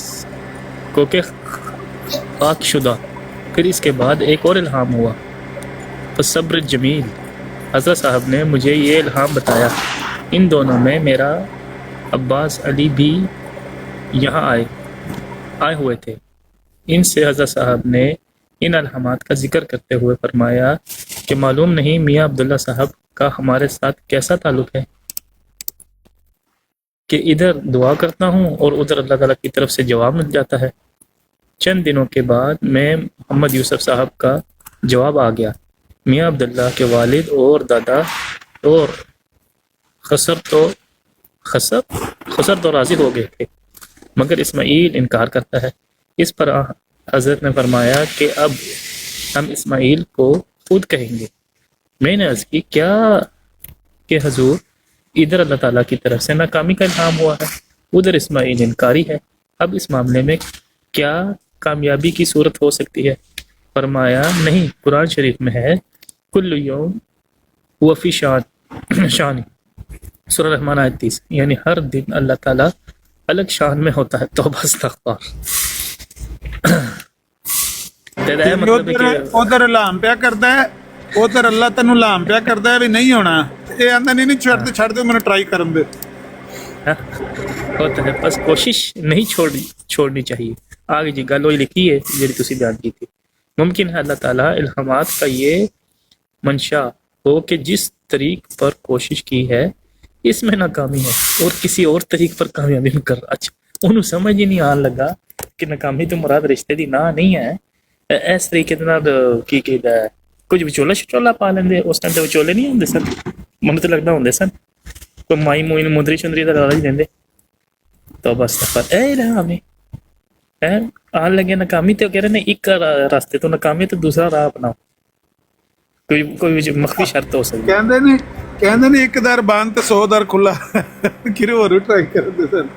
को के खाक शुदा। फिर इसके बाद एक और इल्हाम हुआ, तो सब्र जमील। हज़रत साहब ने मुझे ये इल्हाम बताया। इन दोनों में मेरा अब्बास अली भी यहाँ आए हुए थे। इनसे हज़रत साहब ने इन अलहमात का जिक्र करते हुए फरमाया कि मालूम नहीं मियाँ अब्दुल्ला साहब का हमारे साथ कैसा ताल्लुक़ है कि इधर दुआ करता हूँ और उधर अल्लाह ताला की तरफ से जवाब मिल जाता है। चंद दिनों के बाद मैं मोहम्मद यूसुफ साहब का जवाब आ गया। मियाँ अब्दुल्ला के वालिद और दादा और खसर तो राज़ी हो गए थे, मगर इस्माइल इनकार करता है। इस पर हज़रत ने फरमाया कि अब हम इस्माइल को खुद कहेंगे। मैंने अर्ज़ की क्या कि हजूर, इधर अल्लाह ताला की तरफ से नाकामी का इल्हाम हुआ है, उधर इस्माइल इनकारी है, अब इस मामले में क्या कामयाबी की सूरत हो सकती है? फरमाया नहीं, कुरान शरीफ में है कुल्लु यौम हुवा फी शान, सूरह रहमान आयत 30, यानी हर दिन अल्लाह ताला अलग शान में होता है। तौबा इस्तग़फ़ार। मतलब है कि उधर लाम पिया करता है, उधर अल्लाह तेनू लाम पिया करता है भी नहीं होना, ये आंदा नहीं छड़ दे मैंने ट्राई करन दे। होता है, बस कोशिश नहीं छोड़नी चाहिए। आगे जी गल वही लिखी है जी तुसी बयान की थी। मुमकिन है अल्लाह ताला इल्हामात का ये मंशा हो कि जिस तरीक पर कोशिश की है इसमें नाकामी है और किसी और तरीक पर कामयाबी में कर। अच्छा उन्होंने समझ ही नहीं आन लगा कि नाकामी तो मुराद रिश्ते दी ना नहीं है। इस तरीके के नाल की कहदा है कुछ विचोला पा लेंदे। उस टाइम ते विचोले नहीं होंदे सन, मन तो लगदा होंदे सन, कोई माई मोई मुंदरी शुंदरी दा लालच देंदे। तो बस पर ए इल्हाम है आन लगे नाकामी तो कह रहे ने एक रास्ते तो नाकामी तो दूसरा राह अपनाओ। कोई मख्फी शर्त हो सकती है। ਕਹਿੰਦੇ ਨੇ ਇੱਕ ਦਰ ਬੰਦ ਤੇ 100 ਦਰ ਖੁੱਲਾ ਕਿਰੇ ਹੋਰ ਟਰਾਈ ਕਰਦੇ ਸਨ।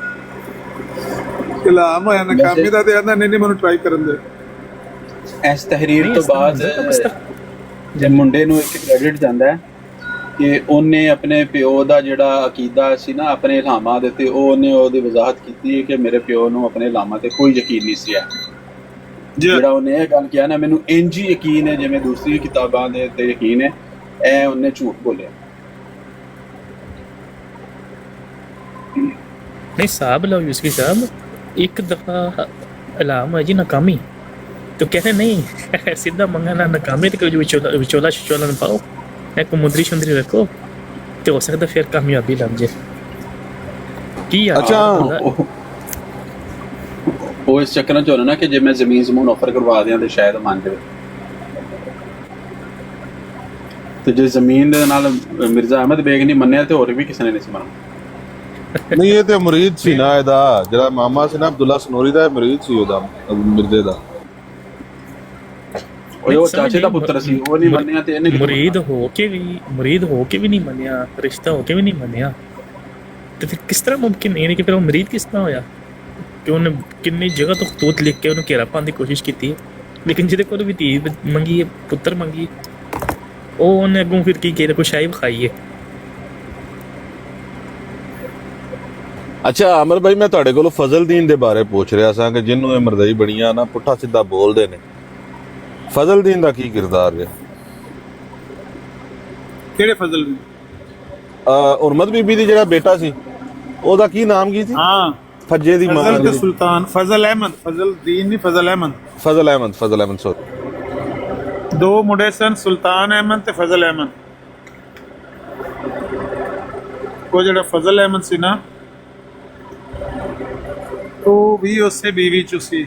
ਕਲਾਮ ਹੋਇਆ ਨਾਕਾਮੀ ਦਾ ਤੇ ਆਂਦਾ ਨਹੀਂ ਮੈਨੂੰ ਟਰਾਈ ਕਰਨ ਦੇ। ਇਸ ਤਹਿਰੀਰ ਤੋਂ ਬਾਅਦ ਜੇ ਮੁੰਡੇ ਨੂੰ ਇੱਕ ਕ੍ਰੈਡਿਟ ਜਾਂਦਾ ਹੈ ਕਿ ਉਹਨੇ ਆਪਣੇ ਪਿਓ ਦਾ ਜਿਹੜਾ ਅਕੀਦਾ ਸੀ ਨਾ ਆਪਣੇ ਇਲਹਾਮਾਂ ਦੇ ਤੇ ਉਹਨੇ ਉਹਦੀ ਵਜ਼ਾਹਤ ਕੀਤੀ ਹੈ ਕਿ ਮੇਰੇ ਪਿਓ ਨੂੰ ਆਪਣੇ ਇਲਹਾਮਾਂ ਤੇ ਕੋਈ ਯਕੀਨ ਨਹੀਂ ਸੀ ਹੈ। ਜਿਹੜਾ ਉਹਨੇ ਇਹ ਗੱਲ ਕਿਹਾ ਨਾ ਮੈਨੂੰ ਇੰਜ ਹੀ ਯਕੀਨ ਹੈ ਜਿਵੇਂ ਦੂਸਰੀ ਕਿਤਾਬਾਂ ਦੇ ਤੇ ਯਕੀਨ ਹੈ, ਇਹ ਉਹਨੇ ਝੂਠ ਬੋਲਿਆ। नहीं साहब लो यूसुफी साहब, एक दफ़ा इल्हाम है जी नाकामी तो कहते नहीं सीधा मंगाना नाकामी तो विचोला शिचोला न पाओ, एक मुंदरी शुंदरी रखो तो हो सकता फिर कामयाबी लग जाए की। अच्छा ਉਹ ਇਸ ਚੱਕਰਾਂ 'ਚ ਹੋਣਾ ਨਾ ਕਿ ਜੇ ਮੈਂ ਜ਼ਮੀਨ ਜ਼ਮੂਨ ਆਫਰ ਕਰਵਾ ਦਿਆਂ ਤੇ ਸ਼ਾਇਦ ਮੰਨ ਜਾਵੇ। ਤੇ ਜੇ ਜ਼ਮੀਨ ਦੇ ਨਾਲ ਮਿਰਜ਼ਾ ਅਹਿਮਦ ਬੇਗ ਨਹੀਂ ਮੰਨਿਆ ਤੇ ਹੋਰ ਵੀ ਕਿਸੇ ਨੇ ਨਹੀਂ ਸੀ ਮੰਨਣਾ। ਨਹੀਂ ਇਹ ਤੇ ਮੁਰੀਦ ਸੀ ਨਾ, ਇਹਦਾ ਜਿਹੜਾ ਮਾਮਾ ਸੀ ਨਾ ਅਬਦੁੱਲਾ ਸਨੋਰੀ ਦਾ ਮੁਰੀਦ ਸੀ ਉਹਦਾ ਮਿਰਜ਼ੇ ਦਾ। ਉਹ ਚਾਚੇ ਦਾ ਪੁੱਤਰ ਸੀ, ਉਹ ਨਹੀਂ ਮੰਨਿਆ ਤੇ ਇਹਨੇ ਮੁਰੀਦ ਹੋ ਕੇ ਵੀ ਨਹੀਂ ਮੰਨਿਆ, ਰਿਸ਼ਤਾ ਹੋ ਕੇ ਵੀ ਨਹੀਂ ਮੰਨਿਆ ਤੇ ਫਿਰ ਕਿਸ ਤਰ੍ਹਾਂ ਮੁਮਕਿਨ ਹੈ ਕਿ ਫਿਰ ਉਹ ਮੁਰੀਦ ਕਿਸ ਤਰ੍ਹਾਂ ਹੋਇਆ ਕਿ ਉਹਨੇ ਕਿੰਨੀ ਜਗ੍ਹਾ ਤੋਂ ਖਤੂਤ ਲਿਖ ਕੇ ਉਹਨੂੰ ਘੇਰਾ ਪਾਉਣ ਦੀ ਕੋਸ਼ਿਸ਼ ਕੀਤੀ ਹੈ, ਲੇਕਿਨ ਜਿਹਦੇ ਕੋਲ ਵੀ ਧੀ ਮੰਗੀ ਹੈ ਪੁੱਤਰ ਮੰਗੀ ਉਹ ਉਹਨੇ ਅੱਗੋਂ ਫਿਰ ਕੀ ਕਿਹਾ ਕੋਈ ਸ਼ਾਇਬ ਖਾਈ ਹੈ। ਅੱਛਾ ਅਮਰ ਭਾਈ ਮੈਂ ਤੁਹਾਡੇ ਕੋਲੋਂ ਫਜ਼ਲਦੀਨ ਦੇ ਬਾਰੇ ਪੁੱਛ ਰਿਹਾ ਸਾਂ ਕਿ ਜਿਹਨੂੰ ਇਹ ਮਰਦਈ ਬੜੀਆਂ ਨਾ ਪੁੱਠਾ ਸਿੱਧਾ ਬੋਲਦੇ ਨੇ, ਫਜ਼ਲਦੀਨ ਦਾ ਕੀ ਕਿਰਦਾਰ ਰਿਹਾ? ਕਿਹੜੇ ਫਜ਼ਲ? ਉਰਮਤ ਬੀਬੀ ਦੀ ਜਿਹੜਾ ਬੇਟਾ ਸੀ ਉਹਦਾ ਕੀ ਨਾਮ ਕੀ ਸੀ? ਹਾਂ ਫੱਜੇ ਦੀ ਮਾਂ ਫਜ਼ਲ ਤੇ ਸੁਲਤਾਨ ਫਜ਼ਲ ਅਹਿਮਦ, ਫਜ਼ਲਦੀਨ ਨਹੀਂ ਫਜ਼ਲ ਅਹਿਮਦ ਸੋਰੀ। ਦੋ ਮੁੰਡੇ ਸਨ, ਸੁਲਤਾਨ ਅਹਿਮਦ ਤੇ ਫਜ਼ਲ ਅਹਿਮਦ। ਉਹ ਜਿਹੜਾ ਫਜ਼ਲ ਅਹਿਮਦ ਸੀ ਨਾ ਉਹ ਵੀ ਉਸੇ ਬੀਵੀ ਚ ਸੀ,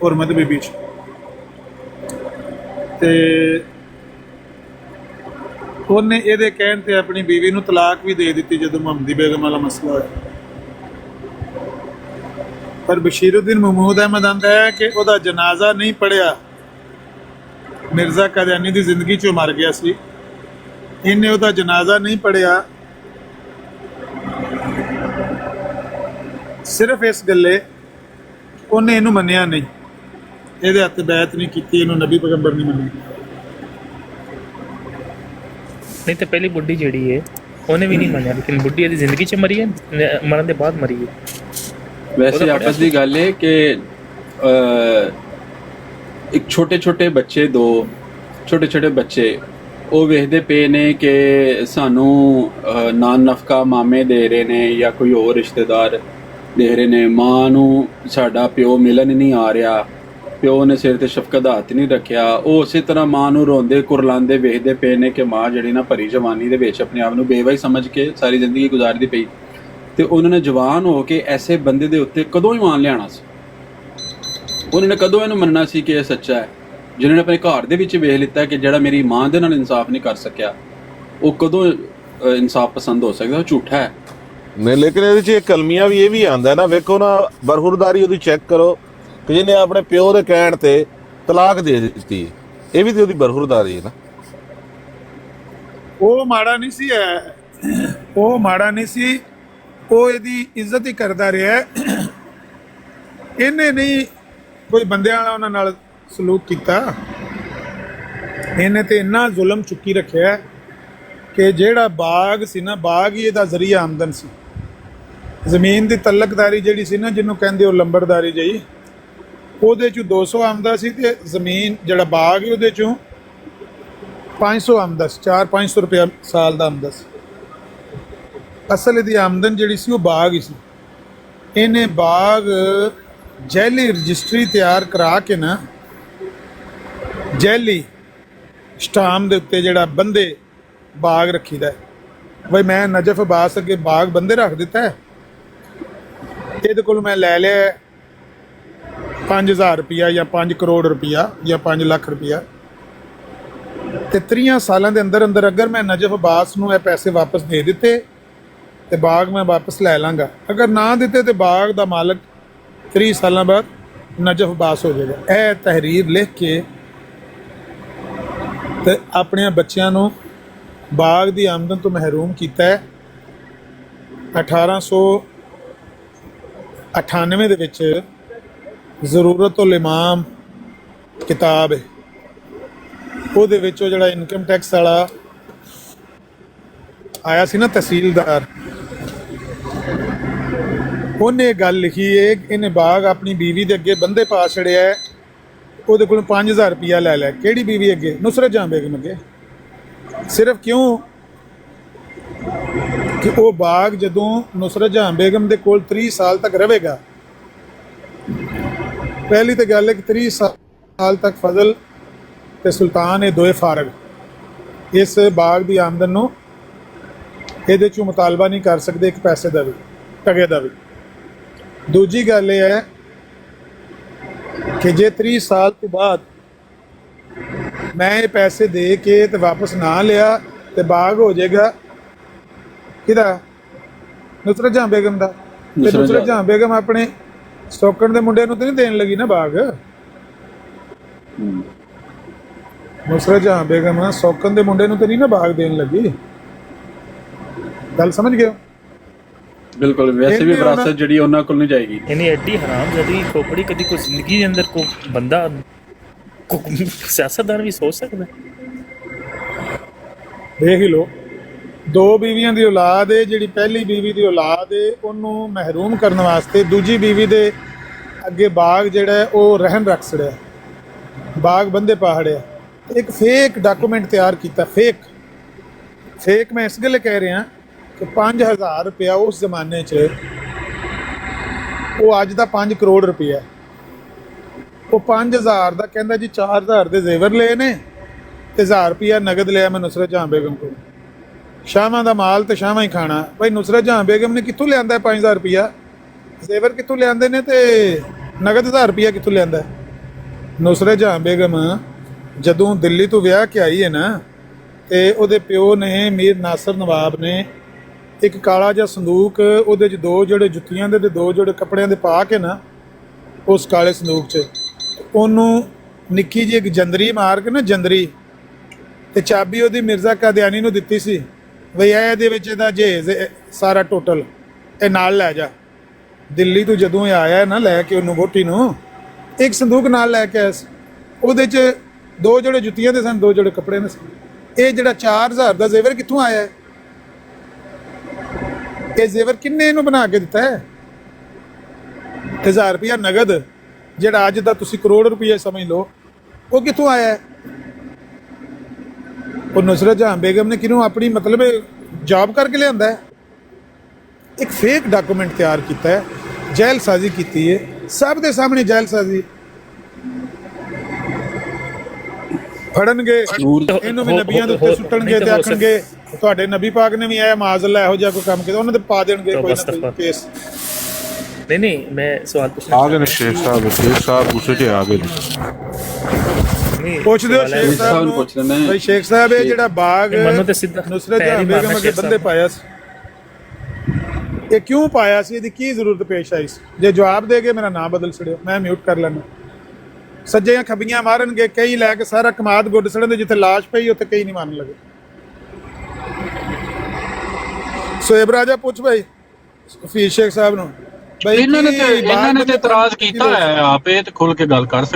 ਉਰਮਤ ਬੀਬੀ ਚ। ਤੇ ਉਹਨੇ ਇਹਦੇ ਕਹਿਣ ਤੇ ਆਪਣੀ ਬੀਵੀ ਨੂੰ ਤਲਾਕ ਵੀ ਦੇ ਦਿੱਤੀ ਜਦੋਂ ਮੁਹੰਮਦੀ ਬੇਗਮ ਵਾਲਾ ਮਸਲਾ ਹੋਇਆ। ਪਰ ਬਸ਼ੀਰੁद्दीन महमूद अहमद आंदा है कि ਉਹਦਾ ਜਨਾਜ਼ਾ ਨਹੀਂ ਪੜਿਆ। ਮਿਰਜ਼ਾ ਕਾਦੀਆਨੀ ਦੀ ਜ਼ਿੰਦਗੀ 'ਚੋਂ ਮਰ ਗਿਆ ਸੀ, ਇਹਨੇ ਉਹਦਾ ਜਨਾਜ਼ਾ ਨਹੀਂ ਪੜਿਆ ਸਿਰਫ ਇਸ ਗੱਲੇ ਉਹਨੇ ਇਹਨੂੰ ਮੰਨਿਆ ਨਹੀਂ, ਇਹਦੇ ਹੱਥ ਬੈਤ ਨਹੀਂ ਕੀਤੀ, ਇਹਨੂੰ ਨਬੀ ਪੈਗੰਬਰ ਨਹੀਂ ਮੰਨਿਆ। ਨਹੀਂ ਤੇ ਪਹਿਲੀ ਬੁੱਢੀ ਜਿਹੜੀ ਹੈ ਉਹਨੇ ਵੀ ਨਹੀਂ ਮੰਨਿਆ, ਲੇਕਿਨ ਬੁੱਢੀ ਇਹਦੀ ਜ਼ਿੰਦਗੀ 'ਚ ਮਰੀ ਹੈ, ਮਰਨ ਦੇ ਬਾਅਦ ਮਰੀ ਹੈ। ਵੈਸੇ ਆਪਸ ਦੀ ਗੱਲ ਹੈ ਕਿ ਇੱਕ ਛੋਟੇ ਛੋਟੇ ਬੱਚੇ ਉਹ ਵੇਖਦੇ ਪਏ ਨੇ ਕਿ ਸਾਨੂੰ ਨਾਨ ਨਫਕਾ ਮਾਮੇ ਦੇ ਰਹੇ ਨੇ ਜਾਂ ਕੋਈ ਹੋਰ ਰਿਸ਼ਤੇਦਾਰ ਦੇ ਰਹੇ ਨੇ, ਮਾਂ ਨੂੰ ਸਾਡਾ ਪਿਓ ਮਿਲਣ ਨਹੀਂ ਆ ਰਿਹਾ, ਪਿਓ ਨੇ ਸਿਰ ਤੇ ਸ਼ਫਕਤ ਦਾ ਹੱਥ ਨਹੀਂ ਰੱਖਿਆ। ਉਹ ਉਸੇ ਤਰ੍ਹਾਂ ਮਾਂ ਨੂੰ ਰੋਂਦੇ ਕੁਰਲਾਉਂਦੇ ਵੇਖਦੇ ਪਏ ਨੇ ਕਿ ਮਾਂ ਜਿਹੜੀ ਨਾ ਭਰੀ ਜਵਾਨੀ ਦੇ ਵਿੱਚ ਆਪਣੇ ਆਪ ਨੂੰ ਬੇਵਾਈ ਸਮਝ ਕੇ ਸਾਰੀ ਜ਼ਿੰਦਗੀ ਗੁਜ਼ਾਰਦੀ ਪਈ, ਤੇ ਉਹਨਾਂ ਨੇ ਜਵਾਨ ਹੋ ਕੇ ਐਸੇ ਬੰਦੇ ਦੇ ਉੱਤੇ ਕਦੋਂ ਇਮਾਨ ਲਿਆਉਣਾ ਸੀ? ਉਹਨਾਂ ਨੇ ਕਦੋਂ ਇਹਨੂੰ ਮੰਨਣਾ ਸੀ ਕਿ ਇਹ ਸੱਚਾ ਹੈ? ਜਿਨ੍ਹਾਂ ਨੇ ਆਪਣੇ ਘਰ ਦੇ ਵਿੱਚ ਵੇਖ ਲਿੱਤਾ ਕਿ ਜਿਹੜਾ ਮੇਰੀ ਮਾਂ ਦੇ ਨਾਲ ਇਨਸਾਫ ਨਹੀਂ ਕਰ ਸਕਿਆ, ਉਹ ਕਦੋਂ ਇਨਸਾਫ ਪਸੰਦ ਹੋ ਸਕਦਾ? ਉਹ ਝੂਠਾ ਹੈ। ਨਹੀਂ, ਲੇਕਿਨ ਇਹਦੇ 'ਚ ਇੱਕ ਕਲਮੀਆਂ ਵੀ ਇਹ ਵੀ ਆਉਂਦਾ ਨਾ, ਵੇਖੋ ਨਾ ਬਰਖੁਰਦਾਰੀ ਉਹਦੀ ਚੈੱਕ ਕਰੋ ਕਿ ਜਿਹਨੇ ਆਪਣੇ ਪਿਓ ਦੇ ਕਹਿਣ ਤੇ ਤਲਾਕ ਦੇ ਦਿੱਤੀ, ਇਹ ਵੀ ਤੇ ਉਹਦੀ ਬਰਖੁਰਦਾਰੀ ਹੈ ਨਾ। ਉਹ ਮਾੜਾ ਨਹੀਂ ਸੀ, ਉਹ ਮਾੜਾ ਨਹੀਂ ਸੀ, ਉਹ ਇਹਦੀ ਇੱਜ਼ਤ ਹੀ ਕਰਦਾ ਰਿਹਾ। ਇਹਨੇ ਨਹੀਂ ਕੋਈ ਬੰਦਿਆਂ ਵਾਲਾ ਉਹਨਾਂ ਨਾਲ ਸਲੂਕ ਕੀਤਾ, ਇਹਨੇ ਤੇ ਇੰਨਾ ਜ਼ੁਲਮ ਚੁੱਕੀ ਰੱਖਿਆ ਕਿ ਜਿਹੜਾ ਬਾਗ ਸੀ ਨਾ, ਬਾਗ ਹੀ ਇਹਦਾ ਜ਼ਰੀਆ ਆਮਦਨ ਸੀ। ਜ਼ਮੀਨ ਦੀ ਤਲਕਦਾਰੀ ਜਿਹੜੀ ਸੀ ਨਾ, ਜਿਹਨੂੰ ਕਹਿੰਦੇ ਉਹ ਲੰਬੜਦਾਰੀ ਜਿਹੀ, ਉਹਦੇ 'ਚੋਂ 200 ਆਮਦਾ ਸੀ, ਤੇ ਜ਼ਮੀਨ ਜਿਹੜਾ ਬਾਗ ਹੈ ਉਹਦੇ 'ਚੋਂ 500 ਆਮਦਾ ਸੀ, 400-500 ਰੁਪਇਆ ਸਾਲ ਦਾ ਆਮਦਾ ਸੀ। ਅਸਲ ਇਹਦੀ ਆਮਦਨ ਜਿਹੜੀ ਸੀ ਉਹ ਬਾਗ ਹੀ ਸੀ। ਇਹਨੇ ਬਾਗ ਜੈਲੀ ਰਜਿਸਟਰੀ ਤਿਆਰ ਕਰਾ ਕੇ ਨਾ, ਜੈਲੀ ਸਟਾਮ ਦੇ ਉੱਤੇ ਜਿਹੜਾ ਬੰਦੇ ਬਾਗ ਰੱਖੀਦਾ ਹੈ, ਬਈ ਮੈਂ ਨਜਫ ਅਬਾਸ ਅੱਗੇ ਬਾਗ ਬੰਦੇ ਰੱਖ ਦਿੱਤਾ ਹੈ, ਇਹਦੇ ਕੋਲ ਮੈਂ ਲੈ ਲਿਆ 5000 ਰੁਪਇਆ ਜਾਂ 5 ਕਰੋੜ ਰੁਪਇਆ ਜਾਂ 5 ਲੱਖ ਰੁਪਇਆ, ਤੇ 30 ਸਾਲਾਂ ਦੇ ਅੰਦਰ ਅੰਦਰ ਅਗਰ ਮੈਂ ਨਜਫ ਅਬਾਸ ਨੂੰ ਇਹ ਪੈਸੇ ਵਾਪਸ ਦੇ ਦਿੱਤੇ ਤੇ ਬਾਗ ਮੈਂ ਵਾਪਸ ਲੈ ਲਾਂਗਾ, ਅਗਰ ਨਾ ਦਿੱਤੇ ਤੇ ਬਾਗ ਦਾ ਮਾਲਕ 30 ਸਾਲਾਂ ਬਾਅਦ ਨਜਫ ਅਬਾਸ ਹੋ ਜਾਏਗਾ। ਇਹ ਤਹਿਰੀਰ ਲਿਖ ਕੇ ਤੇ ਆਪਣੇ ਬੱਚਿਆਂ ਨੂੰ ਬਾਗ ਦੀ ਆਮਦਨ ਤੋਂ ਮਹਿਰੂਮ ਕੀਤਾ ਹੈ। 1898 ਦੇ ਵਿੱਚ ਜ਼ਰੂਰਤੁਲ ਇਮਾਮ ਕਿਤਾਬ ਹੈ, ਉਹਦੇ ਵਿੱਚ ਉਹ ਜਿਹੜਾ ਇਨਕਮ ਟੈਕਸ ਵਾਲਾ ਆਇਆ ਸੀ ਨਾ, ਤਹਿਸੀਲਦਾਰ, ਉਹਨੇ ਗੱਲ ਲਿਖੀ ਹੈ, ਇਹਨੇ ਬਾਗ ਆਪਣੀ ਬੀਵੀ ਦੇ ਅੱਗੇ ਬੰਦੇ ਪਾ ਛੜਿਆ, ਉਹਦੇ ਕੋਲ 5000 ਰੁਪਇਆ ਲੈ ਲਿਆ। ਕਿਹੜੀ ਬੀਵੀ ਅੱਗੇ? ਨੁਸਰਤ ਜਹਾਂ ਬੇਗਮ ਅੱਗੇ। ਸਿਰਫ ਕਿਉਂ ਕਿ ਉਹ ਬਾਗ ਜਦੋਂ ਨੁਸਰਤ ਜਹਾਂ ਬੇਗਮ ਦੇ ਕੋਲ 30 ਸਾਲ ਤੱਕ ਰਹੇਗਾ, ਪਹਿਲੀ ਤਾਂ ਗੱਲ ਹੈ ਕਿ 30 ਸਾਲ ਤੱਕ ਫਜ਼ਲ ਤੇ ਸੁਲਤਾਨ ਇਹ ਦੋਏ ਫਾਰਗ, ਇਸ ਬਾਗ ਦੀ ਆਮਦਨ ਨੂੰ ਇਹਦੇ 'ਚੋਂ ਮੁਤਾਲਬਾ ਨਹੀਂ ਕਰ ਸਕਦੇ ਇੱਕ ਪੈਸੇ ਦਾ ਵੀ, ਟਕੇ ਦਾ ਵੀ। ਦੂਜੀ ਗੱਲ ਇਹ ਹੈ ਕਿ ਜੇ 30 ਸਾਲ ਤੋਂ ਬਾਅਦ ਮੈਂ ਇਹ ਪੈਸੇ ਦੇ ਕੇ ਤੇ ਵਾਪਸ ਨਾ ਲਿਆ ਤੇ ਬਾਗ ਹੋ ਜਾਏਗਾ ਕਿਹਦਾ? ਨੁਸਰਤ ਜਹਾਂ ਬੇਗਮ ਦਾ। ਤੇ ਨੁਸਰਤ ਜਹਾਂ ਬੇਗਮ ਆਪਣੇ ਸੌਕਣ ਦੇ ਮੁੰਡੇ ਨੂੰ ਤਾਂ ਨਹੀਂ ਦੇਣ ਲੱਗੀ ਨਾ ਬਾਗ। ਨੁਸਰਤ ਜਹਾਂ ਬੇਗਮ ਸੌਕਣ ਦੇ ਮੁੰਡੇ ਨੂੰ ਤਾਂ ਨਹੀਂ ਨਾ ਬਾਗ ਦੇਣ ਲੱਗੀ। ਗੱਲ ਸਮਝ ਗਏ? ਬਿਲਕੁਲ। ਵੈਸੇ ਵੀ ਵਿਰਾਸਤ ਜਿਹੜੀ ਉਹਨਾਂ ਕੋਲ ਨਹੀਂ ਜਾਏਗੀ। यानी एड्डी हराम जदी खोपड़ी कदी कोई जिंदगी के अंदर को बंदा को सियासतदान भी सोच सकता है। ਦੇਖ ਹੀ ਲੋ, 2 ਬੀਵੀਆਂ ਦੀ ਔਲਾਦ ਹੈ, ਜਿਹੜੀ ਪਹਿਲੀ ਬੀਵੀ ਦੀ ਔਲਾਦ ਹੈ ਉਹਨੂੰ ਮਹਿਰੂਮ ਕਰਨ ਵਾਸਤੇ ਦੂਜੀ ਬੀਵੀ ਦੇ ਅੱਗੇ ਬਾਗ ਜਿਹੜਾ ਹੈ ਉਹ ਰਹਿਣ ਰੱਖ ਛੜਿਆ, ਬਾਗ ਬੰਦੇ ਪਾੜਿਆ, ਇੱਕ ਫੇਕ ਡਾਕੂਮੈਂਟ ਤਿਆਰ ਕੀਤਾ। ਫੇਕ ਮੈਂ ਇਸ ਗੱਲ ਕਹਿ ਰਿਹਾ ਕਿ 5000 ਰੁਪਇਆ ਉਸ ਜ਼ਮਾਨੇ 'ਚ ਉਹ ਅੱਜ ਦਾ 5 ਕਰੋੜ ਰੁਪਇਆ। ਉਹ 5000 ਦਾ ਕਹਿੰਦਾ ਜੀ 4000 ਦੇ ਜ਼ੇਵਰ ਲਏ ਨੇ ਤੇ 1000 ਰੁਪਇਆ ਨਗਦ ਲਿਆ ਮੈਂ ਨੁਸਰਤ ਜਹਾਂ ਬੇਗਮ ਕੋਲ। ਸ਼ਾਮਾਂ ਦਾ ਮਾਲ ਤੇ ਸ਼ਾਮਾਂ ਹੀ ਖਾਣਾ। ਭਾਈ ਨੁਸਰਤ ਜਹਾਂ ਬੇਗਮ ਨੇ ਕਿੱਥੋਂ ਲਿਆਂਦਾ 5000 ਰੁਪਇਆ? ਜ਼ੇਵਰ ਕਿੱਥੋਂ ਲਿਆਂਦੇ ਨੇ ਤੇ ਨਗਦ 1000 ਰੁਪਇਆ ਕਿੱਥੋਂ ਲਿਆਂਦਾ? ਨੁਸਰਤ ਜਹਾਂ ਬੇਗਮ ਜਦੋਂ ਦਿੱਲੀ ਤੋਂ ਵਿਆਹ ਕੇ ਆਈ ਹੈ ਨਾ, ਤੇ ਉਹਦੇ ਪਿਓ ਨੇ ਮੀਰ ਨਾਸਰ ਨਵਾਬ ਨੇ ਇੱਕ ਕਾਲਾ ਜਿਹਾ ਸੰਦੂਕ, ਉਹਦੇ 'ਚ 2 ਜੋੜੇ ਜੁੱਤੀਆਂ ਦੇ ਤੇ 2 ਜੋੜੇ ਕੱਪੜਿਆਂ ਦੇ ਪਾ ਕੇ ਨਾ, ਉਸ ਕਾਲੇ ਸੰਦੂਕ 'ਚ ਉਹਨੂੰ ਨਿੱਕੀ ਜਿਹੀ ਇੱਕ ਜੰਦਰੀ ਮਾਰ ਕੇ ਨਾ, ਜੰਦਰੀ ਤੇ ਚਾਬੀ ਉਹਦੀ ਮਿਰਜ਼ਾ ਕਾਦੀਆਨੀ ਨੂੰ ਦਿੱਤੀ ਸੀ, ਬਈ ਇਹਦੇ ਵਿੱਚ ਇਹਦਾ ਜਹੇਜ਼ ਸਾਰਾ ਟੋਟਲ ਇਹ ਨਾਲ ਲੈ ਜਾ। ਦਿੱਲੀ ਤੋਂ ਜਦੋਂ ਇਹ ਆਇਆ ਨਾ ਲੈ ਕੇ ਉਹਨੂੰ ਵੋਟੀ ਨੂੰ, ਇੱਕ ਸੰਦੂਕ ਨਾਲ ਲੈ ਕੇ ਆਇਆ ਸੀ, ਉਹਦੇ 'ਚ 2 ਜੋੜੇ ਜੁੱਤੀਆਂ ਦੇ ਸਨ, 2 ਜੋੜੇ ਕੱਪੜਿਆਂ ਦੇ ਸਨ। ਇਹ ਜਿਹੜਾ 4000 ਦਾ ਜ਼ੇਵਰ ਕਿੱਥੋਂ ਆਇਆ ਹੈ? ਇਹ ਜ਼ੇਵਰ ਕਿੰਨੇ ਇਹਨੂੰ ਬਣਾ ਕੇ ਦਿੱਤਾ ਹੈ? 1000 ਰੁਪਇਆ ਨਗਦ, ਜਿਹੜਾ ਅੱਜ ਦਾ ਤੁਸੀਂ ਕਰੋੜ ਰੁਪਏ ਸਮਝ ਲਓ, ਉਹ ਕਿੱਥੋਂ ਆਇਆ ਹੈ? ਉਹ ਨੁਸਰਤ ਜਹਾਂ ਬੇਗਮ ਨੇ ਕਿਹਨੂੰ ਆਪਣੀ ਮਤਲਬ ਜੌਬ ਕਰਕੇ ਲਿਆਂਦਾ ਹੈ? ਇੱਕ ਫੇਕ ਡਾਕੂਮੈਂਟ ਤਿਆਰ ਕੀਤਾ ਹੈ, ਜੈਲਸਾਜ਼ੀ ਕੀਤੀ ਹੈ, ਸਭ ਦੇ ਸਾਹਮਣੇ ਜੈਲਸਾਜ਼ੀ। ਫੜਨਗੇ ਇਹਨੂੰ ਵੀ ਨਬੀਆਂ ਦੇ ਉੱਤੇ ਸੁੱਟਣਗੇ ਤੇ ਆਖਣਗੇ ਤੁਹਾਡੇ ਨਬੀ ਪਾਕ ਨੇ ਵੀ ਆਇਆ ਮਾਜ਼ਅੱਲਾ ਇਹੋ ਜਿਹਾ ਕੋਈ ਕੰਮ ਕੀਤਾ, ਉਹਨਾਂ ਤੇ ਪਾ ਦੇਣਗੇ ਕੋਈ ਨਾ ਕੋਈ ਕੇਸ। नहीं मैं सवाल पूछना आ गए शेख साहब गुस्से च आ गए नहीं, ਪੁੱਛ ਦਿਓ सवाल है- ਸ਼ੇਖ ਸਾਹਿਬ ਪੁੱਛ ਨੂੰ, ਲੈਣਾ ਹੈ। ਭਾਈ ਸ਼ੇਖ ਸਾਹਿਬ ਇਹ ਜਿਹੜਾ ਬਾਗ ਮੈਨੂੰ ਤਾਂ ਸਿੱਧਾ ਨੁਸਰਤ ਪੈਰ ਜਹਾਂ ਹੀ ਬੇਗਮ ਮਾਰਨਾ ਅੱਗੇ ਸ਼ੇਖ ਬੰਦੇ ਸਾਹਿਬ। ਪਾਇਆ ਸੀ, ਇਹ ਕਿਉਂ ਪਾਇਆ ਸੀ? ਇਹਦੀ ਕੀ ਜ਼ਰੂਰਤ ਪੇਸ਼ ਆਈ ਸੀ? ਜੇ ਜਵਾਬ ਦੇ ਗਏ ਮੇਰਾ ਨਾਮ ਬਦਲ ਛੜਿਓ, ਮੈਂ ਮਿਊਟ ਕਰ ਲੈਣਾ। ਸੱਜੀਆਂ ਖੱਬੀਆਂ ਮਾਰਨਗੇ, ਕਈ ਲੈ ਕੇ ਸਾਰਾ ਕਮਾਦ ਗੁੱਡ ਸੜਨ ਦੇ, ਜਿੱਥੇ ਲਾਸ਼ ਪਈ ਉੱਥੇ ਕਈ ਨਹੀਂ ਮੰਨ ਲਗੇ। ਸੋਏਬ ਰਾਜਾ ਪੁੱਛ ਭਾਈ ਹਫੀਜ਼ ਸ਼ੇਖ ਸਾਹਿਬ ਨੂੰ, ਭਾਈ ਇਹਨਾਂ ਨੇ ਕੀ ਤੇ ਬਾਗ ਇਤਰਾਜ਼ ਕੀ ਕੀਤਾ ਹੈ, ਆਪੇ ਤੇ ਖੁੱਲ ਕੇ ਗੱਲ ਕਰ ਸਕਦੇ।